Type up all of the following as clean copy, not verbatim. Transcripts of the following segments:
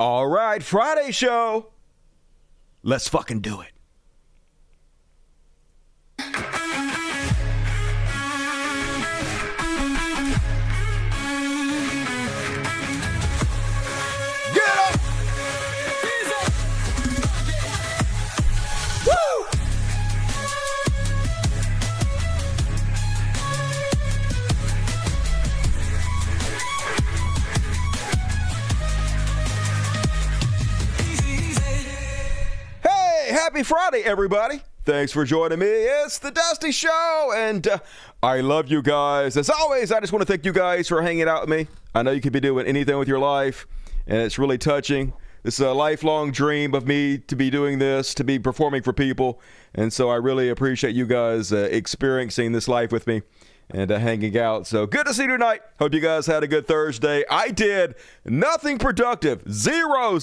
All right, Friday show. Let's fucking do it. Happy Friday, everybody. Thanks for joining me. It's the Dusty Show, and I love you guys. As always, I just want to thank you guys for hanging out with me. I know you could be doing anything with your life, and it's really touching. This is a lifelong dream of me to be doing this, to be performing for people, and so I really appreciate you guys experiencing this life with me and hanging out. So good to see you tonight. Hope you guys had a good Thursday. I did nothing productive. Zero.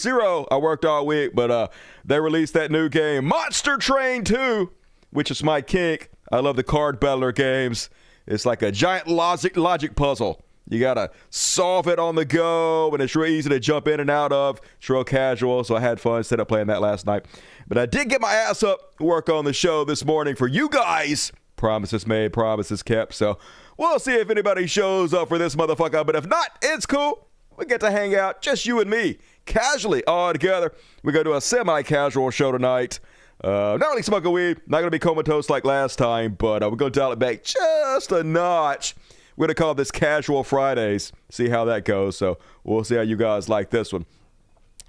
I worked all week, but they released that new game, Monster Train 2, which is my kink. I love the card battler games. It's like a giant logic puzzle. You gotta solve it on the go, and it's real easy to jump in and out of. It's real casual, so I had fun instead of playing that last night. But I did get my ass up, work on the show this morning for you guys. Promises made, promises kept. So we'll see if anybody shows up for this motherfucker. But if not, it's cool. We get to hang out, just you and me, casually all together. We're going to do a semi-casual show tonight. Not really smoking weed. Not going to be comatose like last time, but we're going to dial it back just a notch. We're going to call this Casual Fridays. See how that goes. So we'll see how you guys like this one.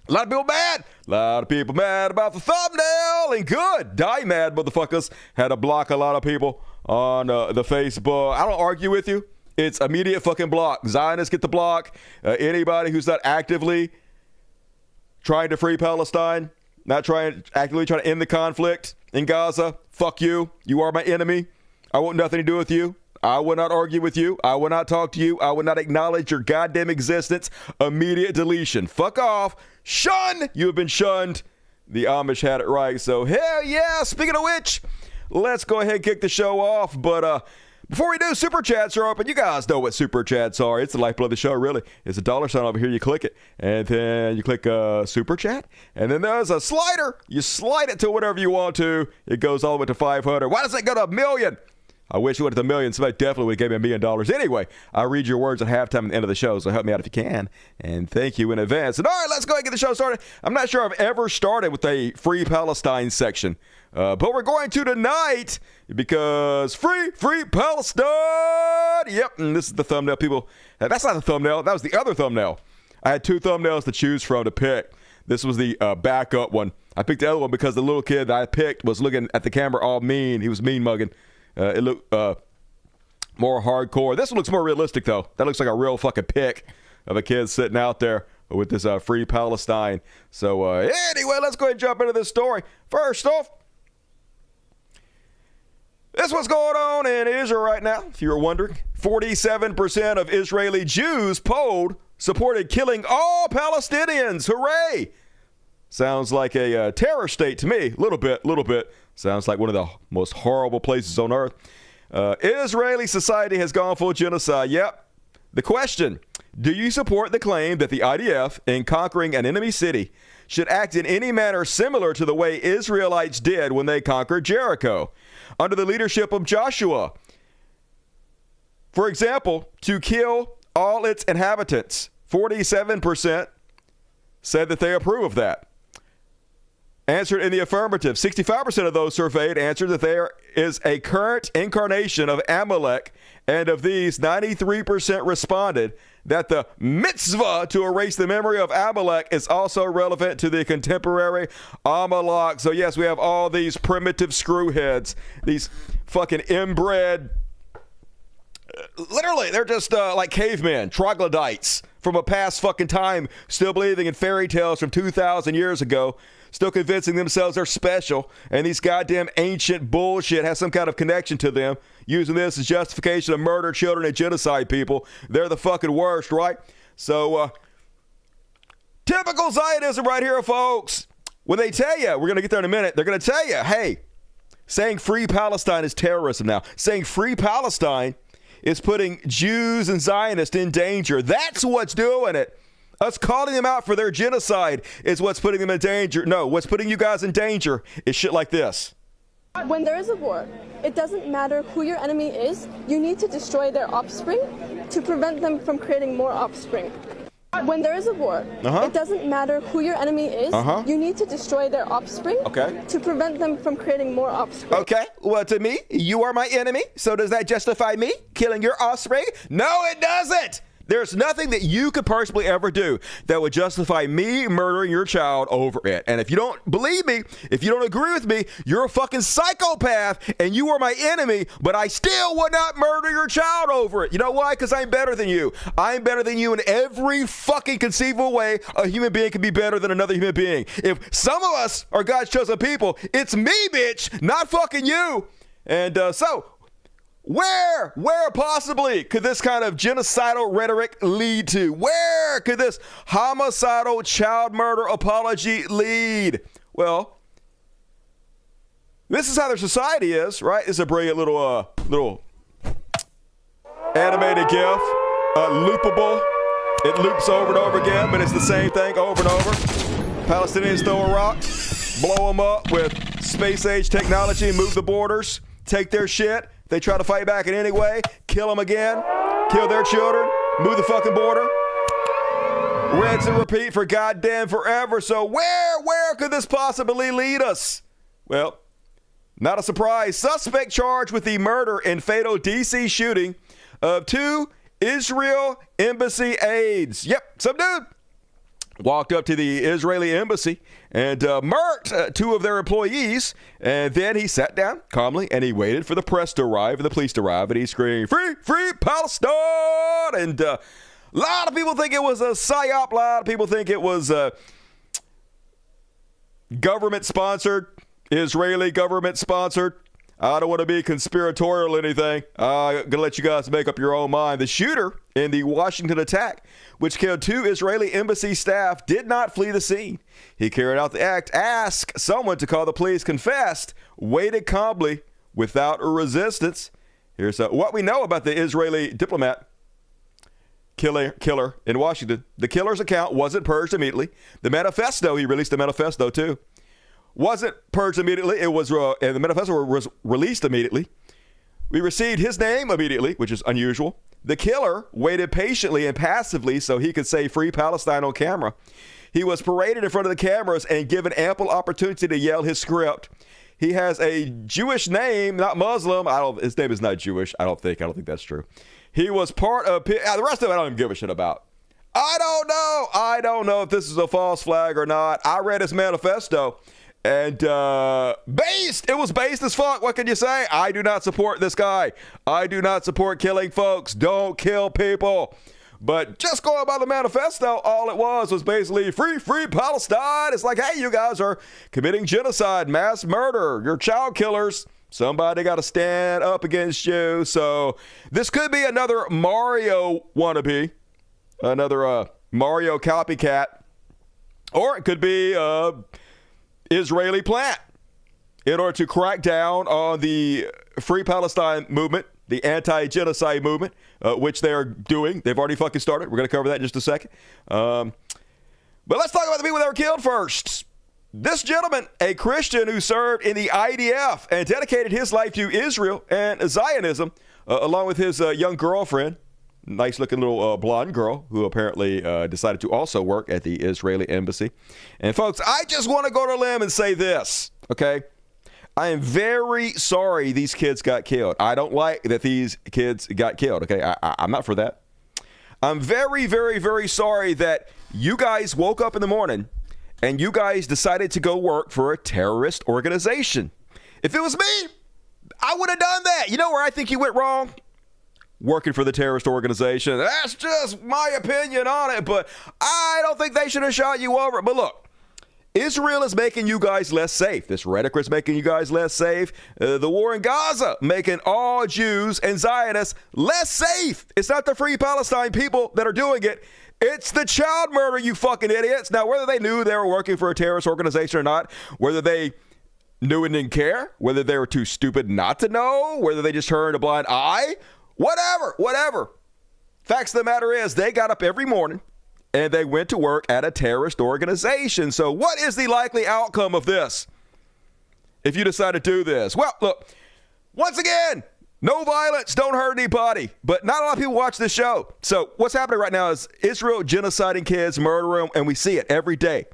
A lot of people mad. A lot of people mad about the thumbnail. And good. Die mad, motherfuckers. Had to block a lot of people on the Facebook. I don't argue with you. It's immediate fucking block. Zionists get the block. Anybody who's not actively trying to free Palestine, not actively trying to end the conflict in Gaza, fuck you. You are my enemy. I want nothing to do with you. I will not argue with you. I will not talk to you. I will not acknowledge your goddamn existence. Immediate deletion. Fuck off. Shun. You have been shunned. The Amish had it right. So hell yeah. Speaking of which, let's go ahead and kick the show off. But before we do, super chats are open. You guys know what super chats are. It's the lifeblood of the show, really. It's a dollar sign over here. You click it, and then you click super chat, and then there's a slider. You slide it to whatever you want to. It goes all the way to 500. Why does it go to 1,000,000? I wish it went to 1,000,000. Somebody definitely would have gave me $1 million. Anyway, I'll read your words at halftime and the end of the show, so help me out if you can. And thank you in advance. And all right, let's go ahead and get the show started. I'm not sure I've ever started with a Free Palestine section, but we're going to tonight because Free Palestine! Yep, and this is the thumbnail, people. That's not the thumbnail. That was the other thumbnail. I had two thumbnails to choose from to pick. This was the backup one. I picked the other one because the little kid that I picked was looking at the camera all mean. He was mean mugging. It looked more hardcore. This one looks more realistic, though. That looks like a real fucking pic of a kid sitting out there with this Free Palestine. So anyway, let's go ahead and jump into this story. First off, this is what's going on in Israel right now, if you were wondering. 47% of Israeli Jews polled supported killing all Palestinians. Hooray! Sounds like a terror state to me. Little bit. Sounds like one of the most horrible places on earth. Israeli society has gone full genocide. Yep. The question, do you support the claim that the IDF, in conquering an enemy city, should act in any manner similar to the way Israelites did when they conquered Jericho, under the leadership of Joshua? For example, to kill all its inhabitants. 47% said that they approve of that. Answered in the affirmative. 65% of those surveyed answered that there is a current incarnation of Amalek, and of these, 93% responded that the mitzvah to erase the memory of Amalek is also relevant to the contemporary Amalek. So yes, we have all these primitive screwheads, these fucking inbred, literally, they're just like cavemen, troglodytes from a past fucking time, still believing in fairy tales from 2,000 years ago, still convincing themselves they're special, and these goddamn ancient bullshit has some kind of connection to them, using this as justification to murder children and genocide people. They're the fucking worst, right? So, typical Zionism right here, folks. When they tell you, we're going to get there in a minute, they're going to tell you, hey, saying Free Palestine is terrorism now. Saying Free Palestine is putting Jews and Zionists in danger. That's what's doing it. Us calling them out for their genocide is what's putting them in danger. No, what's putting you guys in danger is shit like this. When there is a war, it doesn't matter who your enemy is. You need to destroy their offspring to prevent them from creating more offspring. When there is a war, it doesn't matter who your enemy is. You need to destroy their offspring to prevent them from creating more offspring. Okay, well, to me, you are my enemy. So does that justify me killing your offspring? No, it doesn't. There's nothing that you could personally ever do that would justify me murdering your child over it. And if you don't believe me, if you don't agree with me, you're a fucking psychopath and you are my enemy, but I still would not murder your child over it. You know why? Because I'm better than you. I'm better than you in every fucking conceivable way a human being can be better than another human being. If some of us are God's chosen people, it's me, bitch, not fucking you. And so... Where possibly could this kind of genocidal rhetoric lead to? Where could this homicidal child murder apology lead? Well, this is how their society is, right? It's a brilliant little animated GIF, loopable. It loops over and over again, but it's the same thing over and over. Palestinians throw a rock, blow them up with space-age technology, move the borders, take their shit. They try to fight back in any way, kill them again, kill their children, move the fucking border. Rinse and repeat for goddamn forever. So where could this possibly lead us? Well, not a surprise. Suspect charged with the murder and fatal DC shooting of 2 Israel embassy aides. Yep, some dude walked up to the Israeli embassy and murked 2 of their employees, and then he sat down calmly and he waited for the press to arrive and the police to arrive, and he screamed, "Free, free Palestine!" And a lot of people think it was a psyop. A lot of people think it was government-sponsored, Israeli government-sponsored. I don't want to be conspiratorial or anything. I'm going to let you guys make up your own mind. The shooter in the Washington attack, which killed 2 Israeli embassy staff, did not flee the scene. He carried out the act, asked someone to call the police, confessed, waited calmly without a resistance. Here's what we know about the Israeli diplomat killer in Washington. The killer's account wasn't purged immediately. The manifesto, he released a manifesto too, wasn't purged immediately. It was, and the manifesto was released immediately. We received his name immediately, which is unusual. The killer waited patiently and passively so he could say "Free Palestine" on camera. He was paraded in front of the cameras and given ample opportunity to yell his script. He has a Jewish name, not Muslim. His name is not Jewish. I don't think that's true. He was part of, the rest of it I don't even give a shit about. I don't know if this is a false flag or not. I read his manifesto. And it was based as fuck. What can you say? I do not support this guy. I do not support killing folks. Don't kill people. But just going by the manifesto, all it was basically free, free Palestine. It's like, hey, you guys are committing genocide, mass murder. You're child killers. Somebody got to stand up against you. So this could be another Mario wannabe, another Mario copycat, or it could be Israeli plant in order to crack down on the Free Palestine movement, the anti-genocide movement, which they are doing. They've already fucking started. We're going to cover that in just a second. But let's talk about the people that were killed first. This gentleman, a Christian who served in the IDF and dedicated his life to Israel and Zionism, along with his young girlfriend, nice-looking little blonde girl who apparently decided to also work at the Israeli embassy. And, folks, I just want to go to a limb and say this, okay? I am very sorry these kids got killed. I don't like that these kids got killed, okay? I'm not for that. I'm very, very, very sorry that you guys woke up in the morning and you guys decided to go work for a terrorist organization. If it was me, I would have done that. You know where I think you went wrong? Working for the terrorist organization. That's just my opinion on it, but I don't think they should have shot you over. But look, Israel is making you guys less safe. This rhetoric is making you guys less safe. The war in Gaza making all Jews and Zionists less safe. It's not the Free Palestine people that are doing it. It's the child murder, you fucking idiots. Now, whether they knew they were working for a terrorist organization or not, whether they knew and didn't care, whether they were too stupid not to know, whether they just turned a blind eye, whatever. Facts of the matter is, they got up every morning and they went to work at a terrorist organization. So what is the likely outcome of this if you decide to do this? Well, look, once again, no violence, don't hurt anybody. But not a lot of people watch this show. So what's happening right now is Israel genociding kids, murdering them, and we see it every day.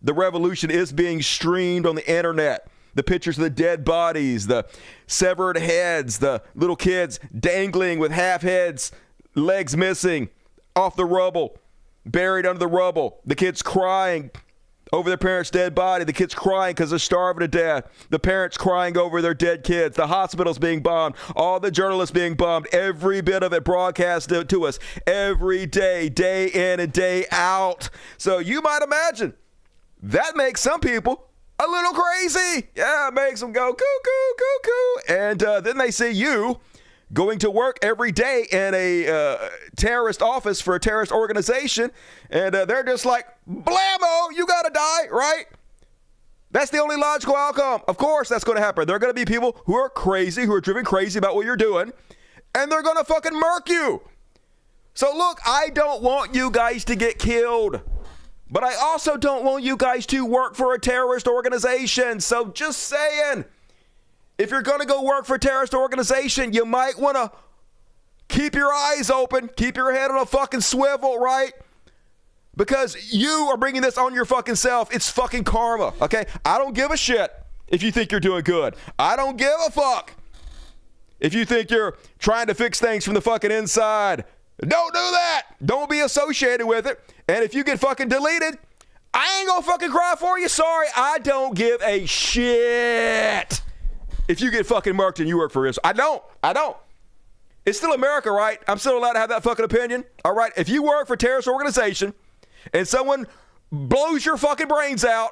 The revolution is being streamed on the internet. The pictures of the dead bodies, the severed heads, the little kids dangling with half heads, legs missing off the rubble, buried under the rubble. The kids crying over their parents' dead body. The kids crying because they're starving to death. The parents crying over their dead kids. The hospitals being bombed. All the journalists being bombed. Every bit of it broadcast to us every day, day in and day out. So you might imagine that makes some people a little crazy. Yeah, it makes them go cuckoo, cuckoo. And then they see you going to work every day in a terrorist office for a terrorist organization, and they're just like, blammo, you gotta die, right? That's the only logical outcome. Of course that's going to happen. There are going to be people who are crazy, who are driven crazy about what you're doing, and they're going to fucking murk you. So look, I don't want you guys to get killed, but I also don't want you guys to work for a terrorist organization. So just saying, if you're going to go work for a terrorist organization, you might want to keep your eyes open, keep your head on a fucking swivel, right? Because you are bringing this on your fucking self. It's fucking karma, okay? I don't give a shit if you think you're doing good. I don't give a fuck if you think you're trying to fix things from the fucking inside. Don't do that. Don't be associated with it. And if you get fucking deleted, I ain't gonna fucking cry for you. Sorry, I don't give a shit if you get fucking marked and you work for Israel. I don't. It's still America, right? I'm still allowed to have that fucking opinion. All right, if you work for a terrorist organization and someone blows your fucking brains out,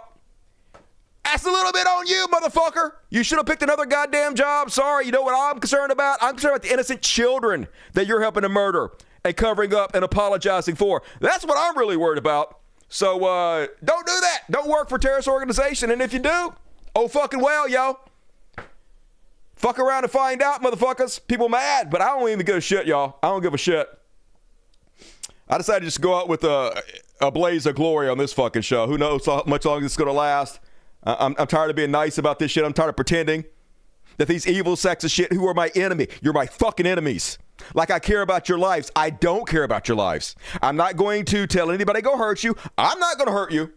that's a little bit on you, motherfucker. You should have picked another goddamn job. Sorry, you know what I'm concerned about? I'm concerned about the innocent children that you're helping to murder and covering up and apologizing for. That's what I'm really worried about. So don't do that. Don't work for a terrorist organization. And if you do, oh fucking well, yo. Fuck around and find out, motherfuckers. People mad, but I don't even give a shit, y'all. I don't give a shit. I decided to just go out with a blaze of glory on this fucking show. Who knows how much longer this is going to last. I'm tired of being nice about this shit. I'm tired of pretending that these evil sexist shit who are my enemy. You're my fucking enemies. Like I care about your lives. I don't care about your lives. I'm not going to tell anybody to go hurt you. I'm not going to hurt you.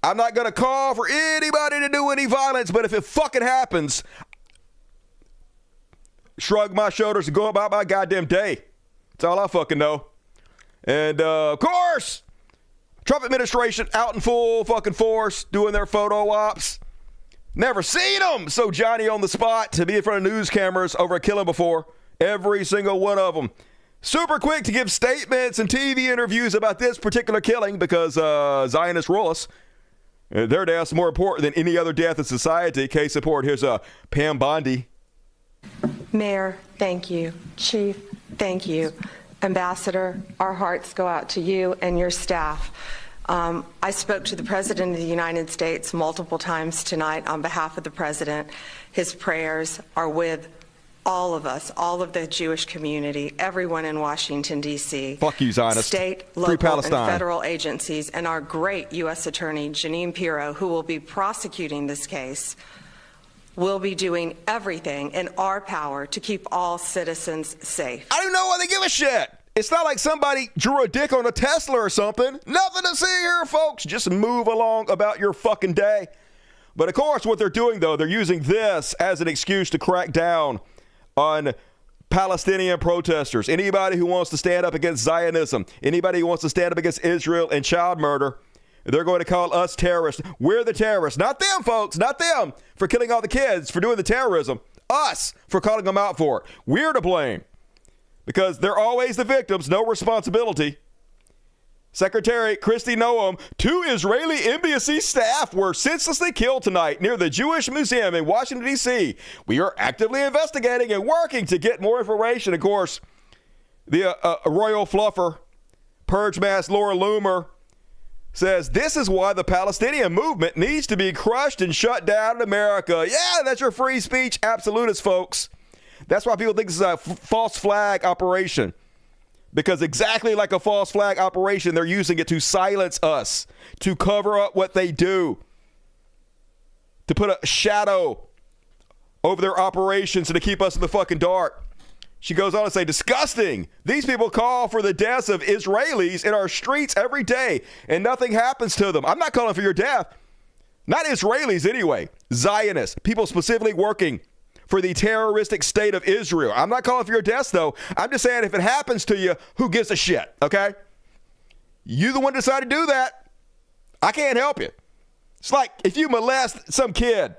I'm not going to call for anybody to do any violence, but if it fucking happens, shrug my shoulders and go about my goddamn day. That's all I fucking know. And, of course, Trump administration out in full fucking force doing their photo ops. Never seen them so Johnny on the spot to be in front of news cameras over a killing before. Every single one of them. Super quick to give statements and TV interviews about this particular killing because Zionist rulers, their death's more important than any other death in society. Case in point, here's Pam Bondi. Mayor, thank you. Chief, thank you. Ambassador, our hearts go out to you and your staff. I spoke to the President of the United States multiple times tonight on behalf of the President. His prayers are with all of us, all of the Jewish community, everyone in Washington, D.C. Fuck you, Zionists. State, local, and federal agencies, and our great U.S. Attorney, Jeanine Pirro, who will be prosecuting this case, will be doing everything in our power to keep all citizens safe. I don't know why they give a shit. It's not like somebody drew a dick on a Tesla or something. Nothing to see here, folks. Just move along about your fucking day. But of course, what they're doing, though, they're using this as an excuse to crack down on Palestinian protesters. Anybody who wants to stand up against Zionism, anybody who wants to stand up against Israel and child murder, they're going to call us terrorists. We're the terrorists. Not them, folks. Not them for killing all the kids, for doing the terrorism. Us for calling them out for it. We're to blame. Because they're always the victims, no responsibility. Secretary Kristi Noem, 2 Israeli embassy staff were senselessly killed tonight near the Jewish Museum in Washington, D.C. We are actively investigating and working to get more information. Of course, the royal fluffer, Purge Mass Laura Loomer, says this is why the Palestinian movement needs to be crushed and shut down in America. Yeah, that's your free speech absolutist, folks. That's why people think this is a false flag operation. Because exactly like a false flag operation, they're using it to silence us, to cover up what they do, to put a shadow over their operations and to keep us in the fucking dark. She goes on to say, disgusting. These people call for the deaths of Israelis in our streets every day, and nothing happens to them. I'm not calling for your death. Not Israelis anyway. Zionists, people specifically working for the terroristic state of Israel. I'm not calling for your deaths, though. I'm just saying if it happens to you, who gives a shit, okay? You the one who decided to do that. I can't help you. It's like if you molest some kid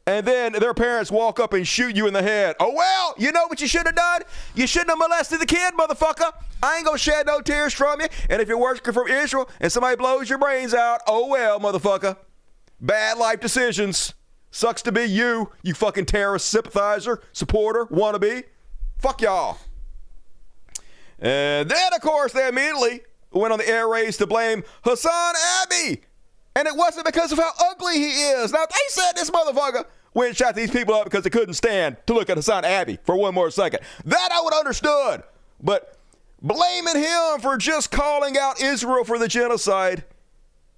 and then their parents walk up and shoot you in the head. Oh, well, you know what you should have done? You shouldn't have molested the kid, motherfucker. I ain't gonna shed no tears from you. And if you're working from Israel and somebody blows your brains out, oh, well, motherfucker. Bad life decisions. Sucks to be you, you fucking terrorist sympathizer, supporter, wannabe. Fuck y'all. And then, of course, they immediately went on the air race to blame Hassan Abbey. And it wasn't because of how ugly he is. Now, they said this motherfucker went and shot these people up because they couldn't stand to look at Hassan Abbey for one more second. That I would have understood. But blaming him for just calling out Israel for the genocide.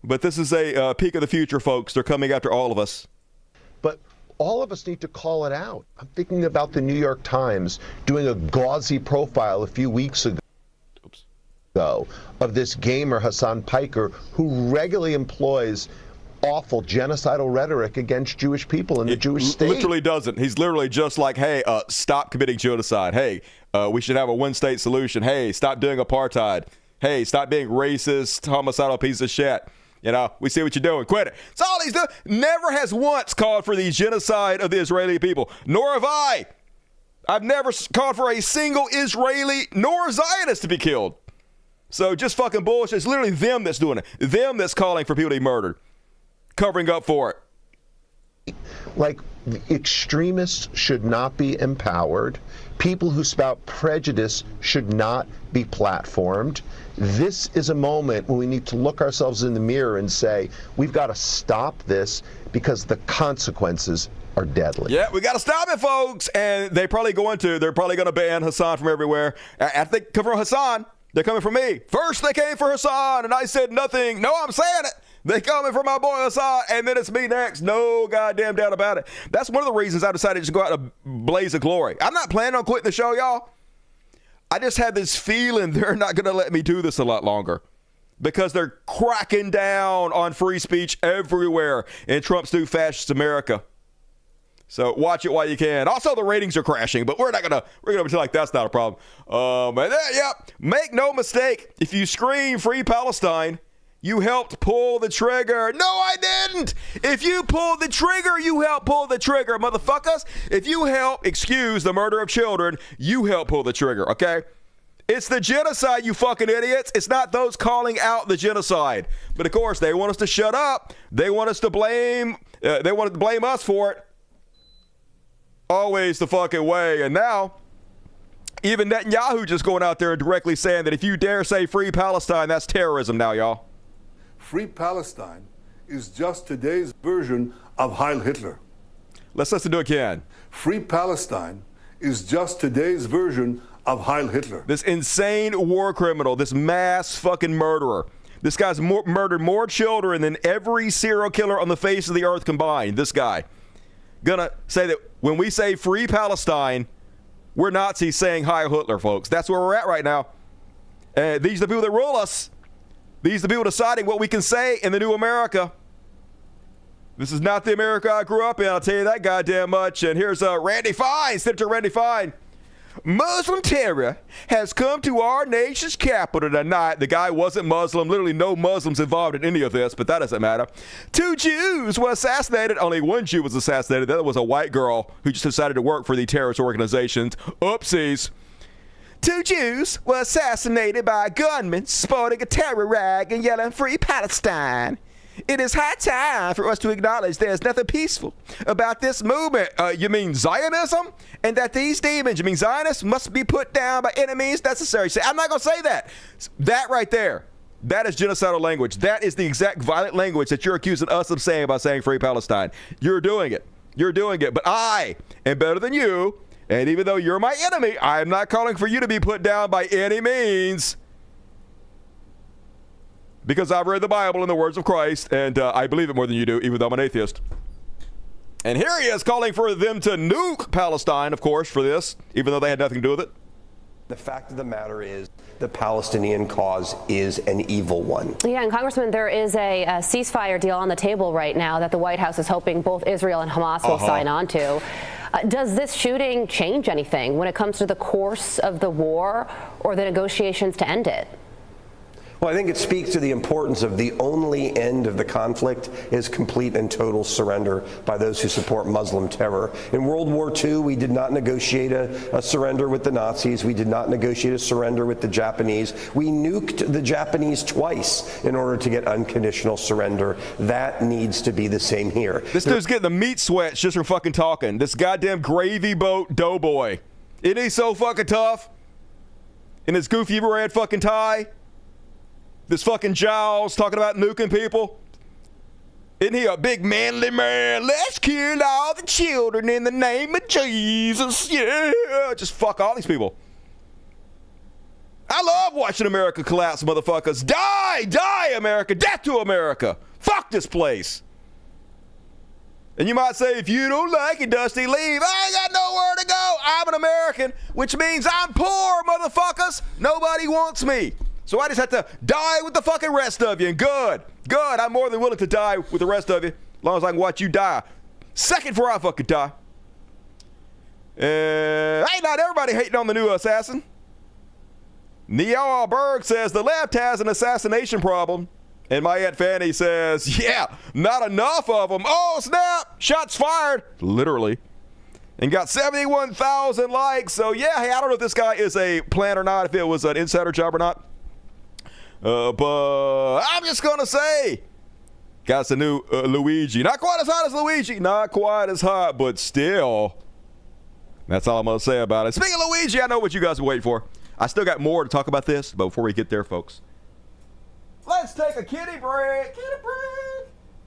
But this is a peek of the future, folks. They're coming after all of us. But all of us need to call it out. I'm thinking about the New York Times doing a gauzy profile a few weeks ago of this gamer, Hassan Piker, who regularly employs awful genocidal rhetoric against Jewish people in the Jewish state. Literally doesn't. He's literally just like, hey, stop committing genocide. Hey, we should have a one-state solution. Hey, stop doing apartheid. Hey, stop being racist, homicidal piece of shit. You know, we see what you're doing. Quit it. That's all he's doing. Never has once called for the genocide of the Israeli people. Nor have I. I've never called for a single Israeli nor Zionist to be killed. So just fucking bullshit. It's literally them that's doing it. Them that's calling for people to be murdered. Covering up for it. Like, extremists should not be empowered. People who spout prejudice should not be platformed. This is a moment when we need to look ourselves in the mirror and say, we've got to stop this because the consequences are deadly. Yeah, we got to stop it, folks. And they're probably going to ban Hassan from everywhere. I think come from Hassan. They're coming for me. First, they came for Hassan, and I said nothing. No, I'm saying it. They coming for my boy Hassan, and then it's me next. No goddamn doubt about it. That's one of the reasons I decided to just go out in a blaze of glory. I'm not planning on quitting the show, y'all. I just had this feeling they're not going to let me do this a lot longer because they're cracking down on free speech everywhere in Trump's new fascist America. So watch it while you can. Also, the ratings are crashing, but we're gonna pretend like that's not a problem. And then, yeah, make no mistake. If you scream "Free Palestine," you helped pull the trigger. No, I didn't. If you pulled the trigger, you helped pull the trigger, motherfuckers. If you help excuse the murder of children, you help pull the trigger, okay? It's the genocide, you fucking idiots. It's not those calling out the genocide. But, of course, they want us to shut up. They want us to blame. They want to blame us for it. Always the fucking way. And now, even Netanyahu just going out there and directly saying that if you dare say "Free Palestine," that's terrorism now, y'all. Free Palestine is just today's version of Heil Hitler. Let's listen to it again. Free Palestine is just today's version of Heil Hitler. This insane war criminal, this mass fucking murderer. This guy's murdered more children than every serial killer on the face of the earth combined. This guy. Gonna say that when we say "Free Palestine," we're Nazis saying "Heil Hitler," folks. That's where we're at right now. These are the people that rule us. These are the people deciding what we can say in the new America. This is not the America I grew up in, I'll tell you that goddamn much. And here's Randy Fine, Senator Randy Fine. Muslim terror has come to our nation's capital tonight. The guy wasn't Muslim. Literally no Muslims involved in any of this, but that doesn't matter. 2 Jews were assassinated. Only 1 Jew was assassinated. The other was a white girl who just decided to work for the terrorist organizations. Oopsies. 2 Jews were assassinated by a gunman sporting a terror rag and yelling "Free Palestine." It is high time for us to acknowledge there's nothing peaceful about this movement. You mean Zionism? And that these demons, you mean Zionists, must be put down by enemies necessary. See, I'm not going to say that. That right there, that is genocidal language. That is the exact violent language that you're accusing us of saying by saying "Free Palestine." You're doing it. You're doing it. But I am better than you. And even though you're my enemy, I am not calling for you to be put down by any means. Because I've read the Bible and the words of Christ, and I believe it more than you do, even though I'm an atheist. And here he is calling for them to nuke Palestine, of course, for this, even though they had nothing to do with it. The fact of the matter is the Palestinian cause is an evil one. Yeah, and Congressman, there is a ceasefire deal on the table right now that the White House is hoping both Israel and Hamas will sign on to. Does this shooting change anything when it comes to the course of the war or the negotiations to end it? Well, I think it speaks to the importance of the only end of the conflict is complete and total surrender by those who support Muslim terror. In World War II, we did not negotiate a surrender with the Nazis. We did not negotiate a surrender with the Japanese. We nuked the Japanese twice in order to get unconditional surrender. That needs to be the same here. This dude's getting the meat sweats just from fucking talking. This goddamn gravy boat doughboy. Isn't he so fucking tough? In his goofy red fucking tie? This fucking Giles talking about nuking people. Isn't he a big manly man? Let's kill all the children in the name of Jesus. Yeah. Just fuck all these people. I love watching America collapse, motherfuckers. Die, die, America. Death to America. Fuck this place. And you might say, if you don't like it, Dusty, leave. I ain't got nowhere to go. I'm an American, which means I'm poor, motherfuckers. Nobody wants me. So I just have to die with the fucking rest of you. And good. I'm more than willing to die with the rest of you. As long as I can watch you die. Second before I fucking die. Ain't not everybody hating on the new assassin. Neil Berg says the left has an assassination problem. And my Aunt Fanny says, yeah, not enough of them. Oh, snap. Shots fired. Literally. And got 71,000 likes. So, yeah, hey, I don't know if this guy is a plant or not, if it was an insider job or not. But I'm just going to say, got some new Luigi. Not quite as hot as Luigi. Not quite as hot, but still. That's all I'm going to say about it. Speaking of Luigi, I know what you guys are waiting for. I still got more to talk about this, but before we get there, folks, let's take a kitty break.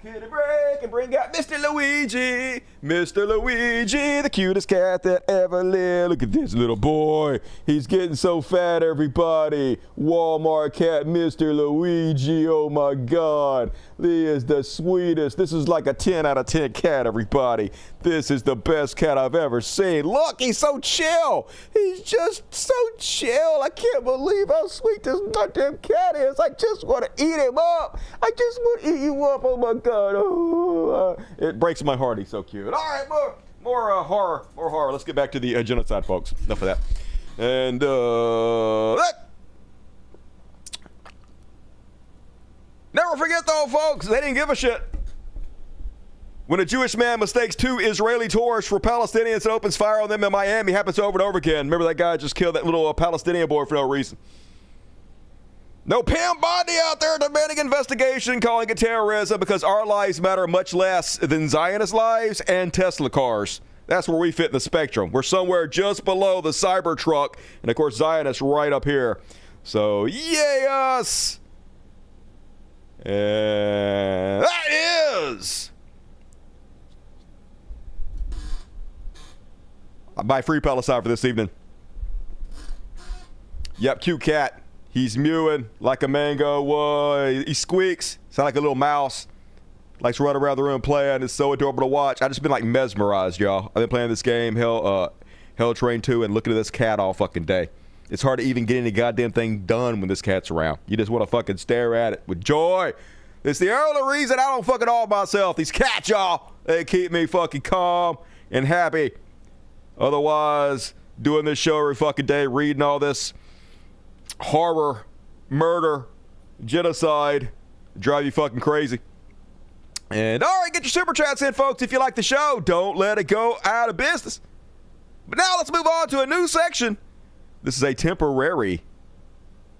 Kitty break and bring out Mr. Luigi. Mr. Luigi, the cutest cat that ever lived. Look at this little boy. He's getting so fat, everybody. Walmart cat, Mr. Luigi. Oh, my God. He is the sweetest. This is like a 10 out of 10 cat, everybody. This is the best cat I've ever seen. Look, he's so chill. He's just so chill. I can't believe how sweet this goddamn cat is. I just want to eat him up. I just want to eat you up. Oh, my God. Oh, it breaks my heart. He's so cute. All right, more horror. Let's get back to the genocide, folks. Enough of that. And never forget, though, folks, they didn't give a shit. When a Jewish man mistakes 2 Israeli tourists for Palestinians and opens fire on them in Miami, happens over and over again. Remember that guy just killed that little Palestinian boy for no reason. No Pam Bondi out there demanding investigation, calling it terrorism because our lives matter much less than Zionist lives and Tesla cars. That's where we fit in the spectrum. We're somewhere just below the Cybertruck, and of course Zionists right up here. So yay us! And that is my Free Palestine for this evening. Yep, cute cat. He's mewing like a mango. He squeaks. Sound like a little mouse. Likes to run around the room playing. It's so adorable to watch. I just been like mesmerized, y'all. I've been playing this game, Hell Train 2, and looking at this cat all fucking day. It's hard to even get any goddamn thing done when this cat's around. You just want to fucking stare at it with joy. It's the only reason I don't fucking all myself. These cats, y'all, they keep me fucking calm and happy. Otherwise, doing this show every fucking day, reading all this horror, murder, genocide, drive you fucking crazy. And all right, get your super chats in, folks, if you like the show. Don't let it go out of business. But now let's move on to a new section. This is a temporary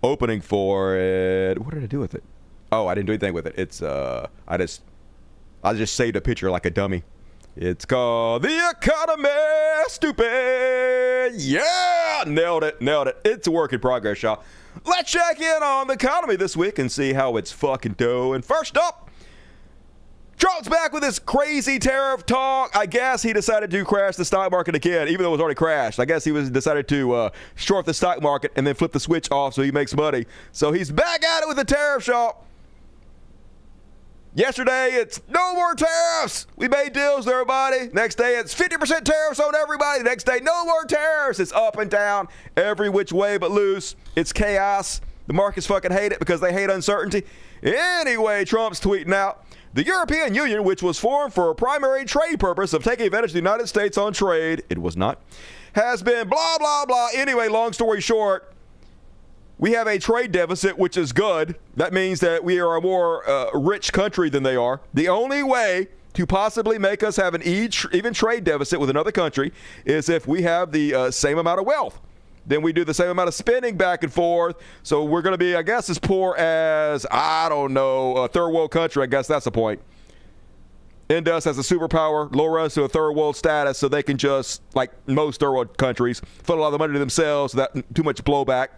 opening for it. What did I do with it? Oh, I didn't do anything with it. It's I just saved a picture like a dummy. It's called The Economy, stupid. Yeah, nailed it. It's a work in progress, y'all. Let's check in on the economy this week and see how it's fucking doing. First up, Trump's back with this crazy tariff talk. I guess he decided to crash the stock market again, even though it was already crashed. I guess he decided to short the stock market and then flip the switch off so he makes money. So he's back at it with the tariff shop. Yesterday, it's no more tariffs. We made deals with everybody. Next day, it's 50% tariffs on everybody. Next day, no more tariffs. It's up and down, every which way but loose. It's chaos. The markets fucking hate it because they hate uncertainty. Anyway, Trump's tweeting out, the European Union, which was formed for a primary trade purpose of taking advantage of the United States on trade, it was not, has been blah, blah, blah. Anyway, long story short, we have a trade deficit, which is good. That means that we are a more rich country than they are. The only way to possibly make us have an even trade deficit with another country is if we have the same amount of wealth. Then we do the same amount of spending back and forth. So we're going to be, I guess, as poor as, I don't know, a third world country. I guess that's the point. End us as a superpower, lower us to a third world status so they can just, like most third world countries, funnel all the money to themselves without too much blowback.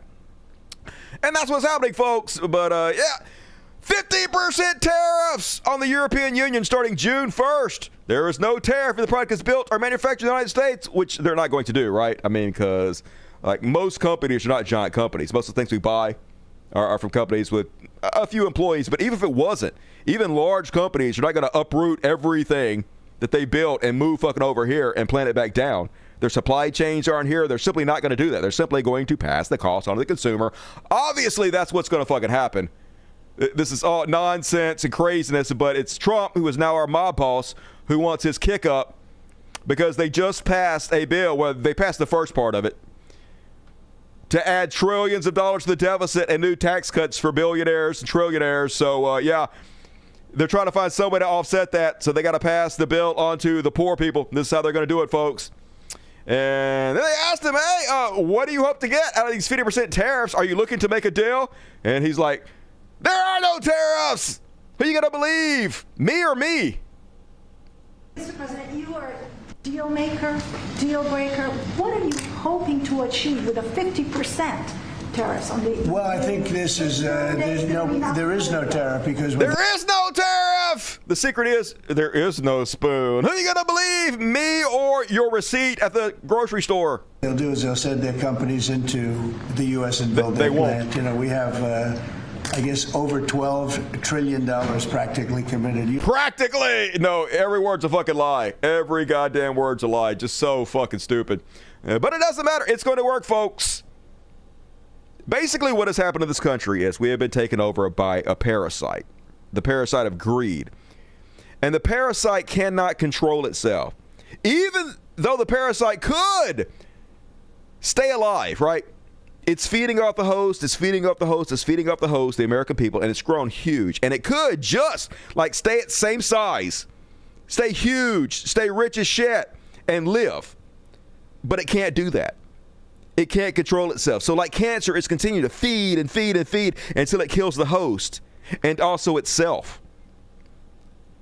And that's what's happening, folks. But, yeah, 50% tariffs on the European Union starting June 1st. There is no tariff if the product is built or manufactured in the United States, which they're not going to do, right? I mean, because, like, most companies are not giant companies. Most of the things we buy are from companies with a few employees. But even if it wasn't, even large companies are not going to uproot everything that they built and move fucking over here and plant it back down. Their supply chains aren't here. They're simply not going to do that. They're simply going to pass the cost on to the consumer. Obviously, that's what's going to fucking happen. This is all nonsense and craziness, but it's Trump, who is now our mob boss, who wants his kick up because they just passed a bill, well, they passed the first part of it, to add trillions of dollars to the deficit and new tax cuts for billionaires and trillionaires. So, yeah, they're trying to find some way to offset that, so they got to pass the bill on to the poor people. This is how they're going to do it, folks. And then they asked him, hey, what do you hope to get out of these 50% tariffs? Are you looking to make a deal? And he's like, there are no tariffs. Who are you going to believe? Me or me? Mr. President, you are a deal maker, deal breaker. What are you hoping to achieve with a 50% tariffs on the... Well, I think this is, there is no tariff because... There is no tariff! The secret is, there is no spoon. Who are you going to believe, me or your receipt at the grocery store? They'll do is they'll send their companies into the U.S. and build their plant. You know, we have, I guess, over $12 trillion practically committed. Practically! No, every word's a fucking lie. Every goddamn word's a lie. Just so fucking stupid. But it doesn't matter. It's going to work, folks. Basically, what has happened in this country is we have been taken over by a parasite, the parasite of greed. And the parasite cannot control itself. Even though the parasite could stay alive, right? It's feeding off the host, it's feeding off the host, it's feeding off the host, the American people, and it's grown huge. And it could just, like, stay at the same size, stay huge, stay rich as shit, and live. But it can't do that. It can't control itself. So like cancer, it's continuing to feed and feed and feed until it kills the host and also itself.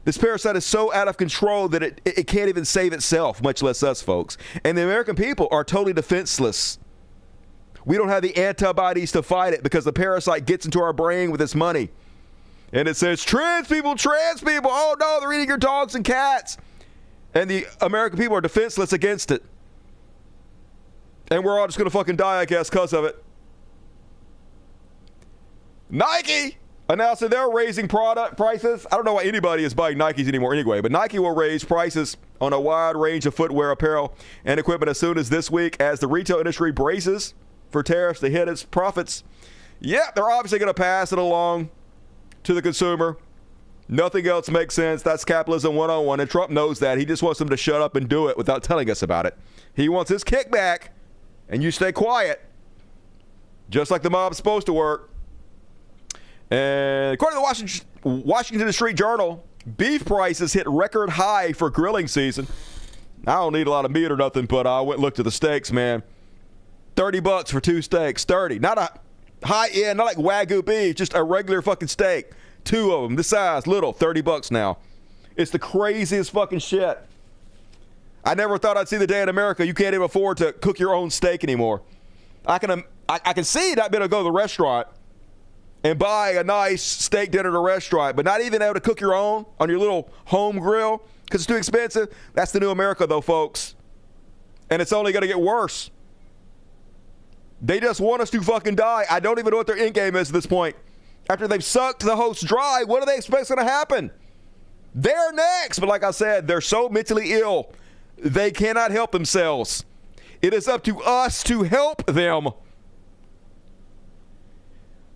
This parasite is so out of control that it can't even save itself, much less us, folks. And the American people are totally defenseless. We don't have the antibodies to fight it because the parasite gets into our brain with its money. And it says, trans people, oh no, they're eating your dogs and cats. And the American people are defenseless against it. And we're all just going to fucking die, I guess, because of it. Nike announced that they're raising product prices. I don't know why anybody is buying Nikes anymore anyway, but Nike will raise prices on a wide range of footwear, apparel, and equipment as soon as this week as the retail industry braces for tariffs to hit its profits. Yeah, they're obviously going to pass it along to the consumer. Nothing else makes sense. That's capitalism 101, and Trump knows that. He just wants them to shut up and do it without telling us about it. He wants his kickback. And you stay quiet, just like the mob's supposed to work. And according to the Washington Street Journal, beef prices hit record high for grilling season. I don't need a lot of meat or nothing, but I went and looked at the steaks, man. $30 for 2 steaks. 30. Not a high-end, not like Wagyu beef, just a regular fucking steak. 2 of them, this size, little, $30 now. It's the craziest fucking shit. I never thought I'd see the day in America you can't even afford to cook your own steak anymore. I can see not being able to go to the restaurant and buy a nice steak dinner at a restaurant, but not even able to cook your own on your little home grill because it's too expensive. That's the new America, though, folks. And it's only going to get worse. They just want us to fucking die. I don't even know what their end game is at this point. After they've sucked the hosts dry, what do they expect is going to happen? They're next. But like I said, they're so mentally ill, they cannot help themselves. It is up to us to help them.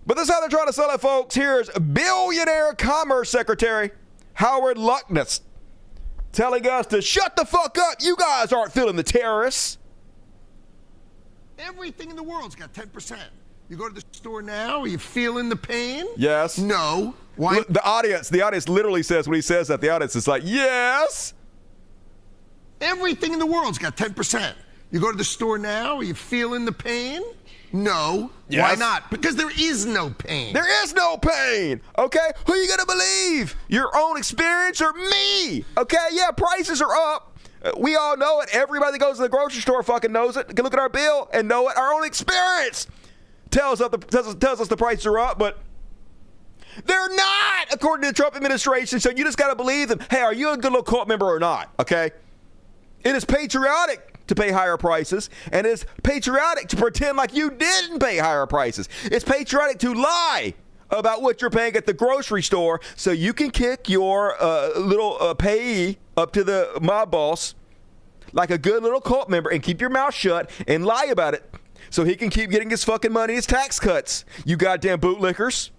But this is how they're trying to sell it, folks. Here's billionaire Commerce Secretary Howard Luckness telling us to shut the fuck up. You guys aren't feeling the terrorists. Everything in the world's got 10%. You go to the store now, are you feeling the pain? Yes. No. Why? The audience literally says, when he says that, the audience is like, yes. Everything in the world's got 10%. You go to the store now, are you feeling the pain? No. Yes. Why not? Because there is no pain. There is no pain. Okay? Who are you going to believe? Your own experience or me? Okay? Yeah, prices are up. We all know it. Everybody that goes to the grocery store fucking knows it. Can look at our bill and know it. Our own experience tells us the prices are up, but they're not, according to the Trump administration. So you just got to believe them. Hey, are you a good little cult member or not? Okay? It is patriotic to pay higher prices, and it's patriotic to pretend like you didn't pay higher prices. It's patriotic to lie about what you're paying at the grocery store so you can kick your little payee up to the mob boss like a good little cult member and keep your mouth shut and lie about it so he can keep getting his fucking money, his tax cuts. You goddamn bootlickers.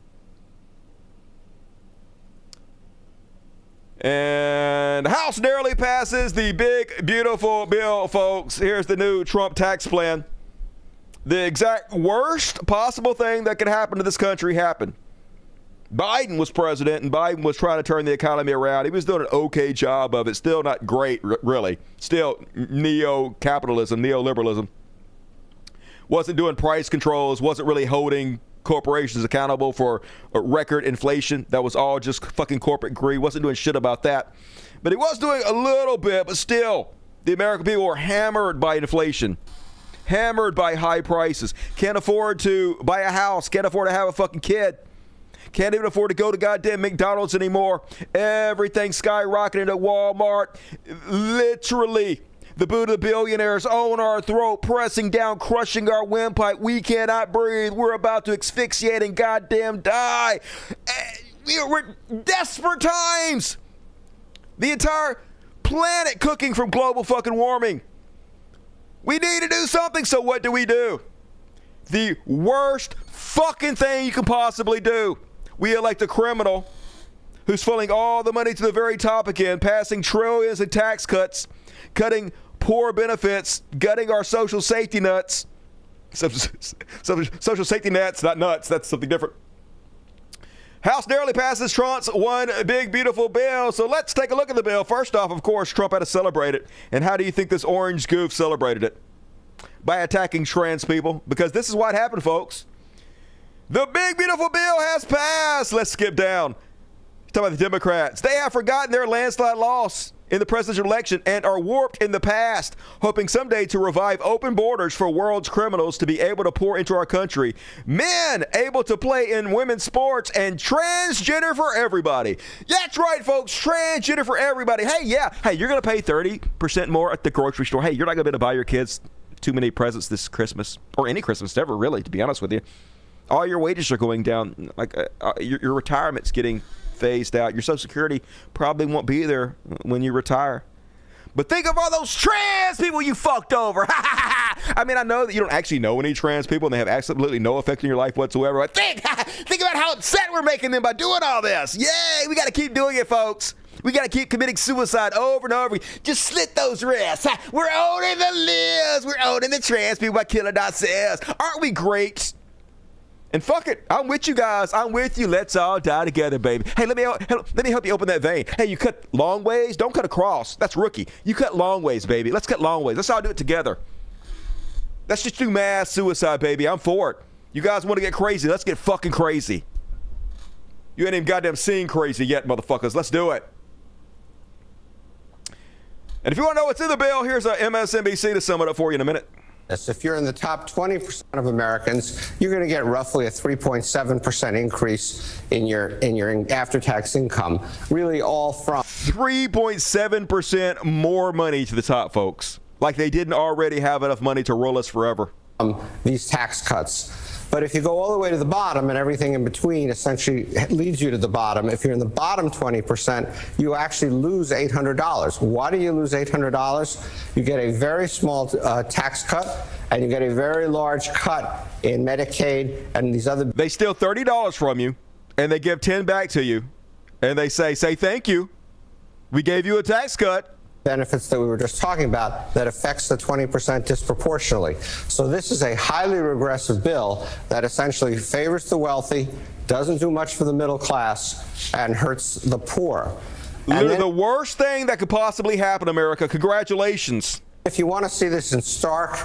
And the House narrowly passes the big, beautiful bill, folks. Here's the new Trump tax plan. The exact worst possible thing that could happen to this country happened. Biden was president, and Biden was trying to turn the economy around. He was doing an okay job of it. Still not great, really. Still neo-capitalism, neoliberalism. Wasn't doing price controls, wasn't really holding corporations accountable for record inflation. That was all just fucking corporate greed. Wasn't doing shit about that. But he was doing a little bit, but still, the American people were hammered by inflation. Hammered by high prices. Can't afford to buy a house. Can't afford to have a fucking kid. Can't even afford to go to goddamn McDonald's anymore. Everything skyrocketing at Walmart. Literally, the boot of the billionaires on our throat, pressing down, crushing our windpipe. We cannot breathe. We're about to asphyxiate and goddamn die. We're desperate times. The entire planet cooking from global fucking warming. We need to do something, so what do? The worst fucking thing you can possibly do. We elect a criminal who's funneling all the money to the very top again, passing trillions in tax cuts, cutting poor benefits, gutting our social safety nuts. Social safety nets, not nuts. That's something different. House narrowly passes Trump's one big, beautiful bill. So let's take a look at the bill. First off, of course, Trump had to celebrate it. And how do you think this orange goof celebrated it? By attacking trans people. Because this is what happened, folks. The big, beautiful bill has passed. Let's skip down. Talk about the Democrats. They have forgotten their landslide loss in the presidential election and are warped in the past, hoping someday to revive open borders for world's criminals to be able to pour into our country. Men able to play in women's sports and transgender for everybody. That's right, folks. Transgender for everybody. Hey, you're going to pay 30% more at the grocery store. Hey, you're not going to be able to buy your kids too many presents this Christmas, or any Christmas ever, really, to be honest with you. All your wages are going down. Like your retirement's getting phased out. Your Social Security probably won't be there when you retire. But think of all those trans people you fucked over. I mean, I know that you don't actually know any trans people and they have absolutely no effect on your life whatsoever. But think about how upset we're making them by doing all this. Yay, we got to keep doing it, folks. We got to keep committing suicide over and over. Just slit those wrists. We're owning the lives. We're owning the trans people by killing ourselves. Aren't we great? And fuck it, I'm with you guys. I'm with you. Let's all die together, baby. Hey, let me help you open that vein. Hey, you cut long ways. Don't cut across. That's rookie. You cut long ways, baby. Let's cut long ways. Let's all do it together. Let's just do mass suicide, baby. I'm for it. You guys want to get crazy? Let's get fucking crazy. You ain't even goddamn seen crazy yet, motherfuckers. Let's do it. And if you want to know what's in the bill, here's a MSNBC to sum it up for you in a minute. If you're in the top 20% of Americans, you're going to get roughly a 3.7% increase in your after-tax income. Really all from 3.7% more money to the top folks. Like they didn't already have enough money to roll us forever. These tax cuts. But if you go all the way to the bottom and everything in between essentially leads you to the bottom, if you're in the bottom 20%, you actually lose $800. Why do you lose $800? You get a very small tax cut, and you get a very large cut in Medicaid and these other. They steal $30 from you, and they give 10 back to you, and they say thank you. We gave you a tax cut. Benefits that we were just talking about that affects the 20% disproportionately. So this is a highly regressive bill that essentially favors the wealthy, doesn't do much for the middle class, and hurts the poor. Literally the worst thing that could possibly happen, America. Congratulations. If you want to see this in stark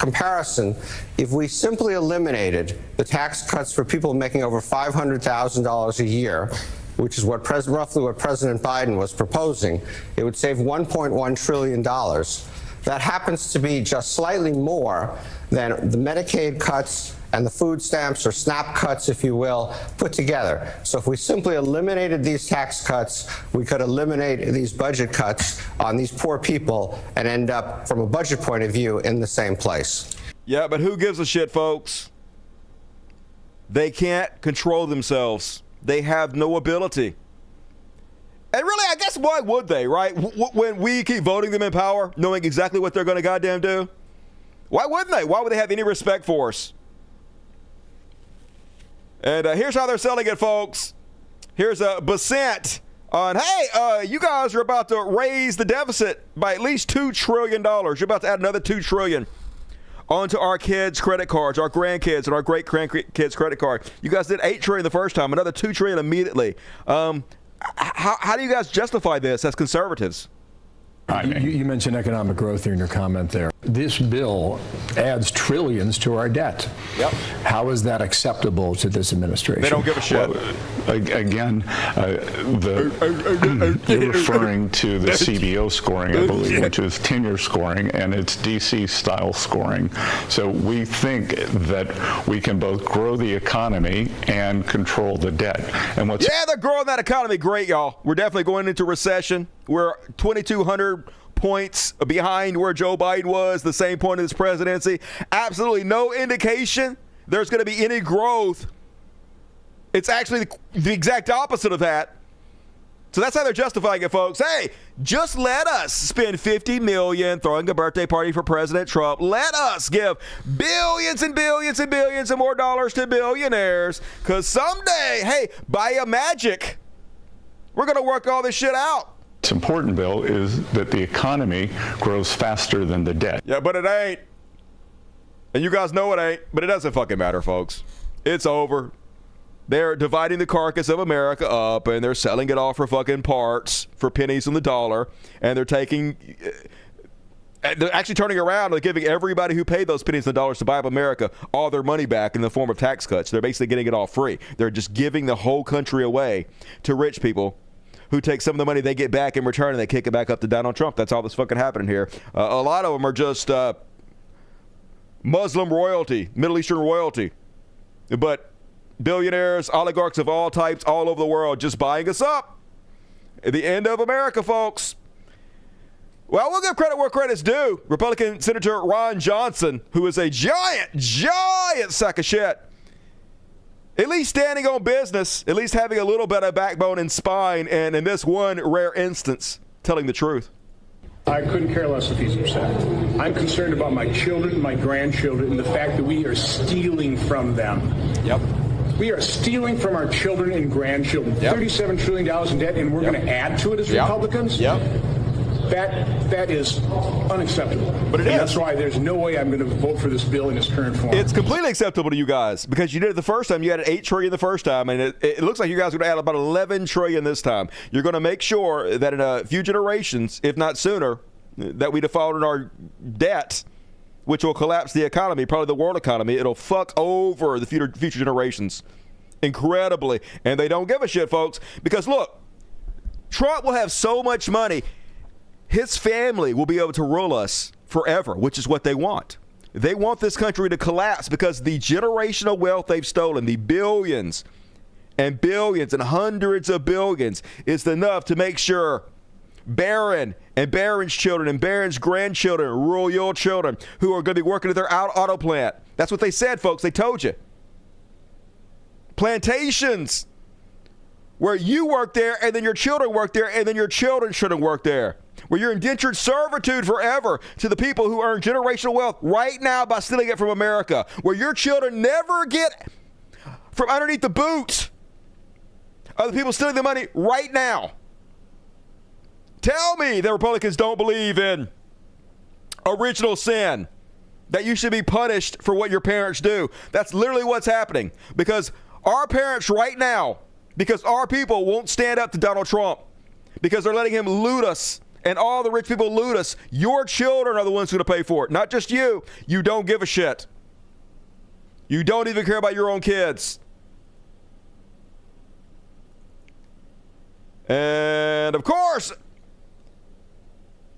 comparison, if we simply eliminated the tax cuts for people making over $500,000 a year, which is roughly what President Biden was proposing, it would save $1.1 trillion. That happens to be just slightly more than the Medicaid cuts and the food stamps, or SNAP cuts, if you will, put together. So if we simply eliminated these tax cuts, we could eliminate these budget cuts on these poor people and end up, from a budget point of view, in the same place. Yeah, but who gives a shit, folks? They can't control themselves. They have no ability. And really, I guess why would they, right? When we keep voting them in power, knowing exactly what they're going to goddamn do? Why wouldn't they? Why would they have any respect for us? And here's how they're selling it, folks. Here's a Basant on, hey, you guys are about to raise the deficit by at least $2 trillion. You're about to add another $2 trillion onto our kids' credit cards, our grandkids, and our great-grandkids' credit card. You guys did $8 trillion the first time, another $2 trillion immediately. How do you guys justify this as conservatives? You mentioned economic growth in your comment there. This bill adds trillions to our debt. Yep. How is that acceptable to this administration? They don't give a shit. Well, again, you're referring to the CBO scoring, I believe, which is tenure scoring, and it's DC-style scoring. So we think that we can both grow the economy and control the debt. And yeah, they're growing that economy. Great, y'all. We're definitely going into recession. We're 2,200 points behind where Joe Biden was the same point of his presidency. Absolutely no indication there's going to be any growth. It's actually the exact opposite of that. So that's how they're justifying it, folks. Hey, just let us spend $50 million throwing a birthday party for President Trump. Let us give billions and billions and billions and more dollars to billionaires, because someday, hey, by a magic, we're going to work all this shit out. What's important, Bill, is that the economy grows faster than the debt. Yeah, but it ain't. And you guys know it ain't, but it doesn't fucking matter, folks. It's over. They're dividing the carcass of America up, and they're selling it all for fucking parts for pennies on the dollar, and they're actually turning around and giving everybody who paid those pennies and dollars to buy up America all their money back in the form of tax cuts. They're basically getting it all free. They're just giving the whole country away to rich people who take some of the money they get back in return and they kick it back up to Donald Trump. That's all that's fucking happening here. A lot of them are just Muslim royalty, Middle Eastern royalty. But billionaires, oligarchs of all types all over the world just buying us up. At the end of America, folks. Well, we'll give credit where credit's due. Republican Senator Ron Johnson, who is a giant sack of shit, at least standing on business, at least having a little bit of backbone and spine, and in this one rare instance, telling the truth. I couldn't care less if he's upset. I'm concerned about my children, my grandchildren, and the fact that we are stealing from them. Yep. We are stealing from our children and grandchildren. Yep. $37 trillion in debt, and we're going to add to it as Republicans? Yep. That is unacceptable. But it is. That's why there's no way I'm going to vote for this bill in its current form. It's completely acceptable to you guys because you did it the first time. You added $8 trillion the first time, and it looks like you guys are going to add about $11 trillion this time. You're going to make sure that in a few generations, if not sooner, that we default on our debt, which will collapse the economy, probably the world economy. It'll fuck over the future generations incredibly. And they don't give a shit, folks, because look, Trump will have so much money. His family will be able to rule us forever, which is what they want. They want this country to collapse because the generational wealth they've stolen, the billions and billions and hundreds of billions, is enough to make sure Barron and Barron's children and Barron's grandchildren, rural your children, who are going to be working at their auto plant. That's what they said, folks. They told you. Plantations where you work there and then your children work there and then your children shouldn't work there. Where you're indentured servitude forever to the people who earn generational wealth right now by stealing it from America. Where your children never get from underneath the boot of the people stealing the money right now. Tell me that Republicans don't believe in original sin, that you should be punished for what your parents do. That's literally what's happening. Because our parents right now, because our people won't stand up to Donald Trump, because they're letting him loot us, and all the rich people loot us, your children are the ones who are going to pay for it. Not just you. You don't give a shit. You don't even care about your own kids. And, of course,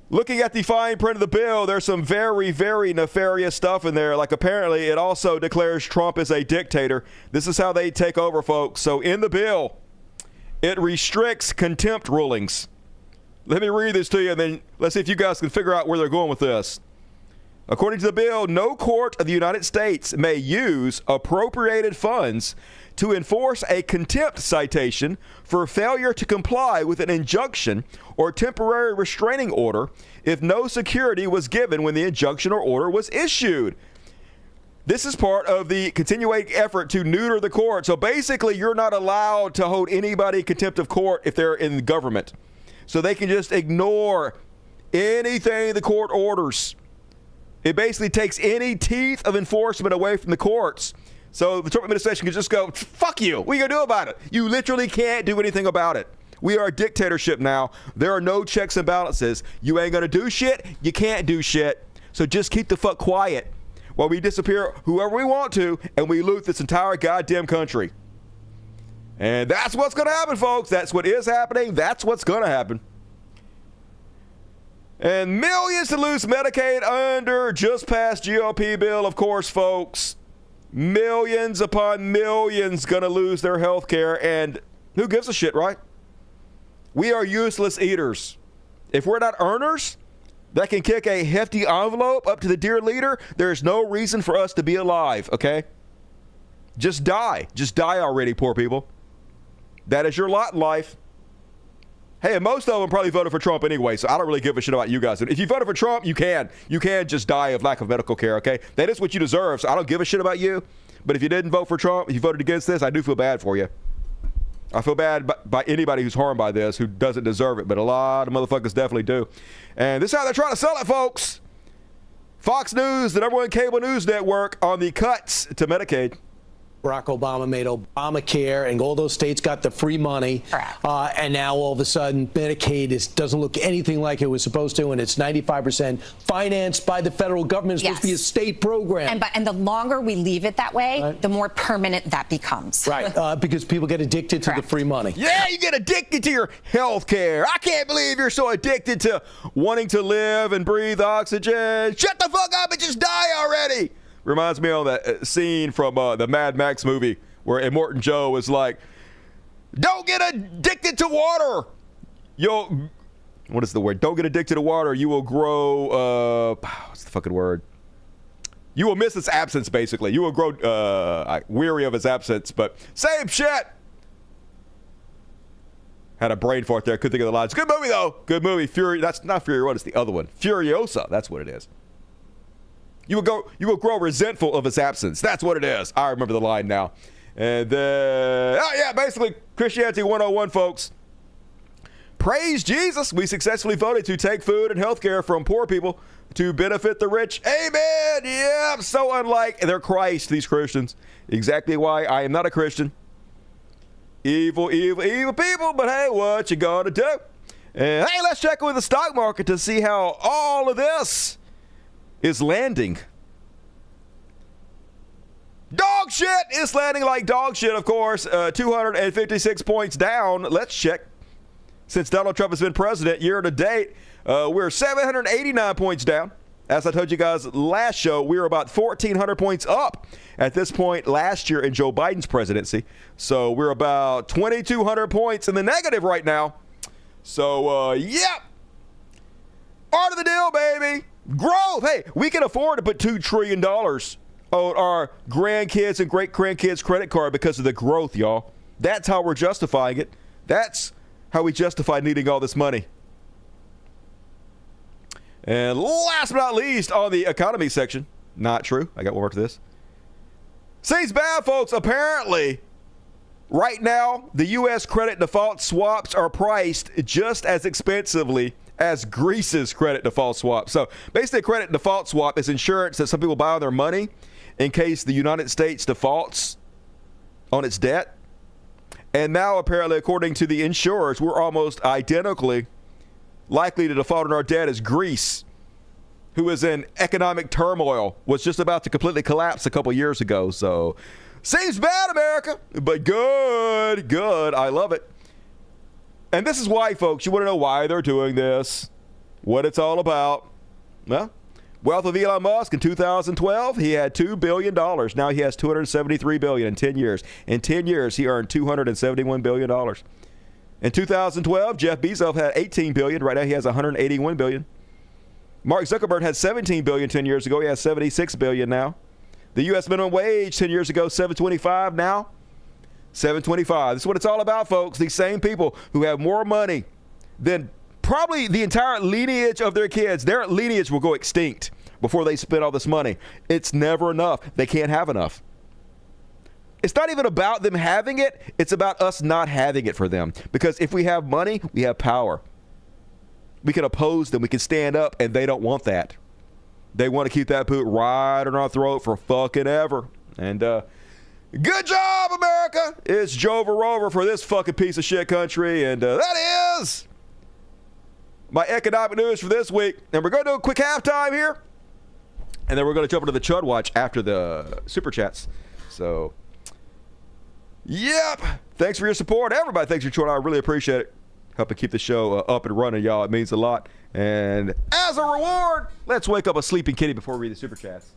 looking at the fine print of the bill, there's some very, very nefarious stuff in there. Like, apparently, it also declares Trump is a dictator. This is how they take over, folks. So, in the bill, it restricts contempt rulings. Let me read this to you, and then let's see if you guys can figure out where they're going with this. According to the bill, no court of the United States may use appropriated funds to enforce a contempt citation for failure to comply with an injunction or temporary restraining order if no security was given when the injunction or order was issued. This is part of the continuing effort to neuter the court. So basically, you're not allowed to hold anybody in contempt of court if they're in the government. So they can just ignore anything the court orders. It basically takes any teeth of enforcement away from the courts. So the Trump administration can just go, fuck you. What are you going to do about it? You literally can't do anything about it. We are a dictatorship now. There are no checks and balances. You ain't going to do shit. You can't do shit. So just keep the fuck quiet while we disappear whoever we want to and we loot this entire goddamn country. And that's what's going to happen, folks. That's what is happening. That's what's going to happen. And millions to lose Medicaid under just passed GOP bill, of course, folks. Millions upon millions going to lose their health care. And who gives a shit, right? We are useless eaters. If we're not earners that can kick a hefty envelope up to the dear leader, there's no reason for us to be alive, okay? Just die. Just die already, poor people. That is your lot in life. Hey, and most of them probably voted for Trump anyway, so I don't really give a shit about you guys. If you voted for Trump, you can. You can just die of lack of medical care, okay? That is what you deserve, so I don't give a shit about you. But if you didn't vote for Trump, if you voted against this, I do feel bad for you. I feel bad by anybody who's harmed by this, who doesn't deserve it, but a lot of motherfuckers definitely do. And this is how they're trying to sell it, folks. Fox News, the #1 cable news network, on the cuts to Medicaid. Barack Obama made Obamacare, and all those states got the free money. And now all of a sudden, Medicaid doesn't look anything like it was supposed to, and it's 95% financed by the federal government. It's supposed to be a state program. And the longer we leave it that way, the more permanent that becomes. Right, because people get addicted to the free money. Yeah, you get addicted to your health care. I can't believe you're so addicted to wanting to live and breathe oxygen. Shut the fuck up and just die already. Reminds me of that scene from the Mad Max movie where Immortan Joe was like, don't get addicted to water. What is the word? Don't get addicted to water. You will grow, what's the fucking word? You will miss its absence, basically. You will grow weary of its absence, but same shit. Had a brain fart there. Couldn't think of the lines. Good movie, though. Good movie. That's not Fury Road. It's the other one. Furiosa. That's what it is. You will grow resentful of its absence. That's what it is. I remember the line now. And basically Christianity 101, folks. Praise Jesus. We successfully voted to take food and health care from poor people to benefit the rich. Amen. Yeah, so unlike their Christ, these Christians. Exactly why I am not a Christian. Evil, evil, evil people. But hey, what you gonna do? And hey, let's check with the stock market to see how all of this is landing. Dog shit is landing like dog shit, of course. 256 points down. Let's check. Since Donald Trump has been president year to date, we're 789 points down. As I told you guys last show, we were about 1,400 points up at this point last year in Joe Biden's presidency. So we're about 2,200 points in the negative right now. So, yeah. Part of the deal, baby. Growth. Hey, we can afford to put $2 trillion on our grandkids and great-grandkids' credit card because of the growth, y'all. That's how we're justifying it. That's how we justify needing all this money. And last but not least, on the economy section, not true. I got one more to this. Seems bad, folks. Apparently, right now, the U.S. credit default swaps are priced just as expensively as Greece's credit default swap. So basically, a credit default swap is insurance that some people buy on their money in case the United States defaults on its debt. And now, apparently, according to the insurers, we're almost identically likely to default on our debt as Greece, who is in economic turmoil, was just about to completely collapse a couple years ago. So, seems bad, America, but good, good. I love it. And this is why, folks, you want to know why they're doing this, what it's all about. Well, wealth of Elon Musk in 2012, he had $2 billion. Now he has $273 billion in 10 years. In 10 years, he earned $271 billion. In 2012, Jeff Bezos had $18 billion. Right now, he has $181 billion. Mark Zuckerberg had $17 billion 10 years ago. He has $76 billion now. The U.S. minimum wage 10 years ago, $7.25 now. $7.25. This is what it's all about, folks. These same people who have more money than probably the entire lineage of their kids. Their lineage will go extinct before they spend all this money. It's never enough. They can't have enough. It's not even about them having it. It's about us not having it for them. Because if we have money, we have power. We can oppose them. We can stand up, and they don't want that. They want to keep that boot right on our throat for fucking ever. And good job, America. It's Jover Rover for this fucking piece of shit country. And that is my economic news for this week. And we're going to do a quick halftime here. And then we're going to jump into the Chud Watch after the Super Chats. So, yep. Thanks for your support. Everybody, thanks for joining. I really appreciate it. Helping keep the show up and running, y'all. It means a lot. And as a reward, let's wake up a sleeping kitty before we read the Super Chats.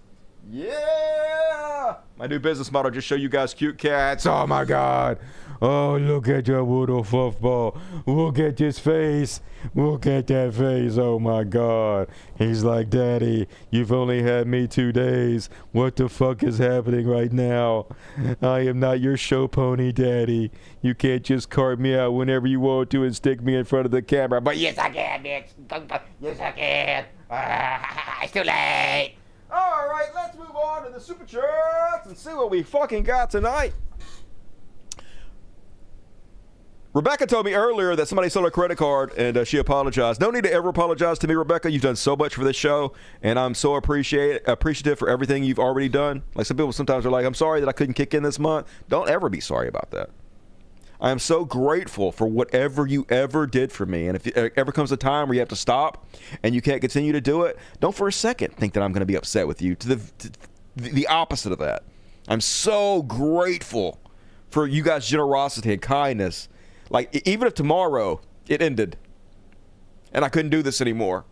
Yeah! My new business model, just show you guys cute cats. Oh, my God. Oh, look at your little fluffball. Look at his face. Look at that face. Oh, my God. He's like, Daddy, you've only had me 2 days. What the fuck is happening right now? I am not your show pony, Daddy. You can't just cart me out whenever you want to and stick me in front of the camera. But yes, I can, bitch. Yes, I can. It's too late. All right, let's move on to the Super Chats and see what we fucking got tonight. Rebecca told me earlier that somebody stole her credit card, and she apologized. No need to ever apologize to me, Rebecca. You've done so much for this show, and I'm so appreciative for everything you've already done. Like, some people sometimes are like, I'm sorry that I couldn't kick in this month. Don't ever be sorry about that. I am so grateful for whatever you ever did for me. And if it ever comes a time where you have to stop and you can't continue to do it, don't for a second think that I'm going to be upset with you. To the opposite of that. I'm so grateful for you guys' generosity and kindness. Like, even if tomorrow it ended and I couldn't do this anymore,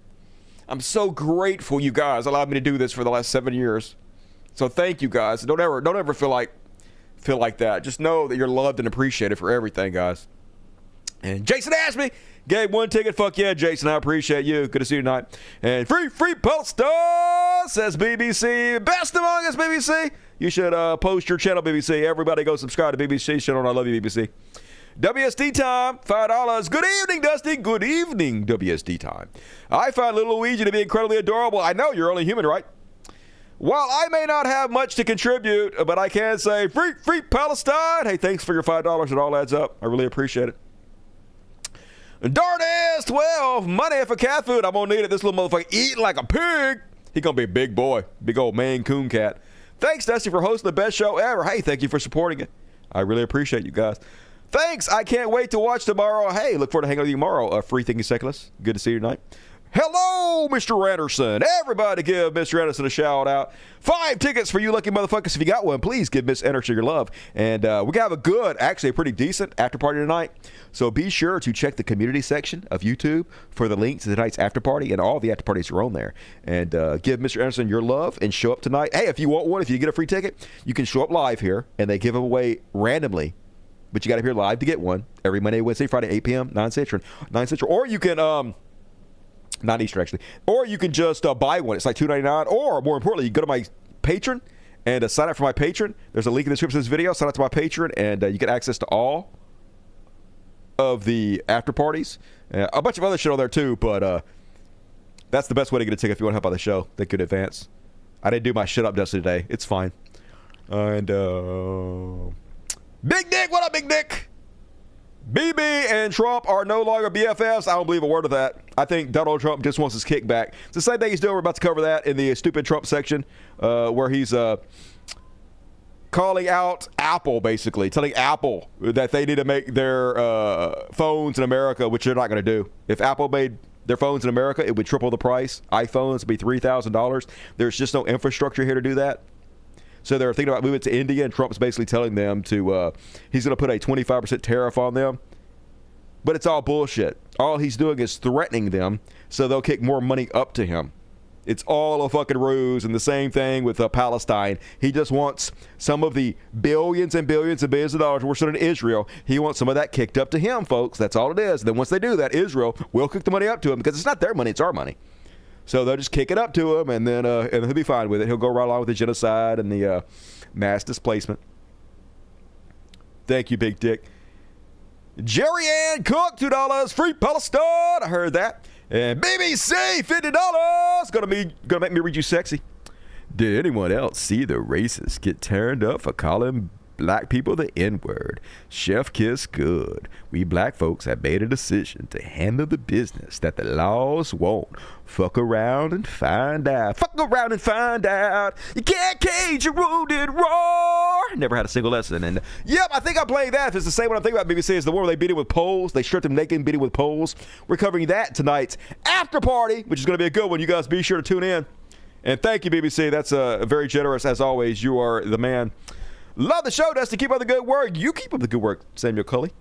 I'm so grateful you guys allowed me to do this for the last 7 years. So thank you guys. Don't ever feel like that. Just know that you're loved and appreciated for everything, guys. And Jason Ashby gave 1 ticket. Fuck yeah, Jason. I appreciate you. Good to see you tonight. And free Polestar says BBC. Best among us, BBC. You should post your channel, BBC. Everybody go subscribe to BBC channel. I love you, BBC. WSD time, $5. Good evening, Dusty. Good evening, WSD time. I find little Luigi to be incredibly adorable. I know, you're only human, right? While I may not have much to contribute, but I can say free Palestine. Hey, thanks for your $5. It all adds up. I really appreciate it. Darnest 12. Money for cat food. I'm going to need it. This little motherfucker eating like a pig. He going to be a big boy. Big old Maine Coon cat. Thanks, Dusty, for hosting the best show ever. Hey, thank you for supporting it. I really appreciate you guys. Thanks. I can't wait to watch tomorrow. Hey, look forward to hanging out with you tomorrow. Free Thinking Secularists. Good to see you tonight. Hello, Mr. Anderson. Everybody give Mr. Anderson a shout out. 5 tickets for you lucky motherfuckers. If you got one, please give Miss Anderson your love. And we're going to have a good, actually a pretty decent after party tonight. So be sure to check the community section of YouTube for the link to tonight's after party, and all the after parties are on there. And give Mr. Anderson your love and show up tonight. Hey, if you want one, if you get a free ticket, you can show up live here, and they give them away randomly. But you got to be here live to get one every Monday, Wednesday, Friday, 8 p.m., 9 Central. Or you can... not Easter, actually. Or you can just buy one. It's like $2.99. Or, more importantly, you go to my Patreon and sign up for my Patreon. There's a link in the description of this video. Sign up to my Patreon, and you get access to all of the after parties. A bunch of other shit on there, too, but that's the best way to get a ticket if you want to help out the show. Thank you in advance. I didn't do my shit up Dusty today. It's fine. And, Big Dick, what up, Big Dick? BB and Trump are no longer BFFs. I don't believe a word of that. I think Donald Trump just wants his kickback. It's the same thing he's doing. We're about to cover that in the stupid Trump section, where he's calling out Apple, basically, telling Apple that they need to make their phones in America, which they're not going to do. If Apple made their phones in America, it would triple the price. iPhones would be $3,000. There's just no infrastructure here to do that. So they're thinking about moving to India, and Trump's basically telling them to, he's going to put a 25% tariff on them. But it's all bullshit. All he's doing is threatening them so they'll kick more money up to him. It's all a fucking ruse, and the same thing with Palestine. He just wants some of the billions and billions and billions of dollars we're sending to Israel. He wants some of that kicked up to him, folks. That's all it is. And then once they do that, Israel will kick the money up to him, because it's not their money, it's our money. So they'll just kick it up to him, and then he'll be fine with it. He'll go right along with the genocide and the mass displacement. Thank you, Big Dick. Jerry Ann Cook, $2. Free Palestine. I heard that. And BBC, $50. Gonna make me read you sexy. Did anyone else see the racists get turned up for calling black people the N-word? Chef kiss good. We black folks have made a decision to handle the business that the laws won't. Fuck around and find out. Fuck around and find out. You can't cage a wounded roar. Never had a single lesson. And yep, I think I played that. If it's the same one I'm thinking about, BBC is the one where they beat it with poles. They stripped him naked and beat it with poles. We're covering that tonight's after party, which is going to be a good one. You guys be sure to tune in. And thank you, BBC. That's very generous as always. You are the man. Love the show, Dusty. Keep up the good work. You keep up the good work, Samuel Cully.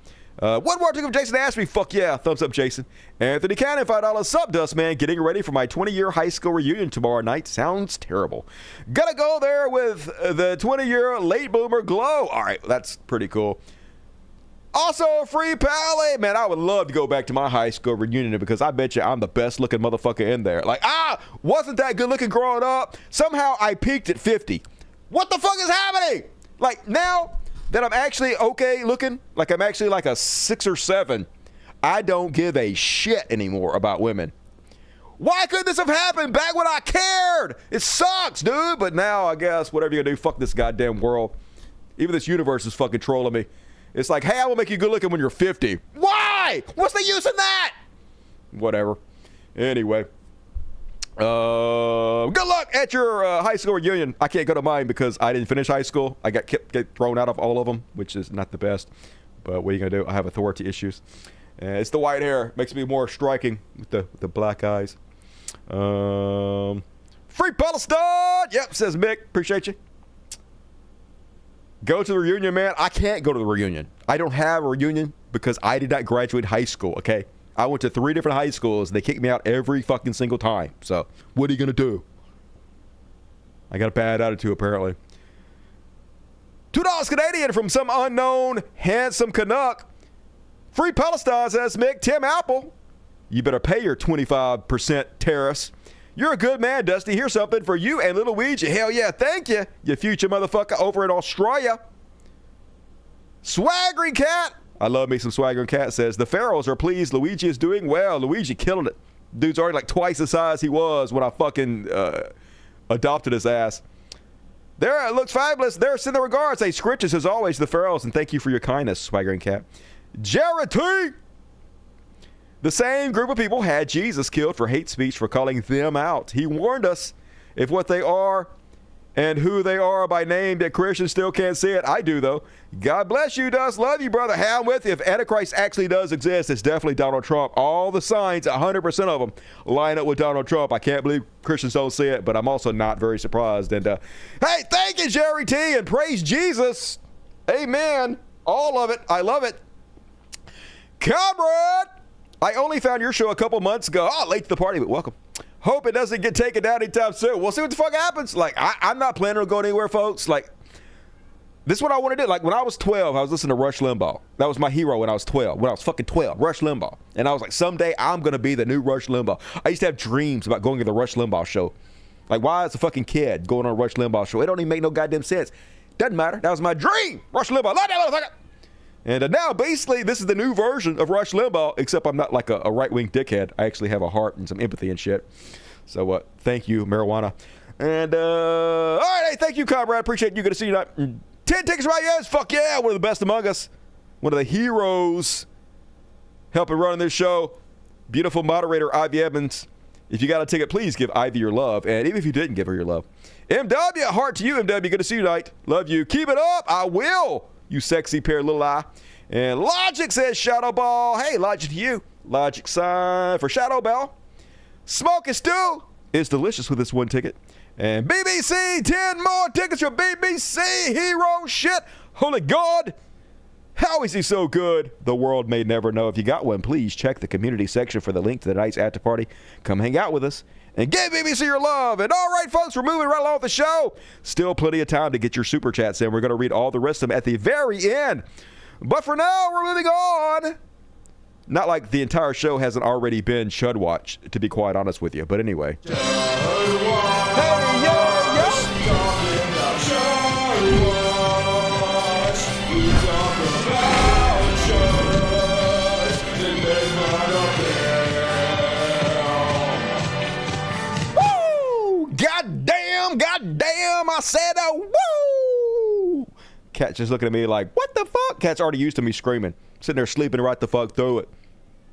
One more ticket from Jason Ashby. Fuck yeah. Thumbs up, Jason. Anthony Cannon, $5. Sup, Dust Man. Getting ready for my 20-year high school reunion tomorrow night. Sounds terrible. Gonna go there with the 20-year late bloomer Glow. All right, that's pretty cool. Also, free Pally. Man, I would love to go back to my high school reunion, because I bet you I'm the best looking motherfucker in there. Like, wasn't that good looking growing up? Somehow I peaked at 50. What the fuck is happening? Like, now that I'm actually okay looking, like I'm actually like a 6 or 7, I don't give a shit anymore about women. Why couldn't this have happened back when I cared? It sucks, dude. But now, I guess, whatever you're gonna do, fuck this goddamn world. Even this universe is fucking trolling me. It's like, hey, I will make you good looking when you're 50. Why? What's the use in that? Whatever. Anyway. Good luck at your high school reunion. I can't go to mine because I didn't finish high school. I got get thrown out of all of them, which is not the best. But what are you gonna do? I have authority issues. It's the white hair, makes me more striking with the black eyes. Free Palestine. Yep, says Mick. Appreciate you. Go to the reunion, man. I can't go to the reunion. I don't have a reunion because I did not graduate high school. Okay. I went to 3 different high schools. They kicked me out every fucking single time. So, what are you going to do? I got a bad attitude, apparently. $2 Canadian from some unknown handsome Canuck. Free Palestine, says Mick. Tim Apple. You better pay your 25% tariffs. You're a good man, Dusty. Here's something for you and little Luigi. Hell yeah, thank you, you future motherfucker over in Australia. Swaggering Cat. I love me some Swaggering Cat. Says, the Pharaohs are pleased Luigi is doing well. Luigi killing it. Dude's already like twice the size he was when I fucking adopted his ass. There, it looks fabulous. There, send the regards. Hey, Scritches, as always, the Pharaohs, and thank you for your kindness, Swaggering Cat. Jared T. The same group of people had Jesus killed for hate speech for calling them out. He warned us if what they are and who they are by name that Christians still can't see it. I do, though. God bless you, Dust. Love you, brother. How I'm with you. If Antichrist actually does exist, it's definitely Donald Trump. All the signs, 100% of them, line up with Donald Trump. I can't believe Christians don't see it, but I'm also not very surprised. And, hey, thank you, Jerry T, and praise Jesus. Amen. All of it. I love it. Comrade, I only found your show a couple months ago. Oh, late to the party, but welcome. Hope it doesn't get taken down anytime soon. We'll see what the fuck happens. Like, I'm not planning on going anywhere, folks. Like, this is what I want to do. Like, when I was 12, I was listening to Rush Limbaugh. That was my hero when I was 12. When I was fucking 12, Rush Limbaugh. And I was like, someday I'm going to be the new Rush Limbaugh. I used to have dreams about going to the Rush Limbaugh show. Like, why is a fucking kid going on a Rush Limbaugh show? It don't even make no goddamn sense. Doesn't matter. That was my dream. Rush Limbaugh. Love that motherfucker. And now, basically, this is the new version of Rush Limbaugh, except I'm not like a right-wing dickhead. I actually have a heart and some empathy and shit. So, thank you, marijuana. And, all right, hey, thank you, comrade. Appreciate you. Good to see you tonight. 10 tickets right, yes. Fuck yeah. One of the best among us. One of the heroes helping run this show. Beautiful moderator, Ivy Evans. If you got a ticket, please give Ivy your love. And even if you didn't give her your love. MW, heart to you, MW. Good to see you tonight. Love you. Keep it up. I will. You sexy pair of little eye. And Logic says Shadow Ball. Hey, Logic to you. Logic sign for Shadow Ball. Smoke and Stew is delicious with this one ticket. And BBC, 10 more tickets for BBC hero shit. Holy God. How is he so good? The world may never know. If you got one, please check the community section for the link to the tonight's after party. Come hang out with us and give BBC your love. And all right, folks, we're moving right along with the show. Still plenty of time to get your super chats in. We're going to read all the rest of them at the very end. But for now, we're moving on. Not like the entire show hasn't already been Chud Watch, to be quite honest with you. But anyway. Hey, yeah. Goddamn, I said, woo! Cat's just looking at me like, what the fuck? Cat's already used to me screaming, sitting there sleeping right the fuck through it.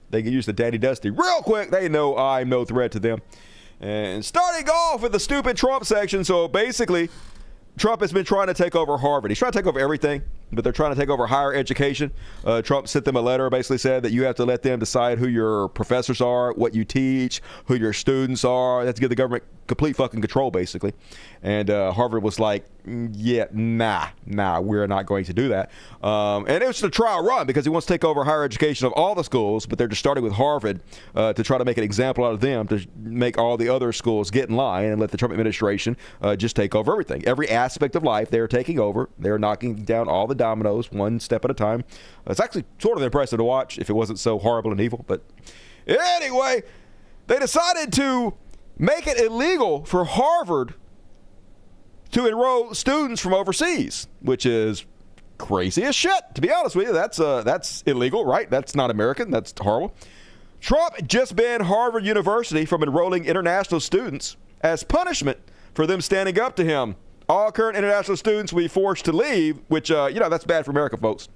They get used to Daddy Dusty real quick. They know I'm no threat to them. And starting off with the stupid Trump section. So basically, Trump has been trying to take over Harvard. He's trying to take over everything, but they're trying to take over higher education. Trump sent them a letter, basically said that you have to let them decide who your professors are, what you teach, who your students are. You have to give the government complete fucking control, basically. And Harvard was like, yeah, nah, we're not going to do that. And it was a trial run because he wants to take over higher education of all the schools, but they're just starting with Harvard to try to make an example out of them, to make all the other schools get in line and let the Trump administration just take over everything. Every aspect of life they're taking over. They're knocking down all the dominoes one step at a time. It's actually sort of impressive to watch if it wasn't so horrible and evil. But anyway, they decided to make it illegal for Harvard to enroll students from overseas, which is crazy as shit. To be honest with you, that's illegal, right? That's not American. That's horrible. Trump just banned Harvard University from enrolling international students as punishment for them standing up to him. All current international students will be forced to leave, which, that's bad for America, folks.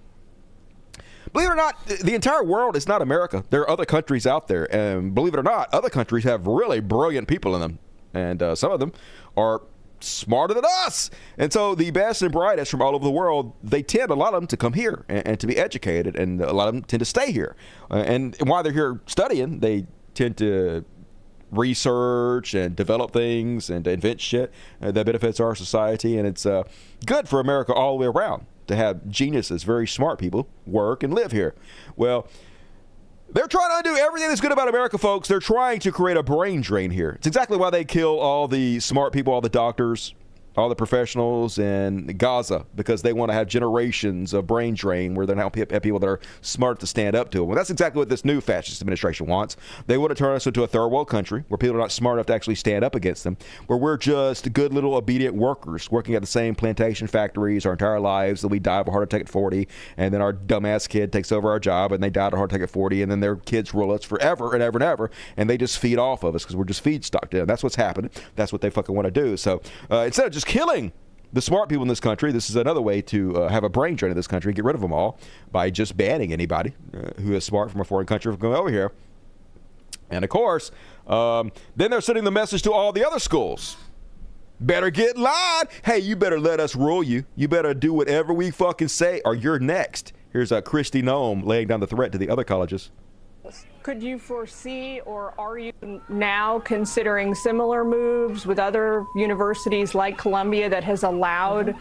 Believe it or not, the entire world is not America. There are other countries out there, and believe it or not, other countries have really brilliant people in them, and some of them are smarter than us. And so the best and brightest from all over the world, they tend, a lot of them, to come here and to be educated, and a lot of them tend to stay here. And while they're here studying, they tend to research and develop things and invent shit that benefits our society. And it's good for America all the way around to have geniuses, very smart people, work and live here. Well, they're trying to undo everything that's good about America, folks. They're trying to create a brain drain here. It's exactly why they kill all the smart people, all the doctors, all the professionals in Gaza, because they want to have generations of brain drain where they're now have people that are smart to stand up to them. Well, that's exactly what this new fascist administration wants. They want to turn us into a third world country where people are not smart enough to actually stand up against them, where we're just good little obedient workers working at the same plantation factories our entire lives, that we die of a heart attack at 40, and then our dumbass kid takes over our job and they die of a heart attack at 40, and then their kids rule us forever and ever and ever, and they just feed off of us because we're just feedstock to them. That's what's happening. That's what they fucking want to do. So instead of just killing the smart people in this country, this is another way to have a brain drain in this country, get rid of them all by just banning anybody who is smart from a foreign country from going over here. And of course, then they're sending the message to all the other schools. better get lied. Hey, you better let us rule you. You better do whatever we fucking say or you're next. Here's Christy Noem laying down the threat to the other colleges. Could you foresee, or are you now considering similar moves with other universities like Columbia that has allowed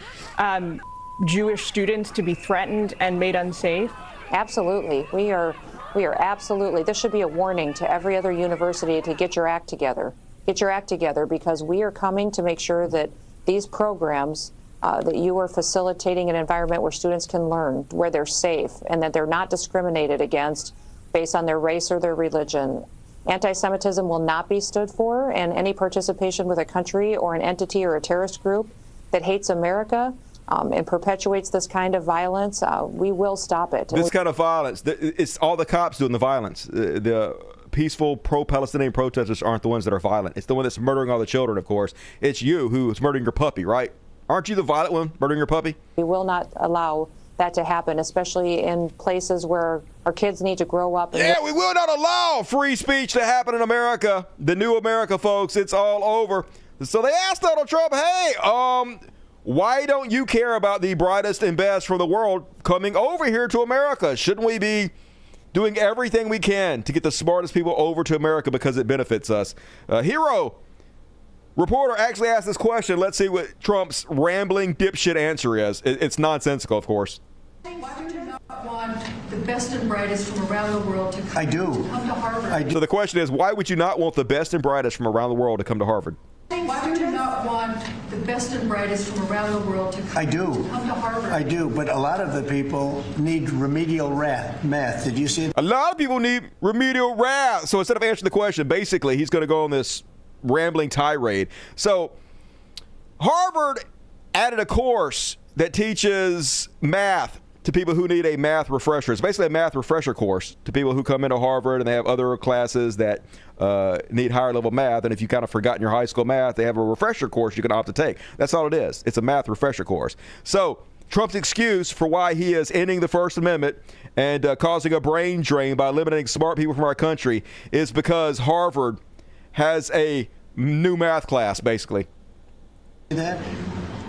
Jewish students to be threatened and made unsafe? Absolutely. We are absolutely. This should be a warning to every other university to get your act together. Get your act together, because we are coming to make sure that these programs, that you are facilitating an environment where students can learn, where they're safe, and that they're not discriminated against based on their race or their religion. Anti-Semitism will not be stood for, and any participation with a country or an entity or a terrorist group that hates America and perpetuates this kind of violence, we will stop it. This kind of violence, it's all the cops doing the violence. The peaceful pro-Palestinian protesters aren't the ones that are violent. It's the one that's murdering all the children, of course. It's you who's murdering your puppy, right? Aren't you the violent one murdering your puppy? We will not allow that to happen, especially in places where our kids need to grow up. Yeah, we will not allow free speech to happen in America. The new America, folks, it's all over. So they asked Donald Trump, hey, why don't you care about the brightest and best from the world coming over here to America? Shouldn't we be doing everything we can to get the smartest people over to America because it benefits us? Hero reporter actually asked this question. Let's see what Trump's rambling dipshit answer is. It's nonsensical, of course. Why do you not want the best and brightest from around the world to come, to Harvard? So the question is, why would you not want the best and brightest from around the world to come to Harvard? Why do you not want the best and brightest from around the world to come, to Harvard? I do, but a lot of the people need remedial math. Did you see it? A lot of people need remedial math. So instead of answering the question, basically, he's going to go on this rambling tirade. So Harvard added a course that teaches math to people who need a math refresher. It's basically a math refresher course to people who come into Harvard and they have other classes that need higher level math. And if you kind of forgotten your high school math, they have a refresher course you can opt to take. That's all it is. It's a math refresher course. So Trump's excuse for why he is ending the First Amendment and causing a brain drain by eliminating smart people from our country is because Harvard has a new math class, basically. That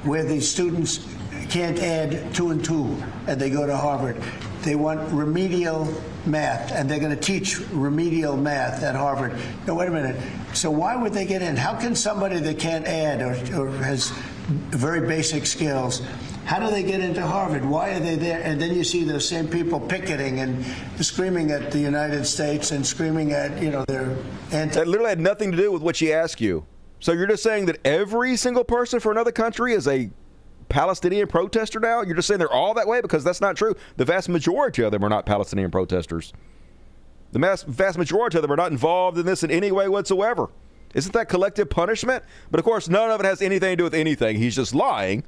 where the students can't add 2 and 2 and they go to Harvard. They want remedial math, and they're going to teach remedial math at Harvard. Now, wait a minute. So why would they get in? How can somebody that can't add or has very basic skills, how do they get into Harvard? Why are they there? And then you see those same people picketing and screaming at the United States and screaming at, their anti. That literally had nothing to do with what she asked you. So you're just saying that every single person for another country is a Palestinian protester now? You're just saying they're all that way? Because that's not true. The vast majority of them are not Palestinian protesters. The vast majority of them are not involved in this in any way whatsoever. Isn't that collective punishment? But of course, none of it has anything to do with anything. He's just lying.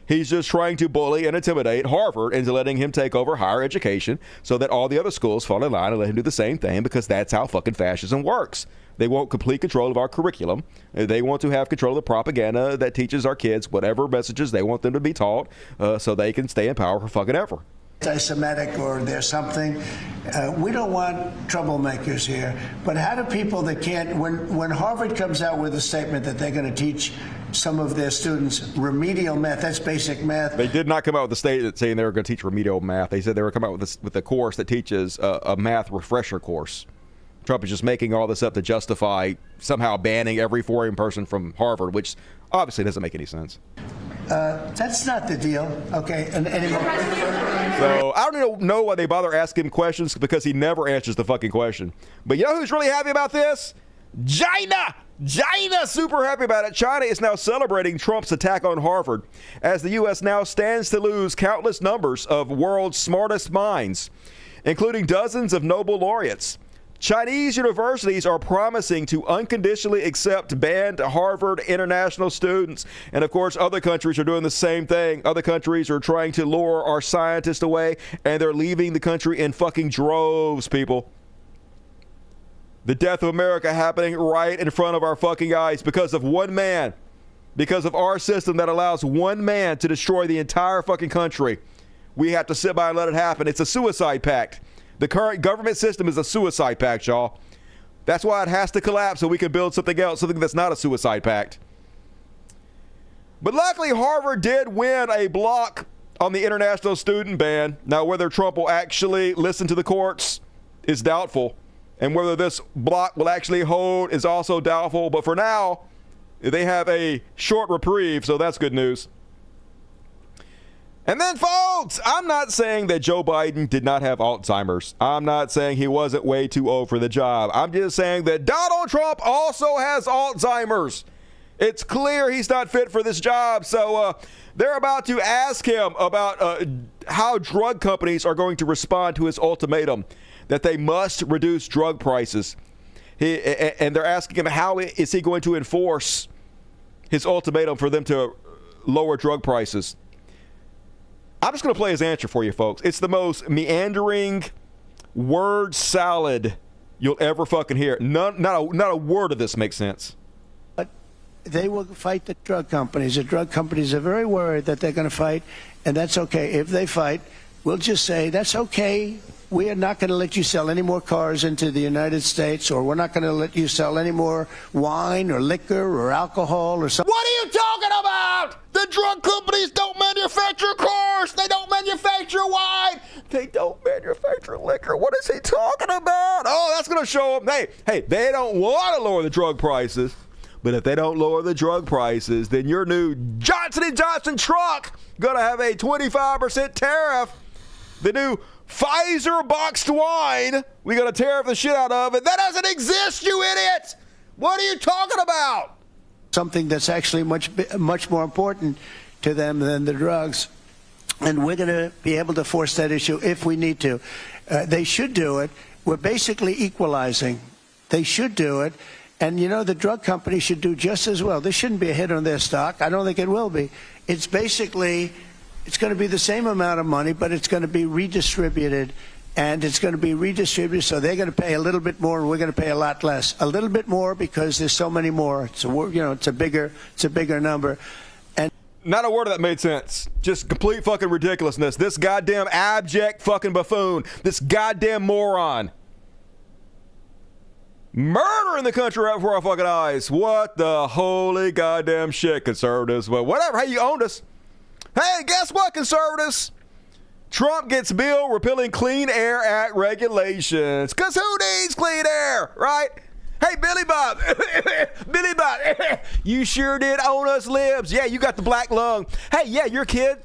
He's just trying to bully and intimidate Harvard into letting him take over higher education so that all the other schools fall in line and let him do the same thing, because that's how fucking fascism works. They want complete control of our curriculum. They want to have control of the propaganda that teaches our kids whatever messages they want them to be taught so they can stay in power for fucking ever. Anti-Semitic or there's something. We don't want troublemakers here. But how do people that can't, when Harvard comes out with a statement that they're going to teach some of their students remedial math, that's basic math. They did not come out with a statement saying they were going to teach remedial math. They said they were coming out with a course that teaches a math refresher course. Trump is just making all this up to justify somehow banning every foreign person from Harvard, which obviously doesn't make any sense. That's not the deal. Okay. And anymore. So I don't know why they bother asking him questions, because he never answers the fucking question. But you know who's really happy about this? China! China's super happy about it. China is now celebrating Trump's attack on Harvard as the U.S. now stands to lose countless numbers of world's smartest minds, including dozens of Nobel laureates. Chinese universities are promising to unconditionally accept banned Harvard international students. And of course, other countries are doing the same thing. Other countries are trying to lure our scientists away, and they're leaving the country in fucking droves, people. The death of America happening right in front of our fucking eyes because of one man. Because of our system that allows one man to destroy the entire fucking country. We have to sit by and let it happen. It's a suicide pact. The current government system is a suicide pact, y'all. That's why it has to collapse so we can build something else, something that's not a suicide pact. But luckily, Harvard did win a block on the international student ban. Now, whether Trump will actually listen to the courts is doubtful. And whether this block will actually hold is also doubtful. But for now, they have a short reprieve, so that's good news. And then, folks, I'm not saying that Joe Biden did not have Alzheimer's. I'm not saying he wasn't way too old for the job. I'm just saying that Donald Trump also has Alzheimer's. It's clear he's not fit for this job. So they're about to ask him about how drug companies are going to respond to his ultimatum that they must reduce drug prices. And they're asking him how is he going to enforce his ultimatum for them to lower drug prices. I'm just going to play his answer for you, folks. It's the most meandering word salad you'll ever fucking hear. Not a word of this makes sense. But they will fight the drug companies. The drug companies are very worried that they're going to fight, and that's okay. If they fight, we'll just say, that's okay. We are not going to let you sell any more cars into the United States, or we're not going to let you sell any more wine or liquor or alcohol or something. What are you talking about? The drug companies don't manufacture cars. They don't manufacture wine. They don't manufacture liquor. What is he talking about? Oh, that's going to show them. Hey, they don't want to lower the drug prices. But if they don't lower the drug prices, then your new Johnson & Johnson truck going to have a 25% tariff. The new Pfizer boxed wine, we got to tariff the shit out of it. That doesn't exist, you idiot! What are you talking about? Something that's actually much more important to them than the drugs. And we're going to be able to force that issue if we need to. They should do it. We're basically equalizing. They should do it. And, you know, the drug company should do just as well. There shouldn't be a hit on their stock. I don't think it will be. It's basically... It's going to be the same amount of money, but it's going to be redistributed, and it's going to be redistributed, so they're going to pay a little bit more, and we're going to pay a lot less. A little bit more because there's so many more. So it's a bigger number. And not a word of that made sense. Just complete fucking ridiculousness. This goddamn abject fucking buffoon. This goddamn moron. Murder in the country right before our fucking eyes. What the holy goddamn shit, conservatives. Well, whatever. Hey, you owned us. Hey, guess what, conservatives? Trump gets bill repealing Clean Air Act regulations. Because who needs clean air, right? Hey, Billy Bob. Billy Bob. You sure did own us libs. Yeah, you got the black lung. Hey, yeah, your kid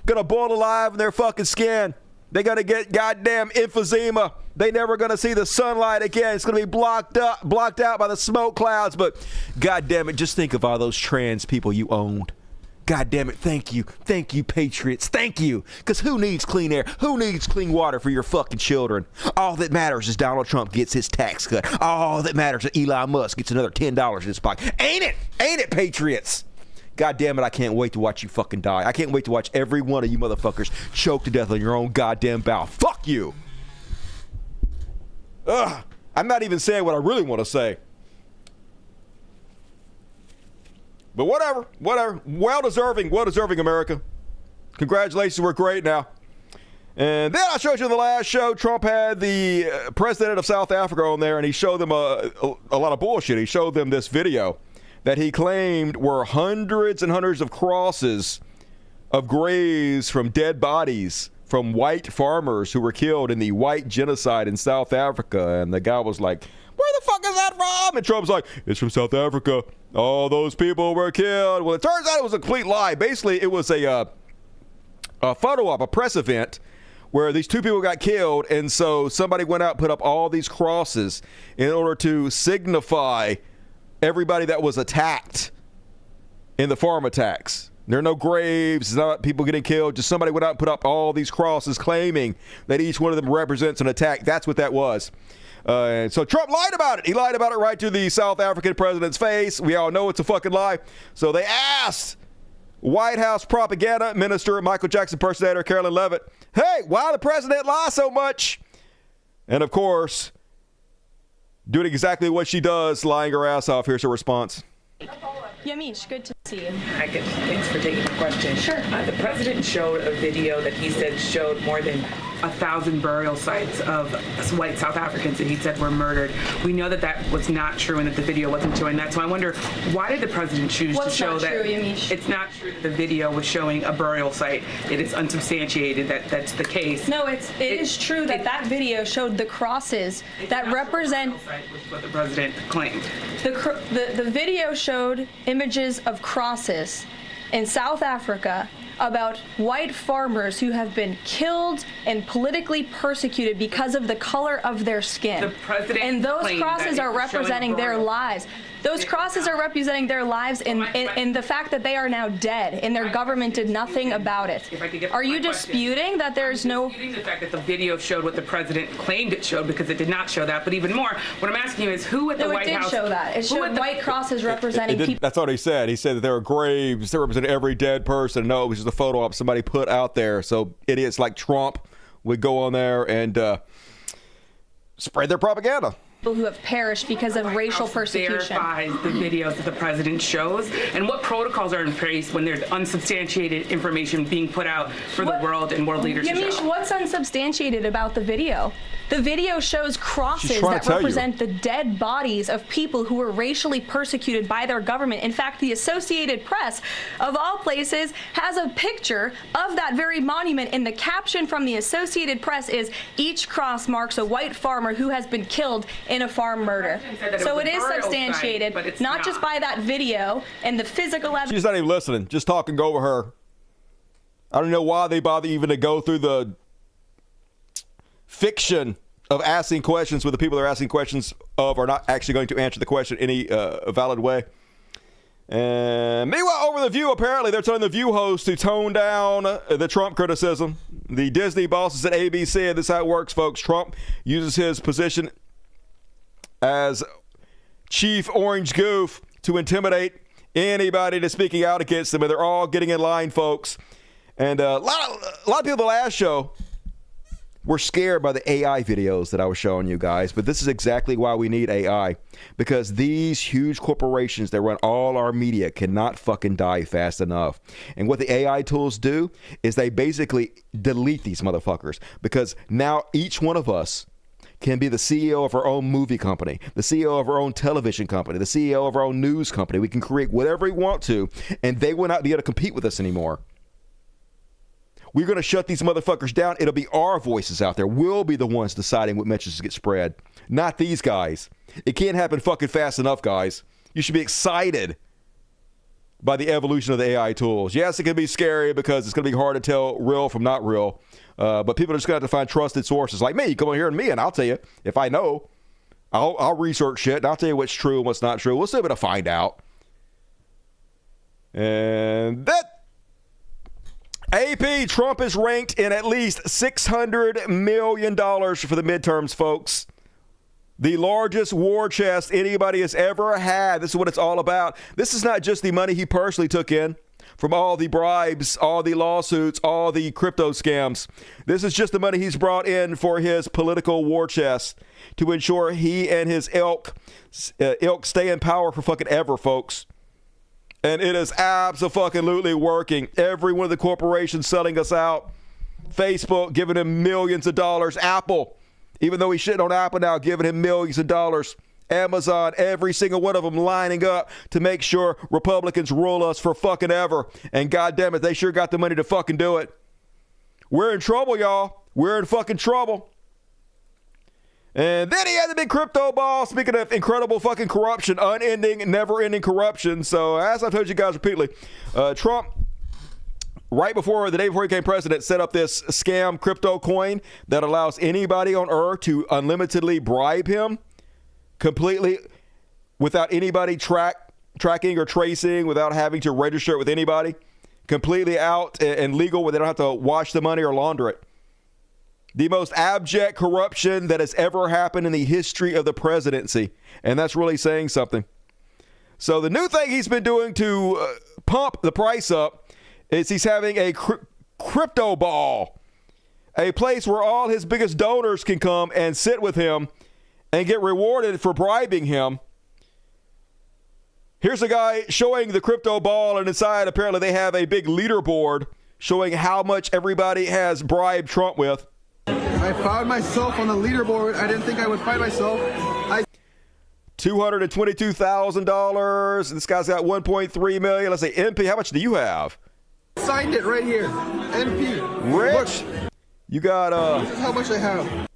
gonna boil alive in their fucking skin. They're gonna get goddamn emphysema. They never gonna see the sunlight again. It's gonna be blocked out by the smoke clouds. But goddamn it, just think of all those trans people you owned. God damn it, thank you, patriots, thank you. Because who needs clean air? Who needs clean water for your fucking children? All that matters is Donald Trump gets his tax cut. All that matters is Elon Musk gets another $10 in his pocket. Ain't it, patriots? God damn it, I can't wait to watch you fucking die. I can't wait to watch every one of you motherfuckers choke to death on your own goddamn bow. Fuck you. Ugh, I'm not even saying what I really want to say. But whatever. Well-deserving, America. Congratulations, we're great now. And then I showed you in the last show, Trump had the president of South Africa on there, and he showed them a lot of bullshit. He showed them this video that he claimed were hundreds and hundreds of crosses of graves from dead bodies from white farmers who were killed in the white genocide in South Africa. And the guy was like, where the fuck is that from? And Trump's like, it's from South Africa. All those people were killed. Well, it turns out it was a complete lie. Basically, it was a photo op, a press event where these two people got killed. And so somebody went out and put up all these crosses in order to signify everybody that was attacked in the farm attacks. There are no graves. It's not people getting killed. Just somebody went out and put up all these crosses claiming that each one of them represents an attack. That's what that was. And so Trump lied about it. He lied about it right to the South African president's face. We all know it's a fucking lie. So they asked White House propaganda minister, Michael Jackson impersonator Carolyn Levitt, hey, why the president lie so much? And of course, doing exactly what she does, lying her ass off. Here's her response. Yamish, good to see you. Hi, good. Thanks for taking the question. Sure. The president showed a video that he said showed more than 1,000 burial sites of white South Africans that he said were murdered. We know that that was not true and that the video wasn't showing that. So I wonder, why did the president choose to show that? It's not true that the video was showing a burial site. It is unsubstantiated that that's the case. No, it is true that that video showed the crosses that represent. Which is what the president claimed. The video showed images of crosses in South Africa about white farmers who have been killed and politically persecuted because of the color of their skin. The president and those claimed crosses that are it was showing representing their burial. lives. Those crosses are representing their lives in the fact that they are now dead and their government did nothing about it. Are you disputing that there's no... Disputing the fact that the video showed what the president claimed it showed, because it did not show that. But even more, what I'm asking you is who at the White House... No, it did show that. It showed white crosses representing people. That's what he said. He said that there were graves that represent every dead person. No, it was just a photo op somebody put out there. So idiots like Trump would go on there and spread their propaganda. People who have perished because of racial persecution. Verifies the videos that the president shows, and what protocols are in place when there's unsubstantiated information being put out for the world and world leaders to Yamiche, show. what's unsubstantiated about the video? The video shows crosses that represent the dead bodies of people who were racially persecuted by their government. In fact, the Associated Press, of all places, has a picture of that very monument, and the caption from the Associated Press is, "Each cross marks a white farmer who has been killed in a farm murder." So it is substantiated, but it's not just by that video and the physical evidence. She's not even listening, just talking over her. I don't know why they bother even to go through the fiction of asking questions when the people they're asking questions of are not actually going to answer the question in any valid way. And meanwhile, over The View, apparently they're telling The View host to tone down the Trump criticism. The Disney bosses at ABC, and this is how it works, folks. Trump uses his position as chief orange goof to intimidate anybody that's speaking out against them, and they're all getting in line, folks. And a lot of people the last show were scared by the AI videos that I was showing you guys, but this is exactly why we need AI, because these huge corporations that run all our media cannot fucking die fast enough. And what the AI tools do is they basically delete these motherfuckers, because now each one of us can be the CEO of our own movie company, the CEO of our own television company, the CEO of our own news company. We can create whatever we want to, and they will not be able to compete with us anymore. We're going to shut these motherfuckers down. It'll be our voices out there. We'll be the ones deciding what messages get spread, not these guys. It can't happen fucking fast enough, guys. You should be excited by the evolution of the AI tools. Yes, it can be scary because it's going to be hard to tell real from not real. But people are just going to have to find trusted sources like me. Come on here and me, and I'll tell you. If I know, I'll research shit, and I'll tell you what's true and what's not true. We'll still be able to find out. And that AP, Trump is ranked in at least $600 million for the midterms, folks. The largest war chest anybody has ever had. This is what it's all about. This is not just the money he personally took in from all the bribes, all the lawsuits, all the crypto scams. This is just the money he's brought in for his political war chest to ensure he and his ilk stay in power for fucking ever, folks. And it is absolutely working. Every one of the corporations selling us out. Facebook giving him millions of dollars. Apple, even though he's shitting on Apple now, giving him millions of dollars. Amazon, every single one of them lining up to make sure Republicans rule us for fucking ever. And goddamn it, they sure got the money to fucking do it. We're in trouble, y'all. We're in fucking trouble. And then he had the big crypto ball. Speaking of incredible fucking corruption, unending, never-ending corruption. So as I've told you guys repeatedly, Trump, right before the day before he became president, set up this scam crypto coin that allows anybody on earth to unlimitedly bribe him completely without anybody tracking or tracing, without having to register it with anybody. Completely out and legal where they don't have to wash the money or launder it. The most abject corruption that has ever happened in the history of the presidency. And that's really saying something. So the new thing he's been doing to pump the price up is he's having a crypto ball. A place where all his biggest donors can come and sit with him and get rewarded for bribing him. Here's a guy showing the crypto ball, and inside apparently they have a big leaderboard showing how much everybody has bribed Trump with. I found myself on the leaderboard. I didn't think I would find myself. $222,000. This guy's got 1.3 million. Let's say MP. How much do you have? Signed it right here. MP. Rich. Look. You got This is how much I have.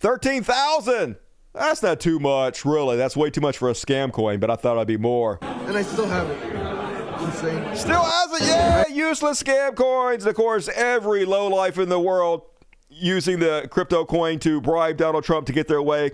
13,000. That's not too much, really. That's way too much for a scam coin, but I thought it'd be more. And I still have it. Insane. Still has it, yeah. Useless scam coins. And of course, every lowlife in the world using the crypto coin to bribe Donald Trump to get their way.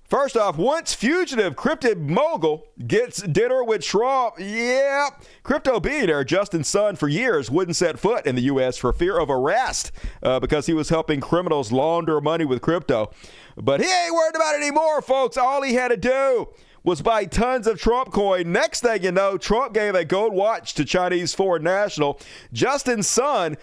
First off, once fugitive crypto mogul gets dinner with Trump, yeah, crypto billionaire Justin Sun for years wouldn't set foot in the U.S. for fear of arrest because he was helping criminals launder money with crypto. But he ain't worried about it anymore, folks. All he had to do was buy tons of Trump coin. Next thing you know, Trump gave a gold watch to Chinese foreign national Justin Sun,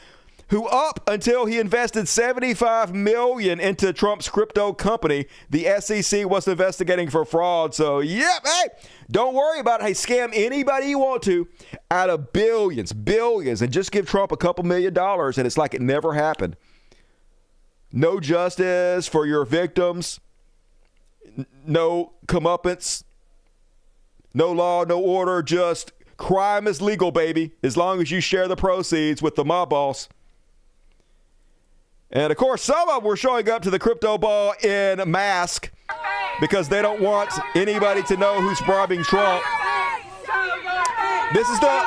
who up until he invested $75 million into Trump's crypto company, the SEC was investigating for fraud. So, yep, hey, don't worry about it. Hey, scam anybody you want to out of billions, and just give Trump a couple $1 million, and it's like it never happened. No justice for your victims. No comeuppance. No law, no order. Just crime is legal, baby, as long as you share the proceeds with the mob boss. And, of course, some of them were showing up to the crypto ball in mask because they don't want anybody to know who's bribing Trump. This is the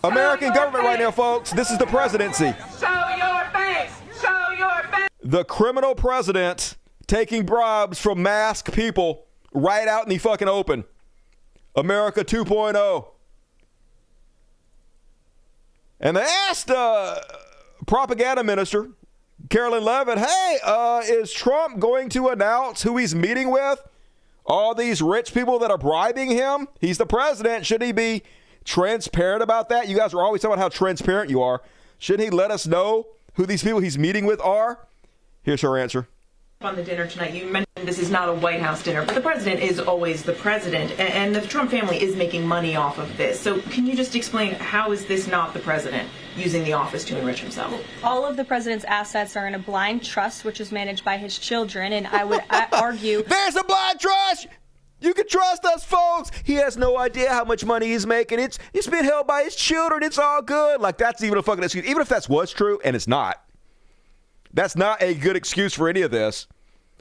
American government right now, folks. This is the presidency. Show your face. Show your face. The criminal president taking bribes from masked people right out in the fucking open. America 2.0. And they asked propaganda minister Carolyn Levitt, hey, is Trump going to announce who he's meeting with? All these rich people that are bribing him? He's the president. Should he be transparent about that? You guys are always talking about how transparent you are. Shouldn't he let us know who these people he's meeting with are? Here's her answer. On the dinner tonight, you mentioned this is not a White House dinner, but the president is always the president, and the Trump family is making money off of this. So can you just explain, how is this not the president using the office to enrich himself? All of the president's assets are in a blind trust, which is managed by his children, and I would argue... There's a blind trust! You can trust us, folks. He has no idea how much money he's making. It's been held by his children. It's all good. Like, that's even a fucking excuse. Even if that's what's true, and it's not. That's not a good excuse for any of this.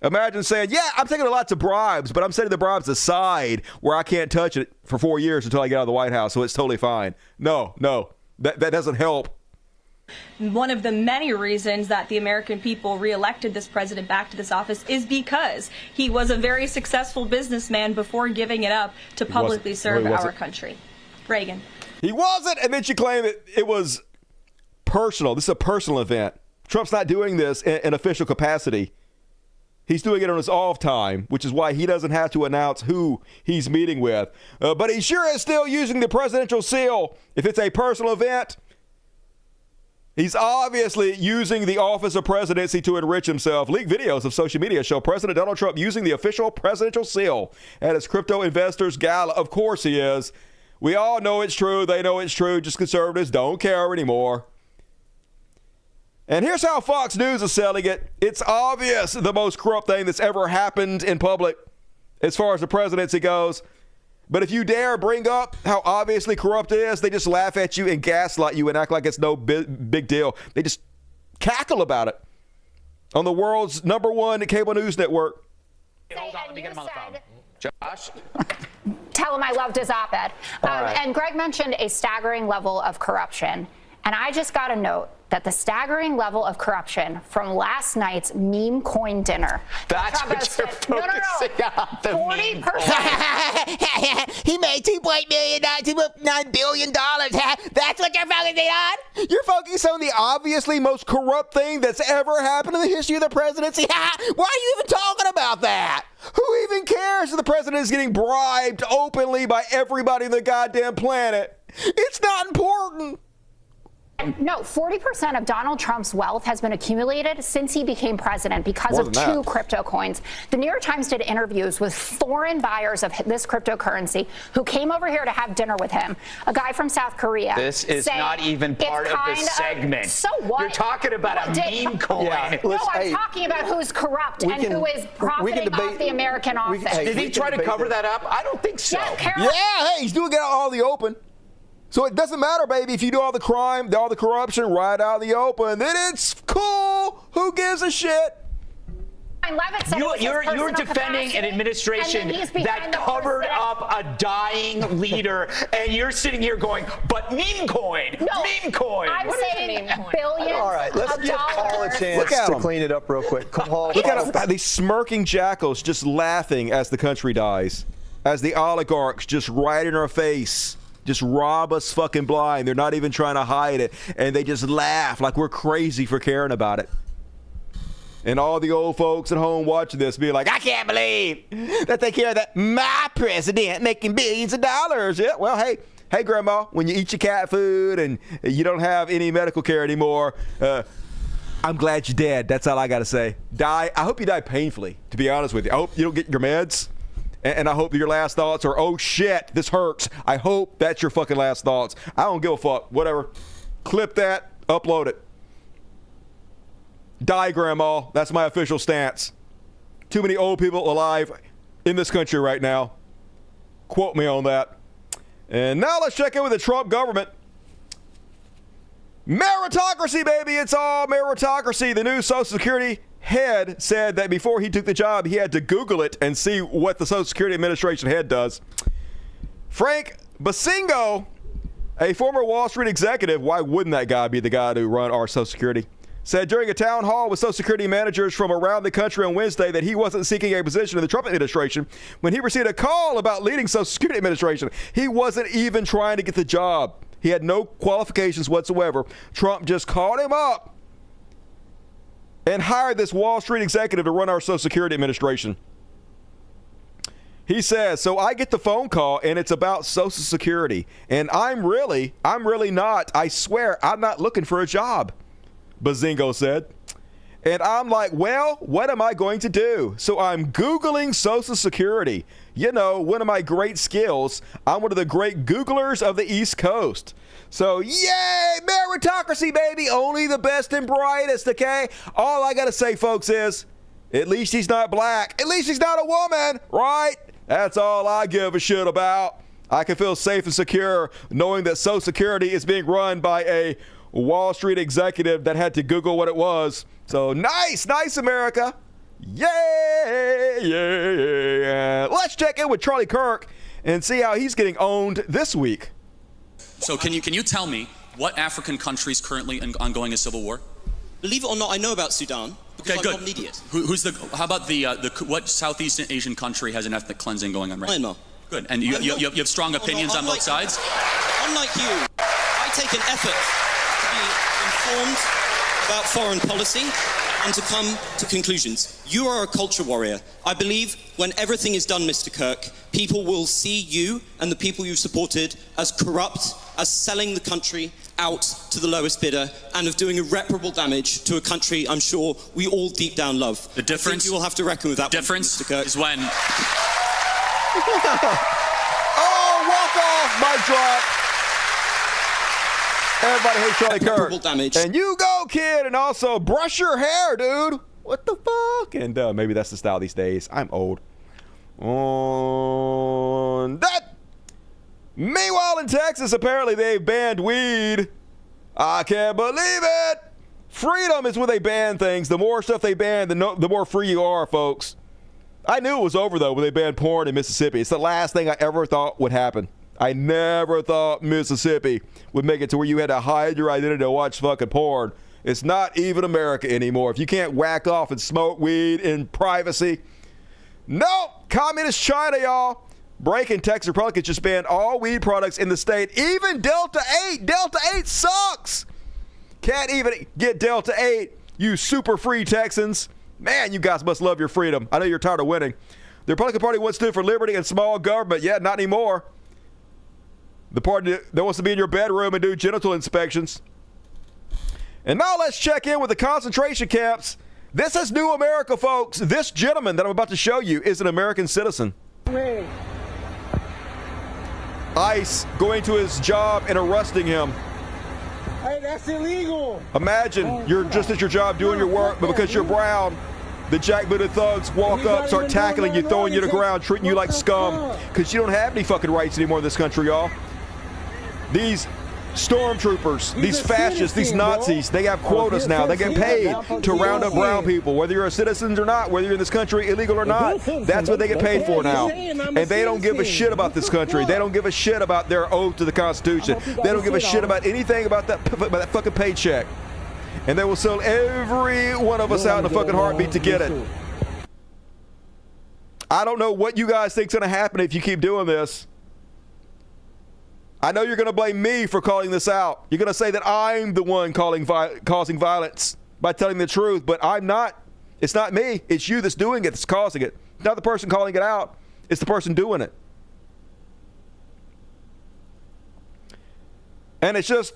Imagine saying, yeah, I'm taking lots of bribes, but I'm setting the bribes aside where I can't touch it for 4 years until I get out of the White House, so it's totally fine. No, that doesn't help. One of the many reasons that the American people reelected this president back to this office is because he was a very successful businessman before giving it up to publicly serve our country. Reagan. He wasn't, and then she claimed it was personal. This is a personal event. Trump's not doing this in official capacity. He's doing it on his off time, which is why he doesn't have to announce who he's meeting with. But he sure is still using the presidential seal if it's a personal event. He's obviously using the office of presidency to enrich himself. Leaked videos of social media show President Donald Trump using the official presidential seal at his crypto investors gala. Of course he is. We all know it's true. They know it's true. Just conservatives don't care anymore. And here's how Fox News is selling it. It's obvious the most corrupt thing that's ever happened in public as far as the presidency goes. But if you dare bring up how obviously corrupt it is, they just laugh at you and gaslight you and act like it's no big deal. They just cackle about it on the world's #1 cable news network. Hold on, let me get him on the phone. Josh? Tell him I loved his op-ed. And Greg mentioned a staggering level of corruption. And I just got a note that the staggering level of corruption from last night's meme coin dinner. That's what you're focusing on, the 40%. He made $2.9 billion. That's what you're focusing on? You're focusing on the obviously most corrupt thing that's ever happened in the history of the presidency? Why are you even talking about that? Who even cares if the president is getting bribed openly by everybody on the goddamn planet? It's not important. No, 40% of Donald Trump's wealth has been accumulated since he became president because of two crypto coins. The New York Times did interviews with foreign buyers of this cryptocurrency who came over here to have dinner with him. A guy from South Korea. This is not even part of the segment. So what? You're talking about a meme coin. No, I'm talking about who's corrupt and who is profiting off the American office. Did he try to cover that up? I don't think so. Yeah, hey, he's doing it out in the open. So it doesn't matter, baby, if you do all the crime, all the corruption right out in the open, then it's cool. Who gives a shit? You're defending an administration that covered up a dying leader, and you're sitting here going, but meme coin, meme coin. I'm saying billions. All right, let's give Paul a chance to clean it up real quick. Look at them, these smirking jackals just laughing as the country dies, as the oligarchs just right in our face. Just rob us fucking blind. They're not even trying to hide it. And they just laugh like we're crazy for caring about it. And all the old folks at home watching this be like, I can't believe that they care that my president making billions of dollars. Yeah, well, hey, Grandma, when you eat your cat food and you don't have any medical care anymore, I'm glad you're dead. That's all I got to say. I hope you die painfully, to be honest with you. I hope you don't get your meds. And I hope your last thoughts are, oh shit, this hurts. I hope that's your fucking last thoughts. I don't give a fuck. Whatever. Clip that, upload it. Die, Grandma. That's my official stance. Too many old people alive in this country right now. Quote me on that. And now let's check in with the Trump government. Meritocracy, baby. It's all meritocracy. The new Social Security head said that before he took the job, he had to Google it and see what the Social Security Administration head does. Frank Basingo, a former Wall Street executive, why wouldn't that guy be the guy to run our Social Security, said during a town hall with Social Security managers from around the country on Wednesday that he wasn't seeking a position in the Trump administration when he received a call about leading Social Security Administration. He wasn't even trying to get the job. He had no qualifications whatsoever. Trump just called him up and hired this Wall Street executive to run our Social Security Administration. He says, so I get the phone call and it's about Social Security. And I'm really not, I swear, I'm not looking for a job, Bazingo said. And I'm like, well, what am I going to do? So I'm Googling Social Security. You know, one of my great skills. I'm one of the great Googlers of the East Coast. So, yay, meritocracy, baby. Only the best and brightest, okay? All I got to say, folks, is at least he's not black. At least he's not a woman, right? That's all I give a shit about. I can feel safe and secure knowing that Social Security is being run by a Wall Street executive that had to Google what it was. So, nice, America. Yay. Let's check in with Charlie Kirk and see how he's getting owned this week. So can you tell me what African country is currently ongoing a civil war? Believe it or not, I know about Sudan because I'm not an idiot. How about what Southeast Asian country has an ethnic cleansing going on right now? Myanmar. Good. And you have strong opinions on both sides? Unlike you, I take an effort to be informed about foreign policy and to come to conclusions. You are a culture warrior. I believe when everything is done, Mr. Kirk, people will see you and the people you've supported as corrupt, as selling the country out to the lowest bidder, and of doing irreparable damage to a country I'm sure we all deep down love. The difference? You will have to reckon with that. Difference one, Mr. Kirk. Is when... Oh, walk off, mic drop. Everybody hates Charlie Kirk. Damage. And you go, kid, and also brush your hair, dude. What the fuck? And maybe that's the style these days. I'm old. On that. Meanwhile, in Texas, apparently they've banned weed. I can't believe it. Freedom is when they ban things. The more stuff they ban, the more free you are, folks. I knew it was over, though, when they banned porn in Mississippi. It's the last thing I ever thought would happen. I never thought Mississippi would make it to where you had to hide your identity to watch fucking porn. It's not even America anymore. If you can't whack off and smoke weed in privacy. Nope. Communist China, y'all. Breaking Texas Republicans just banned all weed products in the state. Even Delta 8. Delta 8 sucks. Can't even get Delta 8, you super free Texans. Man, you guys must love your freedom. I know you're tired of winning. The Republican Party once stood for liberty and small government. Yeah, not anymore. The party that wants to be in your bedroom and do genital inspections. And now let's check in with the concentration camps. This is New America, folks. This gentleman that I'm about to show you is an American citizen. ICE going to his job and arresting him. Hey, that's illegal. Imagine you're just at your job doing your work, but because you're brown, the jackbooted thugs walk up, start tackling you, throwing you to the ground, treating you like scum, because you don't have any fucking rights anymore in this country, y'all. These stormtroopers, these fascists, these Nazis, they have quotas now. They get paid to round up brown people, whether you're a citizen or not, whether you're in this country illegal or not. That's what they get paid for now. And they don't give a shit about this country. They don't give a shit about their oath to the Constitution. They don't give a shit about anything about that fucking paycheck. And they will sell every one of us out in a fucking heartbeat to get it. I don't know what you guys think's going to happen if you keep doing this. I know you're going to blame me for calling this out. You're going to say that I'm the one causing violence by telling the truth, but I'm not. It's not me. It's you that's doing it, that's causing it. It's not the person calling it out. It's the person doing it. And it's just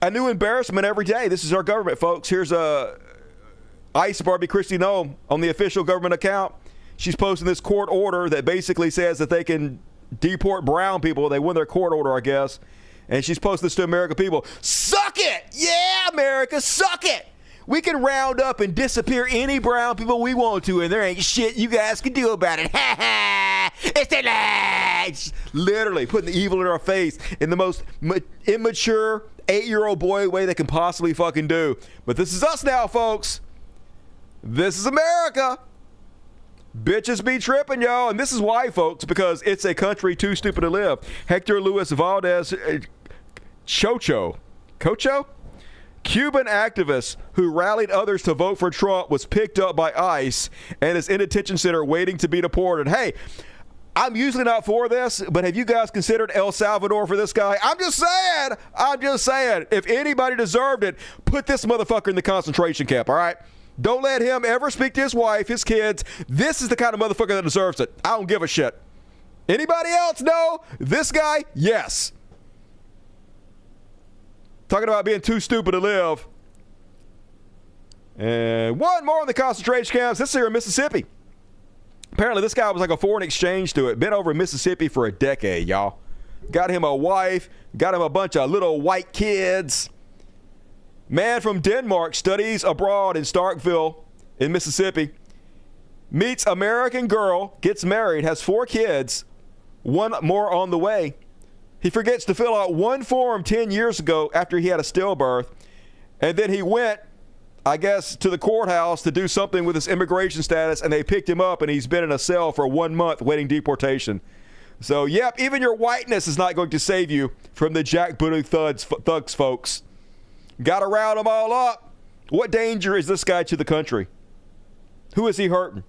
a new embarrassment every day. This is our government, folks. Here's ICE Barbie Christie Nome on the official government account. She's posting this court order that basically says that they can deport brown people. They win their court order, I guess. And she's posting this to American people. Suck it! Yeah, America, suck it! We can round up and disappear any brown people we want to, and there ain't shit you guys can do about it. Ha ha! It's a lie! Literally putting the evil in our face in the most immature 8-year-old boy way they can possibly fucking do. But this is us now, folks. This is America. Bitches be tripping, y'all. And this is why, folks, because it's a country too stupid to live. Hector Luis Valdez Cocho, Cuban activist who rallied others to vote for Trump, was picked up by ICE and is in a detention center waiting to be deported. Hey, I'm usually not for this, but have you guys considered El Salvador for this guy? I'm just saying. If anybody deserved it, put this motherfucker in the concentration camp, all right? Don't let him ever speak to his wife, his kids. This is the kind of motherfucker that deserves it. I don't give a shit. Anybody else? No. This guy? Yes. Talking about being too stupid to live. And one more in the concentration camps. This here in Mississippi. Apparently this guy was like a foreign exchange student. Been over in Mississippi for a decade, y'all. Got him a wife. Got him a bunch of little white kids. Man from Denmark studies abroad in Starkville in Mississippi. Meets American girl, gets married, has 4 kids, 1 more on the way. He forgets to fill out one form 10 years ago after he had a stillbirth. And then he went, I guess, to the courthouse to do something with his immigration status, and they picked him up, and he's been in a cell for 1 month waiting deportation. So, yep, even your whiteness is not going to save you from the jackbooted thugs, folks. Got to round them all up. What danger is this guy to the country? Who is he hurting?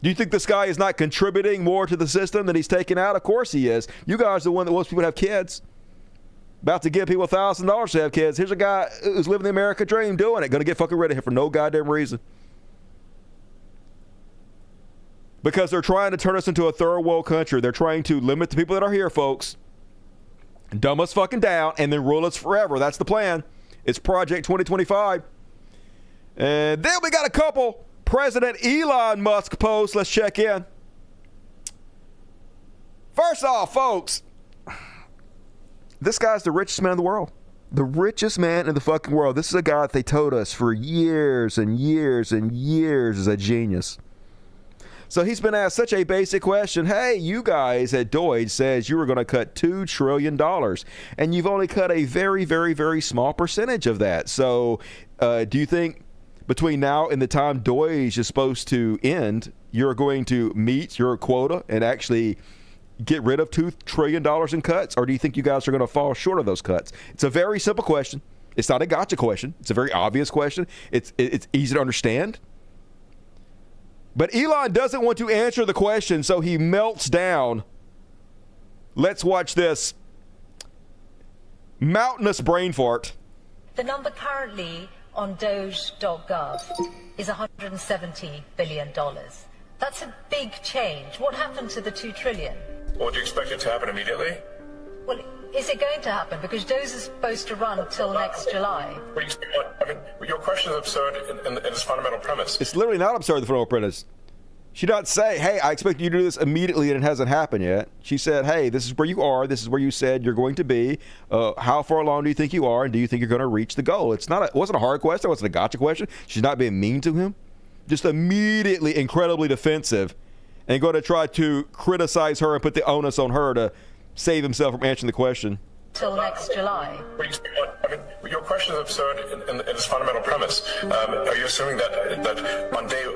Do you think this guy is not contributing more to the system than he's taking out? Of course he is. You guys are the one that wants people to have kids. About to give people $1,000 to have kids. Here's a guy who's living the American dream doing it. Going to get fucking rid of him for no goddamn reason. Because they're trying to turn us into a third world country. They're trying to limit the people that are here, folks. Dumb us fucking down and then rule us forever. That's the plan. It's Project 2025. And then we got a couple President Elon Musk posts. Let's check in. First off, folks, this guy's the richest man in the world. The richest man in the fucking world. This is a guy that they told us for years and years and years is a genius. So he's been asked such a basic question. Hey, you guys at Deutsche says you were going to cut $2 trillion, and you've only cut a very, very, very small percentage of that. So do you think between now and the time Deutsche is supposed to end, you're going to meet your quota and actually get rid of $2 trillion in cuts? Or do you think you guys are going to fall short of those cuts? It's a very simple question. It's not a gotcha question. It's a very obvious question. It's easy to understand. But Elon doesn't want to answer the question, so he melts down. Let's watch this mountainous brain fart. The number currently on Doge.gov is $170 billion. That's a big change. What happened to the $2 trillion? Well, do you expect it to happen immediately? Well, is it going to happen? Because Doge is supposed to run until next July. I mean, your question is absurd in its fundamental premise. It's literally not absurd, the fundamental premise. She did not say, hey, I expect you to do this immediately and it hasn't happened yet. She said, hey, this is where you are. This is where you said you're going to be. How far along do you think you are? And do you think you're going to reach the goal? It wasn't a hard question. It wasn't a gotcha question. She's not being mean to him. Just immediately incredibly defensive and going to try to criticize her and put the onus on her to save himself from answering the question. Till next July. I mean, your question is absurd in its fundamental premise. Are you assuming that on day,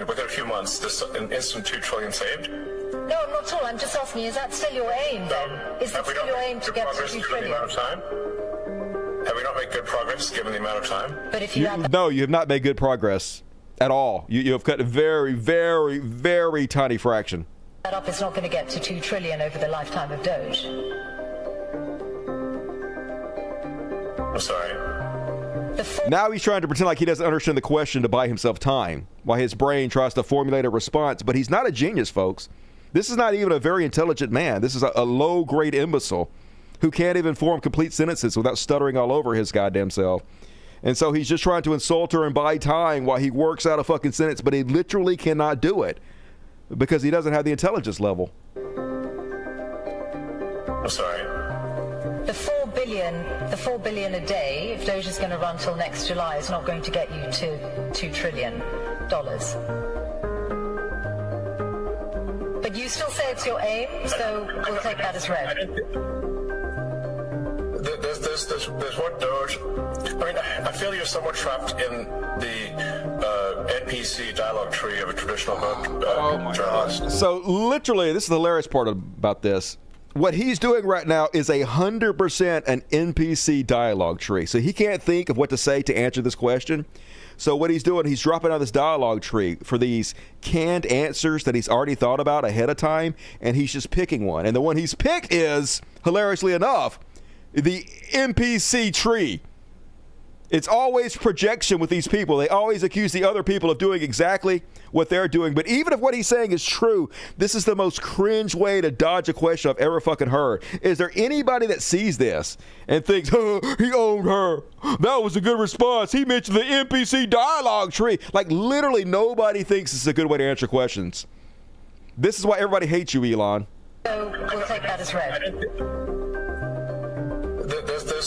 within a few months, this an instant $2 trillion saved? No, I'm not at all. I'm just asking, is that still your aim then? Is it still your aim to get to $2 trillion? Have we not made good progress given the amount of time? But if you No, you have not made good progress at all. You have cut a very, very, very tiny fraction. That up, it's not going to get to $2 trillion over the lifetime of Doge. I'm sorry. Now he's trying to pretend like he doesn't understand the question to buy himself time while his brain tries to formulate a response. But he's not a genius, folks. This is not even a very intelligent man. This is a low-grade imbecile who can't even form complete sentences without stuttering all over his goddamn self. And so he's just trying to insult her and buy time while he works out a fucking sentence, but he literally cannot do it because he doesn't have the intelligence level. I'm sorry. The $4 billion a day, if Doge is going to run till next July, is not going to get you to $2 trillion. But you still say it's your aim, so we'll take that as read. There's one Doge. I mean, I feel you're somewhat trapped in the NPC dialogue tree of a traditional journalist. So literally, this is the hilarious part about this. What he's doing right now is 100% an NPC dialogue tree. So he can't think of what to say to answer this question. So what he's doing, he's dropping out this dialogue tree for these canned answers that he's already thought about ahead of time, and he's just picking one. And the one he's picked is, hilariously enough, the NPC tree. It's always projection with these people. They always accuse the other people of doing exactly what they're doing. But even if what he's saying is true, this is the most cringe way to dodge a question I've ever fucking heard. Is there anybody that sees this and thinks, oh, he owned her? That was a good response. He mentioned the NPC dialogue tree. Like, literally nobody thinks this is a good way to answer questions. This is why everybody hates you, Elon. So we'll take that as read.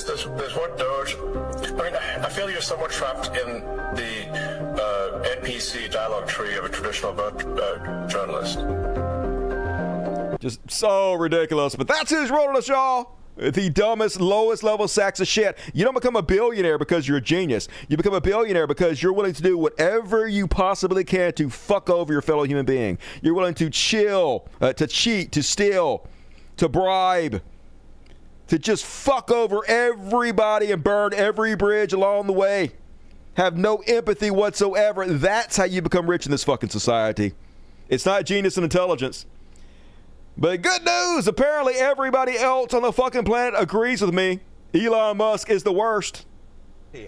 There's one Doge. I mean, I feel you're somewhat trapped in the NPC dialogue tree of a traditional journalist. Just so ridiculous. But that's who's rolling us, y'all. The dumbest, lowest level sacks of shit. You don't become a billionaire because you're a genius. You become a billionaire because you're willing to do whatever you possibly can to fuck over your fellow human being. You're willing to chill, to cheat, to steal, to bribe, to just fuck over everybody and burn every bridge along the way. Have no empathy whatsoever. That's how you become rich in this fucking society. It's not genius and intelligence. But good news, apparently everybody else on the fucking planet agrees with me. Elon Musk is the worst.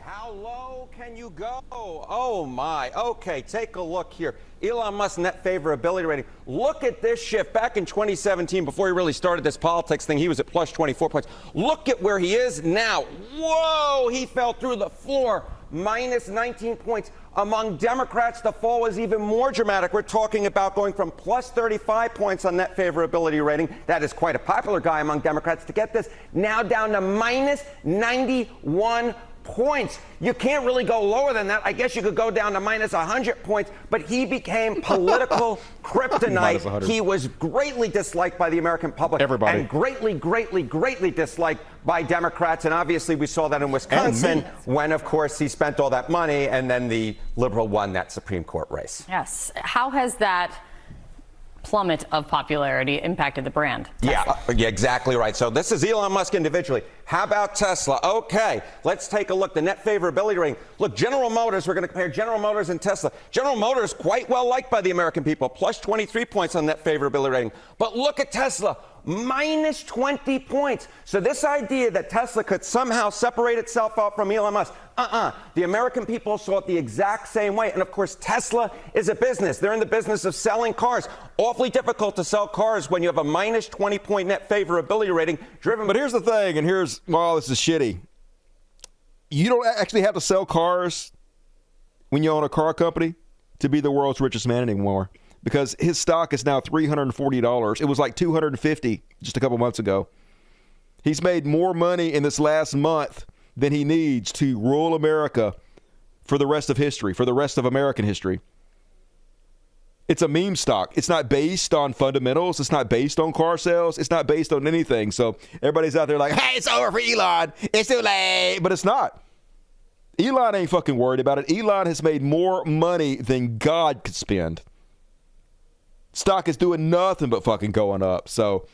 How low can you go? Oh my. Okay, take a look here. Elon Musk's net favorability rating. Look at this shift. Back in 2017, before he really started this politics thing, he was at plus 24 points. Look at where he is now. Whoa, he fell through the floor. Minus 19 points. Among Democrats, the fall was even more dramatic. We're talking about going from plus 35 points on net favorability rating. That is quite a popular guy among Democrats. To get this now down to minus 91 points. You can't really go lower than that. I guess you could go down to minus 100 points, but he became political kryptonite. He was greatly disliked by the American public. Everybody. And greatly disliked by Democrats. And obviously we saw that in Wisconsin when, of course, he spent all that money and then the liberal won that Supreme Court race. Yes. How has that plummet of popularity impacted the brand? Yeah, exactly right. So this is Elon Musk individually. How about Tesla? Okay, let's take a look. The net favorability rating. Look, General Motors, we're going to compare General Motors and Tesla. General Motors, quite well liked by the American people, plus 23 points on net favorability rating. But look at Tesla, minus 20 points. So this idea that Tesla could somehow separate itself out from Elon Musk, the American people saw it the exact same way. And of course, Tesla is a business. They're in the business of selling cars. Awfully difficult to sell cars when you have a minus 20-point net favorability rating driven. But here's the thing, and here's why this is shitty. You don't actually have to sell cars when you own a car company to be the world's richest man anymore, because his stock is now $340. It was like $250 just a couple months ago. He's made more money in this last month than he needs to rule America for the rest of history, for the rest of American history. It's a meme stock. It's not based on fundamentals. It's not based on car sales. It's not based on anything. So everybody's out there like, hey, it's over for Elon. It's too late. But it's not. Elon ain't fucking worried about it. Elon has made more money than God could spend. Stock is doing nothing but fucking going up. So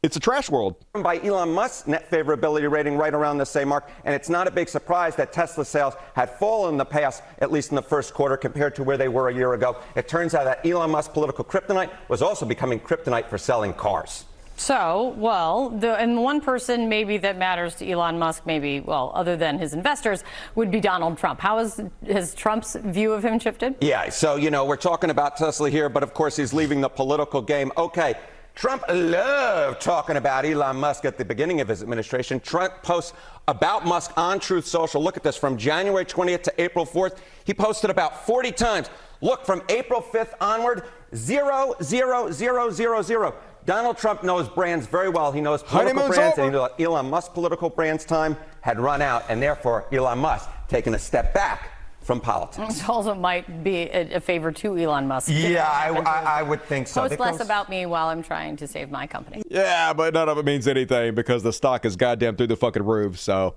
it's a trash world. By Elon Musk's net favorability rating right around the same mark. And it's not a big surprise that Tesla sales had fallen in the past, at least in the first quarter, compared to where they were a year ago. It turns out that Elon Musk's political kryptonite was also becoming kryptonite for selling cars. So, well, and one person maybe that matters to Elon Musk, maybe, well, other than his investors, would be Donald Trump. How has Trump's view of him shifted? Yeah, so, we're talking about Tesla here, but of course he's leaving the political game. Okay. Trump loved talking about Elon Musk at the beginning of his administration. Trump posts about Musk on Truth Social. Look at this. From January 20th to April 4th, he posted about 40 times. Look, from April 5th onward, 0, 0, 0, 0, 0. Donald Trump knows brands very well. He knows political brands, and he knew that Elon Musk's political brands time had run out, and therefore Elon Musk taking a step back from politics. It also might be a favor to Elon Musk. Yeah, I would think so. Post less about me while I'm trying to save my company. Yeah, but none of it means anything because the stock is goddamn through the fucking roof. So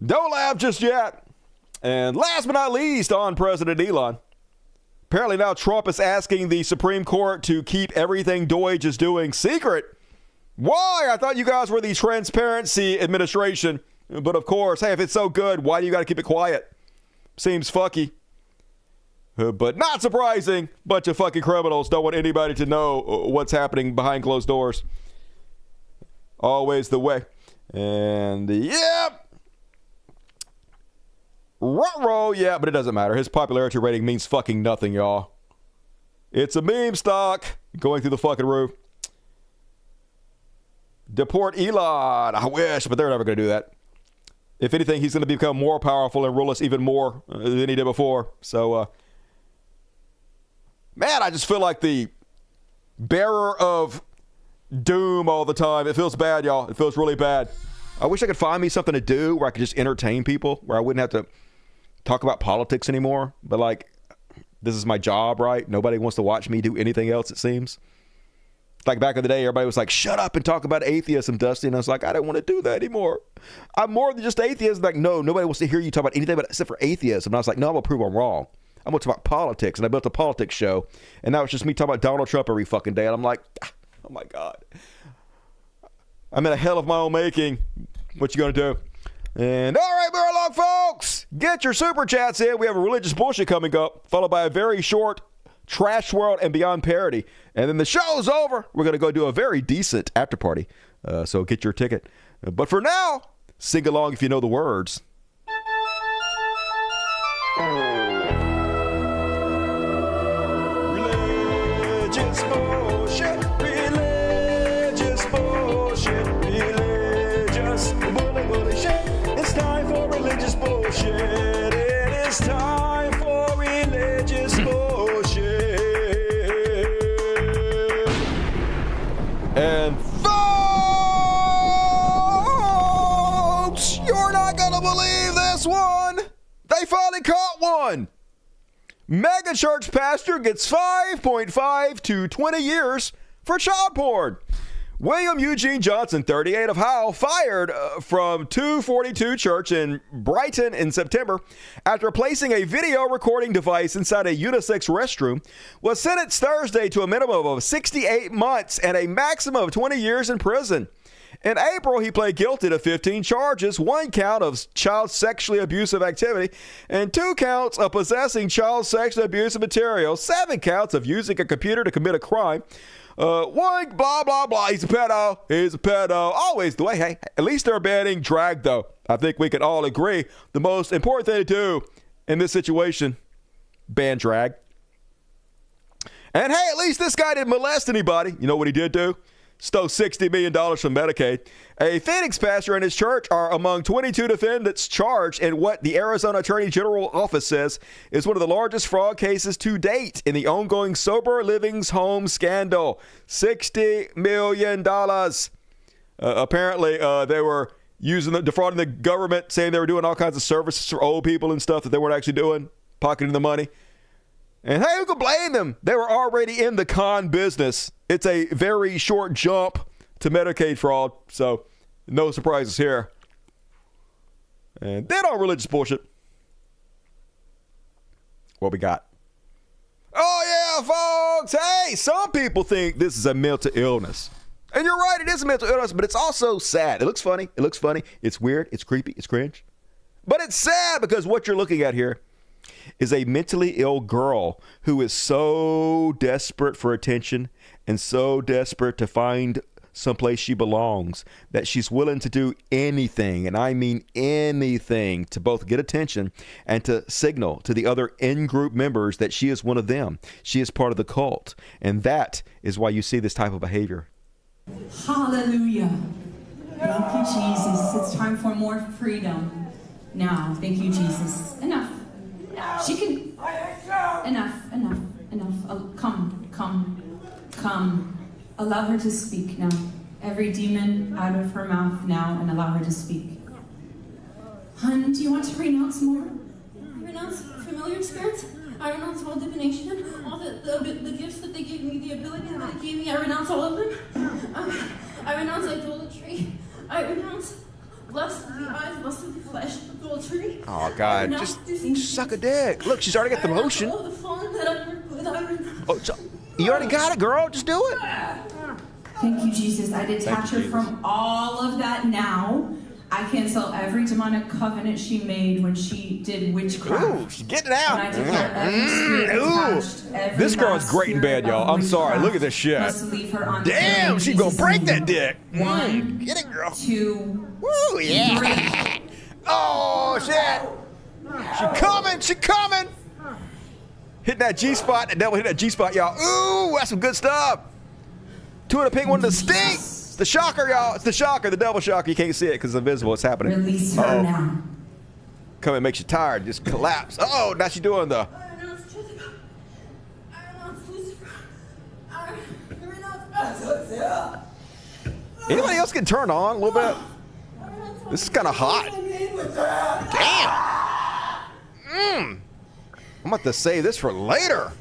don't laugh just yet. And last but not least on President Elon, apparently now Trump is asking the Supreme Court to keep everything Deutsche is doing secret. Why? I thought you guys were the transparency administration. But of course, hey, if it's so good, why do you got to keep it quiet? Seems fucky. But not surprising. Bunch of fucking criminals don't want anybody to know what's happening behind closed doors. Always the way. And yep. Ruh-roh, yeah, but it doesn't matter. His popularity rating means fucking nothing, y'all. It's a meme stock going through the fucking roof. Deport Elon. I wish, but they're never going to do that. If anything, he's going to become more powerful and rule us even more than he did before. So, man, I just feel like the bearer of doom all the time. It feels bad, y'all. It feels really bad. I wish I could find me something to do where I could just entertain people, where I wouldn't have to talk about politics anymore. But, like, this is my job, right? Nobody wants to watch me do anything else, it seems. Like back in the day, everybody was like, shut up and talk about atheism, Dusty. And I was like, I don't want to do that anymore. I'm more than just atheism. Like, no, nobody wants to hear you talk about anything except for atheism. And I was like, no, I'm going to prove I'm wrong. I'm going to talk about politics. And I built a politics show. And now it's just me talking about Donald Trump every fucking day. And I'm like, oh my God. I'm in a hell of my own making. What you going to do? And all right, we're along, folks. Get your super chats in. We have a religious bullshit coming up, followed by a very short Trash World and Beyond parody. And then the show's over. We're going to go do a very decent after party. So get your ticket. But for now, sing along if you know the words. Religious bullshit. Religious bullshit. Religious bullshit. It's time for religious bullshit. It is time for religious bullshit. And folks, you're not going to believe this one. They finally caught one. Mega church pastor gets 5.5 to 20 years for child porn. William Eugene Johnson, 38, of Howell, fired from 242 Church in Brighton in September after placing a video recording device inside a unisex restroom, was sentenced Thursday to a minimum of 68 months and a maximum of 20 years in prison. In April, he pled guilty to 15 charges, 1 count of child sexually abusive activity, and 2 counts of possessing child sexually abusive material, 7 counts of using a computer to commit a crime. 1 blah, blah, blah. He's a pedo. He's a pedo. Always the way. Hey, at least they're banning drag, though. I think we can all agree the most important thing to do in this situation, ban drag. And hey, at least this guy didn't molest anybody. You know what he did do? Stole $60 million from Medicaid. A Phoenix pastor and his church are among 22 defendants charged in what the Arizona Attorney General office says is one of the largest fraud cases to date in the ongoing Sober Living's home scandal. $60 million. Apparently, they were defrauding the government, saying they were doing all kinds of services for old people and stuff that they weren't actually doing, pocketing the money. And hey, who can blame them? They were already in the con business. It's a very short jump to Medicaid fraud, so no surprises here. And then on religious bullshit. What we got? Oh, yeah, folks. Hey, some people think this is a mental illness. And you're right, it is a mental illness, but it's also sad. It looks funny. It looks funny. It's weird. It's creepy. It's cringe. But it's sad because what you're looking at here is a mentally ill girl who is so desperate for attention and so desperate to find someplace she belongs that she's willing to do anything, and I mean anything, to both get attention and to signal to the other in-group members that she is one of them. She is part of the cult, and that is why you see this type of behavior. Hallelujah. Thank you, Jesus. It's time for more freedom. Now, thank you, Jesus. Enough. She can. Enough. Come. Allow her to speak now. Every demon out of her mouth now, and allow her to speak. Hun, do you want to renounce more? Renounce familiar spirits? I renounce all divination, all the gifts that they gave me, the ability that they gave me. I renounce all of them. I renounce idolatry. I renounce lust of the eyes, lust of the flesh, adultery. Oh, God, just suck a dick. Look, she's already got the motion. All the fallen that I work with, I renounce. Oh, so you already got it, girl. Just do it. Thank you, Jesus. I detach her from all of that now. I cancel every demonic covenant she made when she did witchcraft. Ooh, she's getting out. And I declare every spirit attached, every this girl's great in bed, y'all. I'm sorry. Look at this shit. Must leave her on damn, she's gonna break that dick. 1, get it, girl. 2, woo, yeah. 3. Oh, shit. She coming. Hitting that G-spot. The devil hit that G-spot, y'all. Ooh, that's some good stuff. 2 in the pink, 1 in the stink. It's the shocker, y'all. It's the shocker, the devil shocker. You can't see it because it's invisible. It's happening. Release her now. Come and makes you tired. Just collapse. Oh, now she's doing the. Anybody else get turned on a little bit? This is kind of hot. Damn. I'm about to save this for later.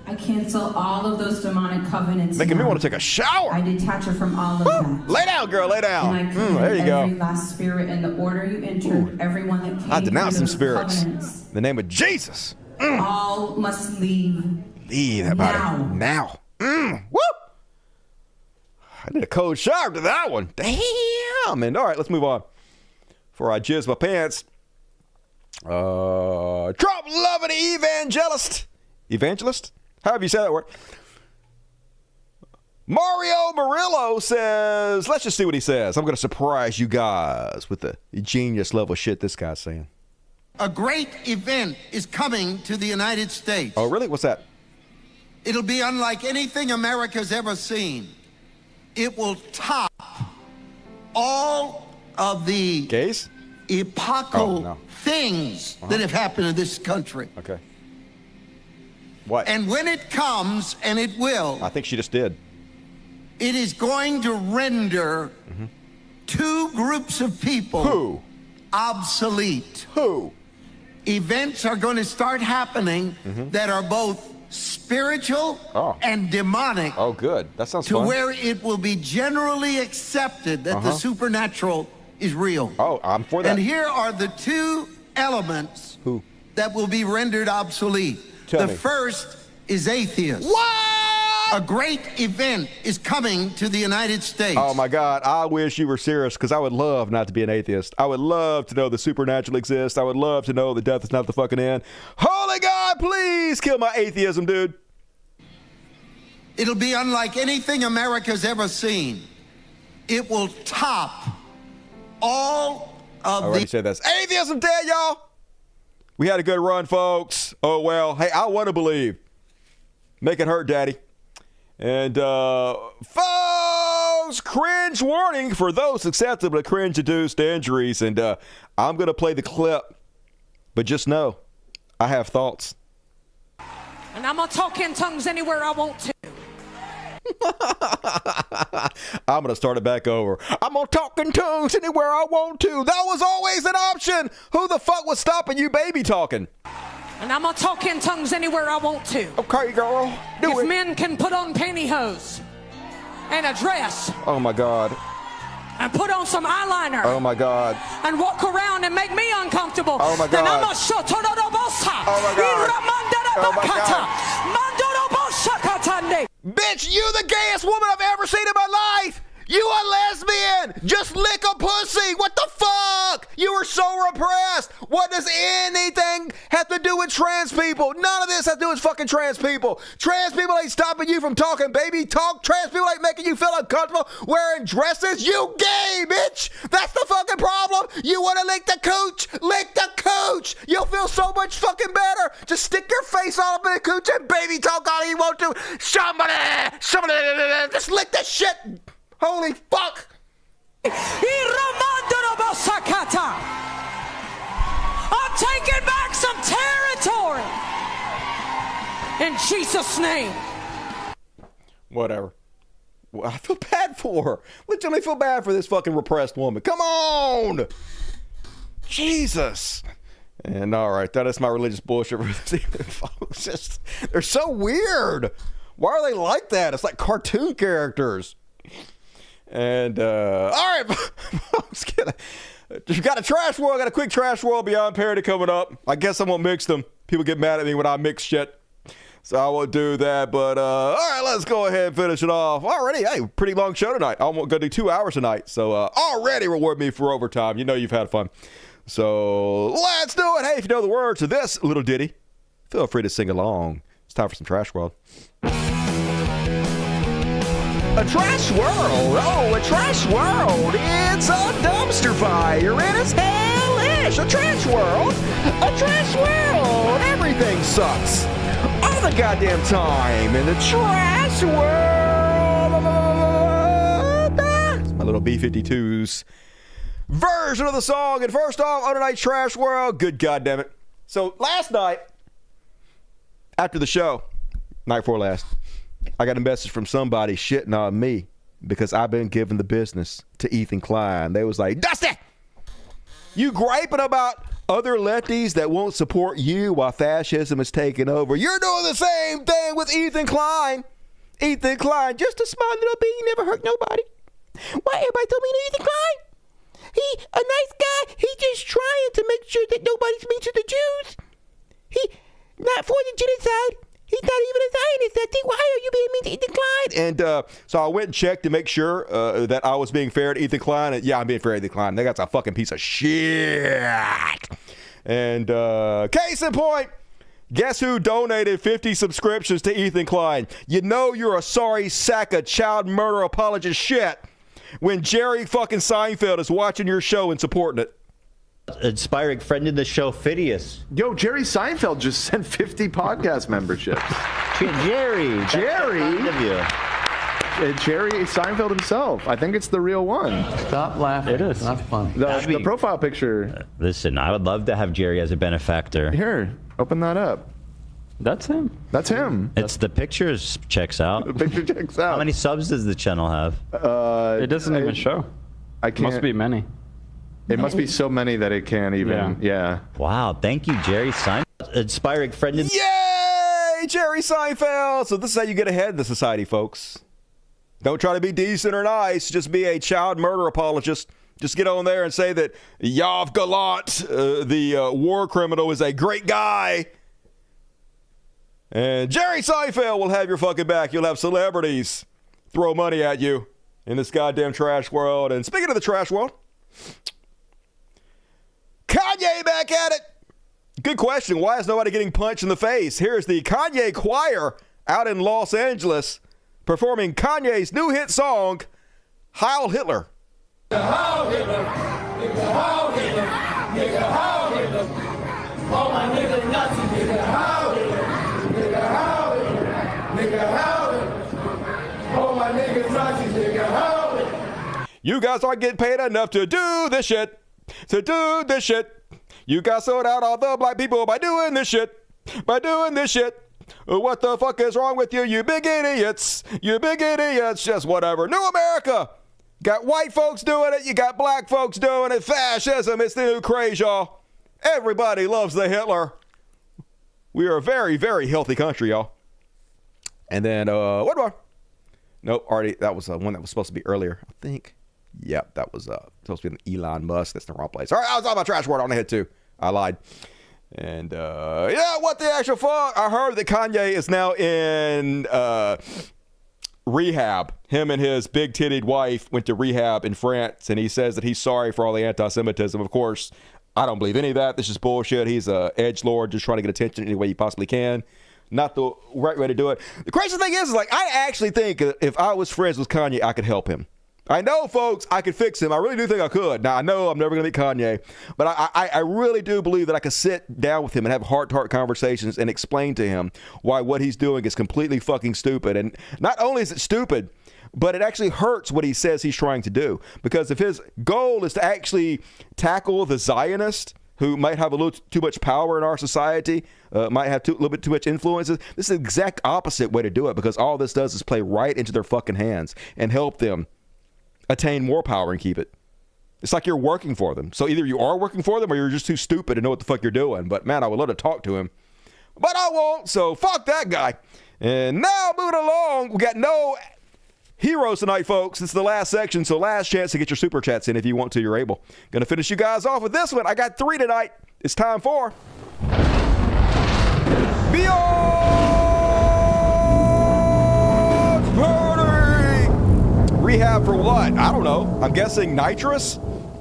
I cancel all of those demonic covenants. Making me now. want to take a shower. I detach her from all of that. Lay down, girl. Lay down. And I command there you go. every last spirit in the order you entered, everyone that came I denounce some through spirits. those covenants. In the name of Jesus. All must leave. Leave that body. Now. Woo! I did a cold shower to that one. Damn. And all right, let's move on. Before I jizz my pants. Trump loving evangelist. Evangelist? However you say that word. Mario Murillo says, let's just see what he says. I'm going to surprise you guys with the genius level shit this guy's saying. A great event is coming to the United States. Oh, really? What's that? It'll be unlike anything America's ever seen. It will top all of the gays? Epochal things that have happened in this country. Okay. What? And when it comes, and it will, I think she just did. It is going to render 2 groups of people obsolete. Who? Events are going to start happening that are both spiritual and demonic. Oh, good. That sounds to fun. where it will be generally accepted that the supernatural is real. Oh, I'm for that. And here are the 2 elements that will be rendered obsolete. Tell me. First is atheist. What? A great event is coming to the United States. Oh, my God. I wish you were serious, because I would love not to be an atheist. I would love to know the supernatural exists. I would love to know that death is not the fucking end. Holy God, please kill my atheism, dude. It'll be unlike anything America's ever seen. It will top all of I already said this. Atheism dead, y'all. We had a good run, folks. Oh, well. Hey, I want to believe. Make it hurt, Daddy. And, folks, cringe warning for those susceptible to cringe-induced injuries. And I'm going to play the clip. But just know, I have thoughts. And I'm going to talk in tongues anywhere I want to. I'm going to start it back over. I'm going to talk in tongues anywhere I want to. That was always an option. Who the fuck was stopping you baby talking? And I'm going to talk in tongues anywhere I want to. Okay, girl. Do it. If men can put on pantyhose and a dress. Oh, my God. And put on some eyeliner. Oh, my God. And walk around and make me uncomfortable. Oh, my God. Then I'm a shotorobosa. Oh, my God. Oh, my God. Bitch, you the gayest woman I've ever seen in my life. You a lesbian. Just lick a pussy. What the fuck? You are so repressed. What does anything have to do with trans people? None of this has to do with fucking trans people. Trans people ain't stopping you from talking baby talk. Trans people ain't making you feel uncomfortable wearing dresses. You gay, bitch. That's the fucking problem. You want to lick the cooch? Lick the cooch. You'll feel so much fucking better. Just stick your face all up in the cooch and baby talk all you want to. Somebody, just lick the shit. Holy fuck! I'm taking back some territory in Jesus' name. Whatever. Well, I feel bad for her. Legitimately feel bad for this fucking repressed woman. Come on! Jesus. And all right, that is my religious bullshit for this evening, folks. They're so weird. Why are they like that? It's like cartoon characters. And, all right, folks, got a trash world, got a quick trash world beyond parody coming up. I guess I won't mix them. People get mad at me when I mix shit. So I won't do that. But, all right, let's go ahead and finish it off. Already, hey, pretty long show tonight. I'm going to do 2 hours tonight. So already reward me for overtime. You know you've had fun. So let's do it. Hey, if you know the words to this little ditty, feel free to sing along. It's time for some trash world. A trash world, oh, a trash world, it's a dumpster fire, and it's hellish, a trash world, everything sucks, all the goddamn time, in the trash world. It's my little B-52's version of the song, and first off, on tonight's trash world, good goddamn it. So last night, after the show, night before last, I got a message from somebody shitting on me because I've been giving the business to Ethan Klein. They was like, Dusty, you griping about other lefties that won't support you while fascism is taking over. You're doing the same thing with Ethan Klein. Ethan Klein, just a small little bean, never hurt nobody. Why everybody told me to Ethan Klein? He a nice guy. He just trying to make sure that nobody's mean to the Jews. He not for the genocide. He's not even a Zionist. I think, why are you being mean to Ethan Klein? And so I went and checked to make sure that I was being fair to Ethan Klein. And yeah, I'm being fair to Ethan Klein. That guy's a fucking piece of shit. And case in point, guess who donated 50 subscriptions to Ethan Klein? You know you're a sorry sack of child murder apologist shit when Jerry fucking Seinfeld is watching your show and supporting it. Inspiring friend in the show, Phineas. Yo, Jerry Seinfeld just sent 50 podcast memberships. Jerry. Jerry Seinfeld himself. I think it's the real one. Stop laughing. It is. Not funny. The profile picture. Listen, I would love to have Jerry as a benefactor. Here, open that up. That's him. That's him. It's the pictures checks out. The picture checks out. How many subs does the channel have? It doesn't even show. I can't. Must be many. It must be so many that it can't even. Yeah. Wow. Thank you, Jerry Seinfeld. Inspiring friend. Yay, Jerry Seinfeld. So this is how you get ahead in the society, folks. Don't try to be decent or nice. Just be a child murder apologist. Just get on there and say that Yoav Galant, the war criminal, is a great guy. And Jerry Seinfeld will have your fucking back. You'll have celebrities throw money at you in this goddamn trash world. And speaking of the trash world, Kanye back at it. Good question. Why is nobody getting punched in the face? Here's the Kanye choir out in Los Angeles performing Kanye's new hit song, Heil Hitler. Heil Hitler, nigga, Heil Hitler, nigga, Heil Hitler. All my niggas Nazi, nigga, Heil Hitler, nigga, Heil Hitler, nigga, Heil Hitler. All my niggas Nazi, nigga, Heil Hitler. You guys aren't getting paid enough to do this shit. You guys sold out all the black people by doing this shit. What the fuck is wrong with you, you big idiots? Just whatever. New America. Got white folks doing it. You got black folks doing it. Fascism. It's the new craze, y'all. Everybody loves the Hitler. We are a very, very healthy country, y'all. And then, what more? Nope, already, that was one that was supposed to be earlier, I think. Yep, that was supposed to be Elon Musk. That's the wrong place. All right, I was on my trash word on the head, too. I lied. And, yeah, what the actual fuck? I heard that Kanye is now in rehab. Him and his big-titted wife went to rehab in France, and he says that he's sorry for all the anti-Semitism. Of course, I don't believe any of that. This is bullshit. He's a edgelord just trying to get attention any way he possibly can. Not the right way to do it. The crazy thing is like, I actually think if I was friends with Kanye, I could help him. I know, folks, I could fix him. I really do think I could. Now, I know I'm never going to meet Kanye, but I really do believe that I could sit down with him and have heart-to-heart conversations and explain to him why what he's doing is completely fucking stupid. And not only is it stupid, but it actually hurts what he says he's trying to do. Because if his goal is to actually tackle the Zionist, who might have a little too much power in our society, might have a little bit too much influences, this is the exact opposite way to do it, because all this does is play right into their fucking hands and help them attain more power and keep it. It's like you're working for them. So either you are working for them or you're just too stupid to know what the fuck you're doing. But man, I would love to talk to him. But I won't, so fuck that guy. And now moving along, we got no heroes tonight, folks. It's the last section, so last chance to get your super chats in if you want to, you're able. Gonna finish you guys off with this one. I got 3 tonight. It's time for Beyond Party! Rehab for what? I don't know. I'm guessing nitrous?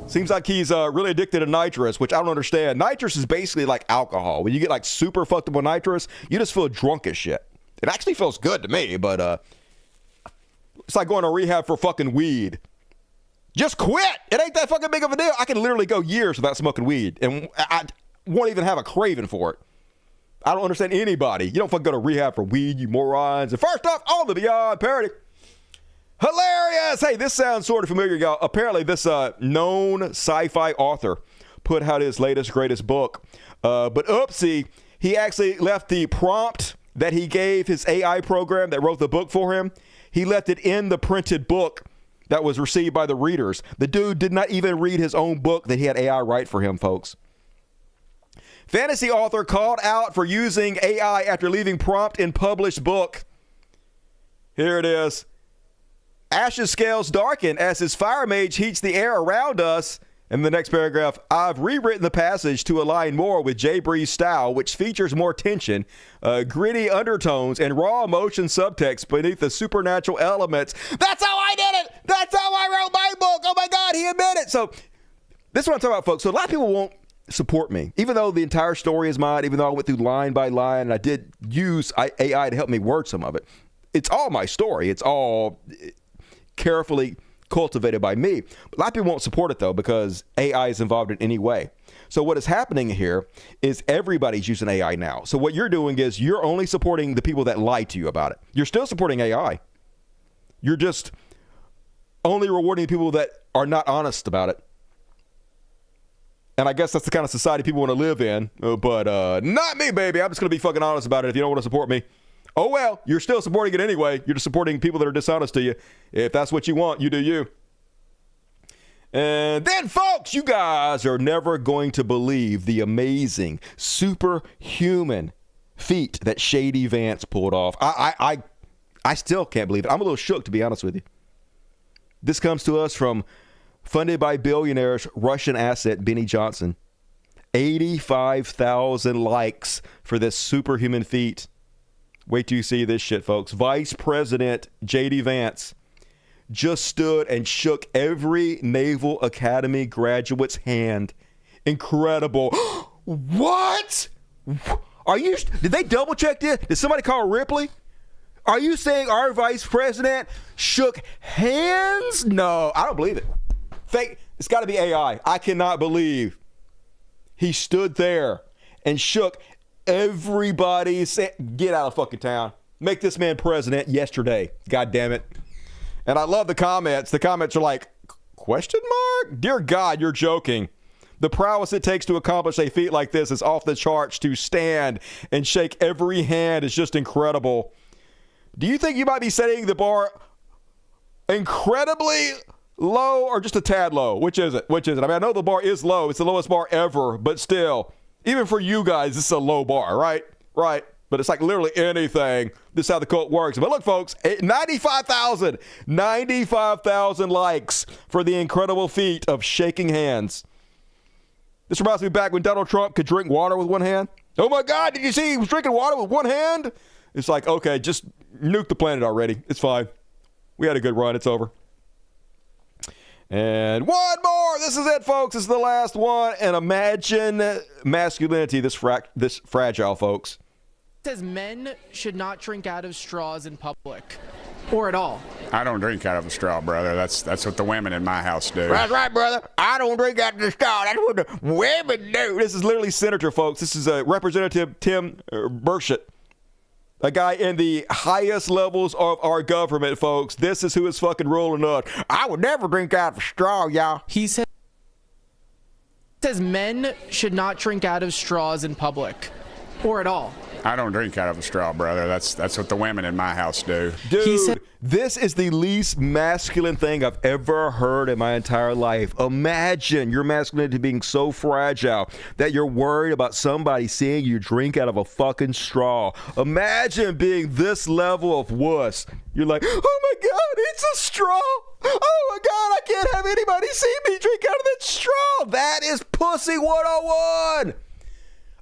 Seems like he's really addicted to nitrous, which I don't understand. Nitrous is basically like alcohol. When you get like super fucked up with nitrous, you just feel drunk as shit. It actually feels good to me, but it's like going to rehab for fucking weed. Just quit. It ain't that fucking big of a deal. I can literally go years without smoking weed, and I won't even have a craving for it. I don't understand anybody. You don't fucking go to rehab for weed, you morons. And first off, on the Beyond Parody. Hilarious! Hey, this sounds sort of familiar, y'all. Apparently, this known sci-fi author put out his latest, greatest book. But oopsie, he actually left the prompt that he gave his AI program that wrote the book for him. He left it in the printed book that was received by the readers. The dude did not even read his own book that he had AI write for him, folks. Fantasy author called out for using AI after leaving prompt in published book. Here it is. Ashes scales darken as his fire mage heats the air around us. In the next paragraph, I've rewritten the passage to align more with Jay Bree's style, which features more tension, gritty undertones, and raw emotion subtext beneath the supernatural elements. That's how I did it! That's how I wrote my book! Oh my God, he admitted it! So, this is what I'm talking about, folks. So, a lot of people won't support me, even though the entire story is mine, even though I went through line by line, and I did use AI to help me word some of it. It's all my story. It's all carefully cultivated by me. A lot of people won't support it, though, because AI is involved in any way. So what is happening here is everybody's using AI now. So what you're doing is you're only supporting the people that lie to you about it. You're still supporting AI. You're just only rewarding people that are not honest about it. And I guess that's the kind of society people want to live in. But not me, baby. I'm just going to be fucking honest about it if you don't want to support me. Oh, well, you're still supporting it anyway. You're just supporting people that are dishonest to you. If that's what you want, you do you. And then, folks, you guys are never going to believe the amazing, superhuman feat that Shady Vance pulled off. I still can't believe it. I'm a little shook, to be honest with you. This comes to us from funded by billionaires Russian asset Benny Johnson. 85,000 likes for this superhuman feat. Wait till you see this shit, folks. Vice President J.D. Vance just stood and shook every Naval Academy graduate's hand. Incredible. What? Did they double check this? Did somebody call Ripley? Are you saying our vice president shook hands? No, I don't believe it. It's got to be AI. I cannot believe he stood there and shook everybody's. Get out of fucking town. Make this man president yesterday. God damn it. And I love the comments. The comments are like, question mark? Dear God, you're joking. The prowess it takes to accomplish a feat like this is off the charts. To stand and shake every hand is just incredible. Do you think you might be setting the bar incredibly low or just a tad low? Which is it? I mean, I know the bar is low. It's the lowest bar ever, but still, even for you guys, this is a low bar, right? Right. But it's like literally anything. This is how the cult works. But look, folks, 95,000 likes for the incredible feat of shaking hands. This reminds me back when Donald Trump could drink water with one hand. Oh my God, did you see he was drinking water with one hand? It's like, okay, just nuke the planet already. It's fine. We had a good run. It's over. And one more. This is it, folks. This is the last one. And imagine masculinity this fragile, folks. It says men should not drink out of straws in public or at all. I don't drink out of a straw, brother. That's what the women in my house do. That's right, brother. I don't drink out of the straw. That's what the women do. This is literally Senator, folks. This is Representative Tim Burchett, a guy in the highest levels of our government, folks. This is who is fucking rolling up. I would never drink out of a straw, y'all. He says men should not drink out of straws in public or at all. I don't drink out of a straw, brother. That's what the women in my house do. Dude, this is the least masculine thing I've ever heard in my entire life. Imagine your masculinity being so fragile that you're worried about somebody seeing you drink out of a fucking straw. Imagine being this level of wuss. You're like, oh my God, it's a straw. Oh my God, I can't have anybody see me drink out of that straw. That is pussy 101.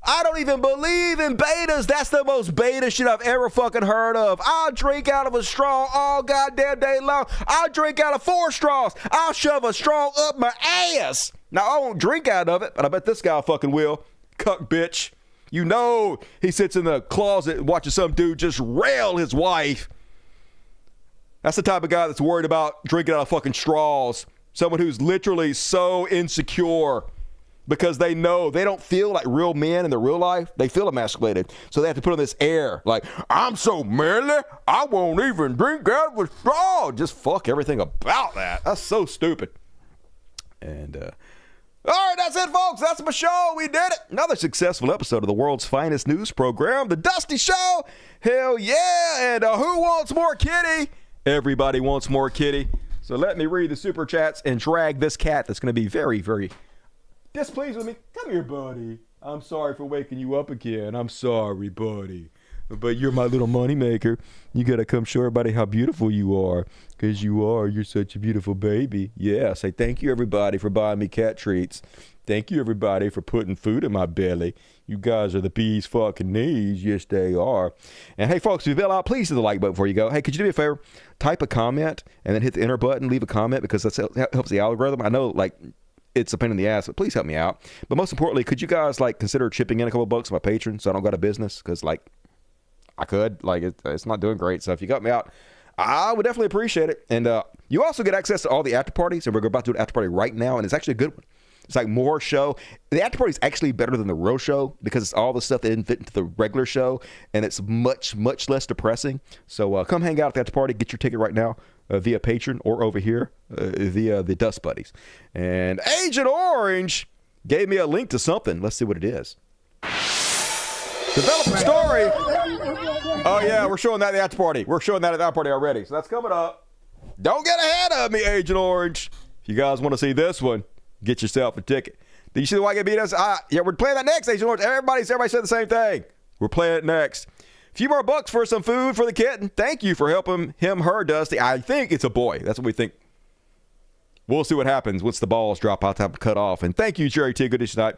I don't even believe in betas. That's the most beta shit I've ever fucking heard of. I'll drink out of a straw all goddamn day long. I'll drink out of 4 straws. I'll shove a straw up my ass. Now, I won't drink out of it, but I bet this guy fucking will. Cuck bitch. You know he sits in the closet watching some dude just rail his wife. That's the type of guy that's worried about drinking out of fucking straws. Someone who's literally so insecure because they know they don't feel like real men in their real life. They feel emasculated. So they have to put on this air like, I'm so manly, I won't even drink out of a straw. Just fuck everything about that. That's so stupid. And, all right, that's it, folks. That's my show. We did it. Another successful episode of the world's finest news program, The Dusty Show. Hell yeah. And who wants more kitty? Everybody wants more kitty. So let me read the super chats and drag this cat that's going to be very, very displeased with me. Come here, buddy. I'm sorry for waking you up again. I'm sorry, buddy. But you're my little money maker. You got to come show everybody how beautiful you are. Because you're such a beautiful baby. Yeah, say thank you, everybody, for buying me cat treats. Thank you, everybody, for putting food in my belly. You guys are the bee's fucking knees. Yes, they are. And hey, folks, if you bail out, please hit the like button before you go. Hey, could you do me a favor? Type a comment and then hit the enter button. Leave a comment because that helps the algorithm. I know, like, it's a pain in the ass, but please help me out. But most importantly, could you guys like consider chipping in a couple bucks to my Patreon so I don't go out of business? Because like I could, like it's not doing great. So if you got me out, I would definitely appreciate it. And you also get access to all the after parties, and we're about to do an after party right now, and it's actually a good one. It's like more show. The after party is actually better than the real show because it's all the stuff that didn't fit into the regular show, and it's much, much less depressing. So come hang out at the after party. Get your ticket right now via Patreon or over here via the Dust Buddies. And Agent Orange gave me a link to something. Let's see what it is. Develop a story. Oh, yeah, we're showing that at the after party. We're showing that at the after party already. So that's coming up. Don't get ahead of me, Agent Orange. If you guys want to see this one, get yourself a ticket. Did you see the white guy beat us? Yeah, we're playing that next, Agent Orange. Everybody said the same thing. We're playing it next. A few more bucks for some food for the kitten. Thank you for helping him, her, Dusty. I think it's a boy. That's what we think. We'll see what happens once the balls drop out to have to cut off. And thank you, Jerry T. Good tonight.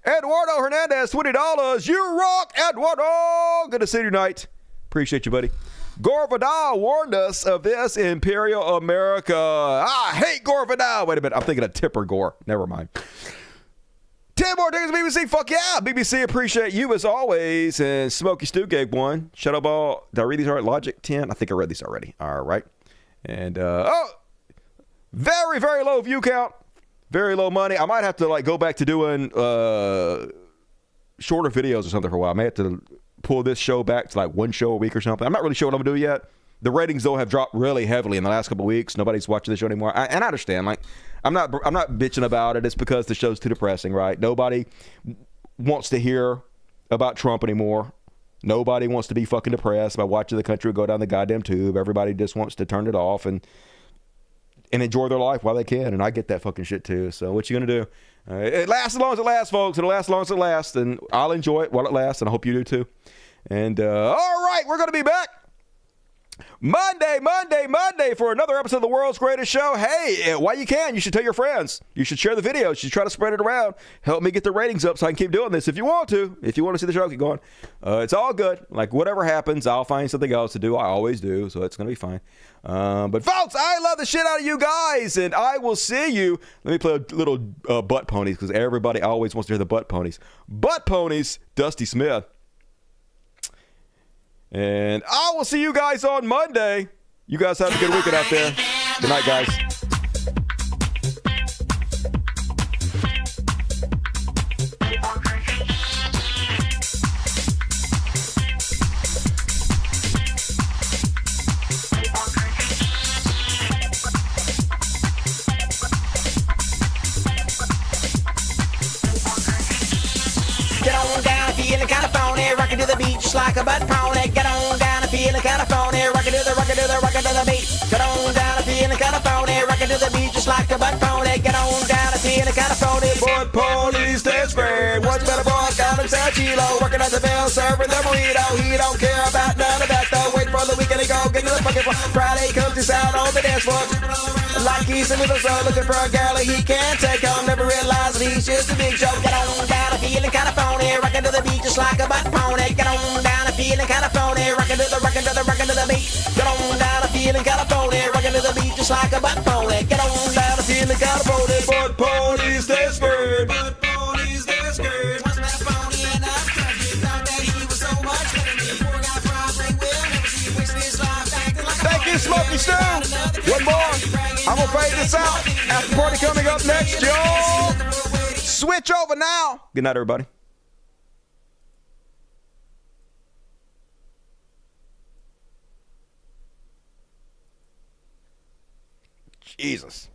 Eduardo Hernandez, $20. You rock, Eduardo. Good to see you tonight. Appreciate you, buddy. Gore Vidal warned us of this Imperial America. I hate Gore Vidal. Wait a minute. I'm thinking of Tipper Gore. Never mind. 10 more tickets, BBC. Fuck yeah. BBC, appreciate you as always. And Smokey Stew gave one. CyptoBall. Did I read these already? Logic 10. I think I read these already. All right. And, very, very low view count. Very low money. I might have to, go back to doing shorter videos or something for a while. I may have to pull this show back to, one show a week or something. I'm not really sure what I'm going to do yet. The ratings, though, have dropped really heavily in the last couple of weeks. Nobody's watching the show anymore. And I understand. I'm not bitching about it. It's because the show's too depressing, right? Nobody wants to hear about Trump anymore. Nobody wants to be fucking depressed by watching the country go down the goddamn tube. Everybody just wants to turn it off and enjoy their life while they can. And I get that fucking shit too. So what you gonna do? It lasts as long as it lasts, folks. It'll last as long as it lasts. And I'll enjoy it while it lasts. And I hope you do too. And all right, we're going to be back Monday for another episode of the world's greatest show. Hey, while you can, you should tell your friends. You should share the video. You should try to spread it around. Help me get the ratings up so I can keep doing this if you want to. If you want to see the show, keep going. It's all good. Whatever happens, I'll find something else to do. I always do, so it's going to be fine. But folks, I love the shit out of you guys, and I will see you. Let me play a little butt ponies because everybody always wants to hear the butt ponies. Butt ponies, Dusty Smith. And I will see you guys on Monday. You guys have a good weekend out there. Good night, guys. Get on down, feeling kind of phony, rockin' to the beat just like a butt pony. Get on down, feeling kind of phony, rockin' to the beat. Get on down, feeling kind of phony, rockin' to the beat just like a butt pony. Get on down, feeling kind of phony. Butt ponies, that's great. What's better, boy? Got him San Chilo, working at the bell, serving the burrito. He don't care about none of that stuff. Wait for the weekend to go, get to the fucking Friday comes he's out on the dance floor. Like he's a little soul looking for a girl he can't take home. Never realized that he's just a big joke. Get on down, feeling kind of phony, rockin' to the beat just like a butt pony. Get on down, feeling kind of phony, rockin' to the beat. Get on down, feeling kind of phony, rockin' to the beat just like a butt pony. Get on down, feeling kind of phony, butt ponies, they're scared. Butt ponies, they're scared. Once met a phony and I thought that he was so much better than me. Poor guy probably will never see you waste his life acting like Thank you, Smokey Stew. One more. I'm going to fade this out. After party coming up next, y'all. Switch over now. Good night, everybody. Jesus.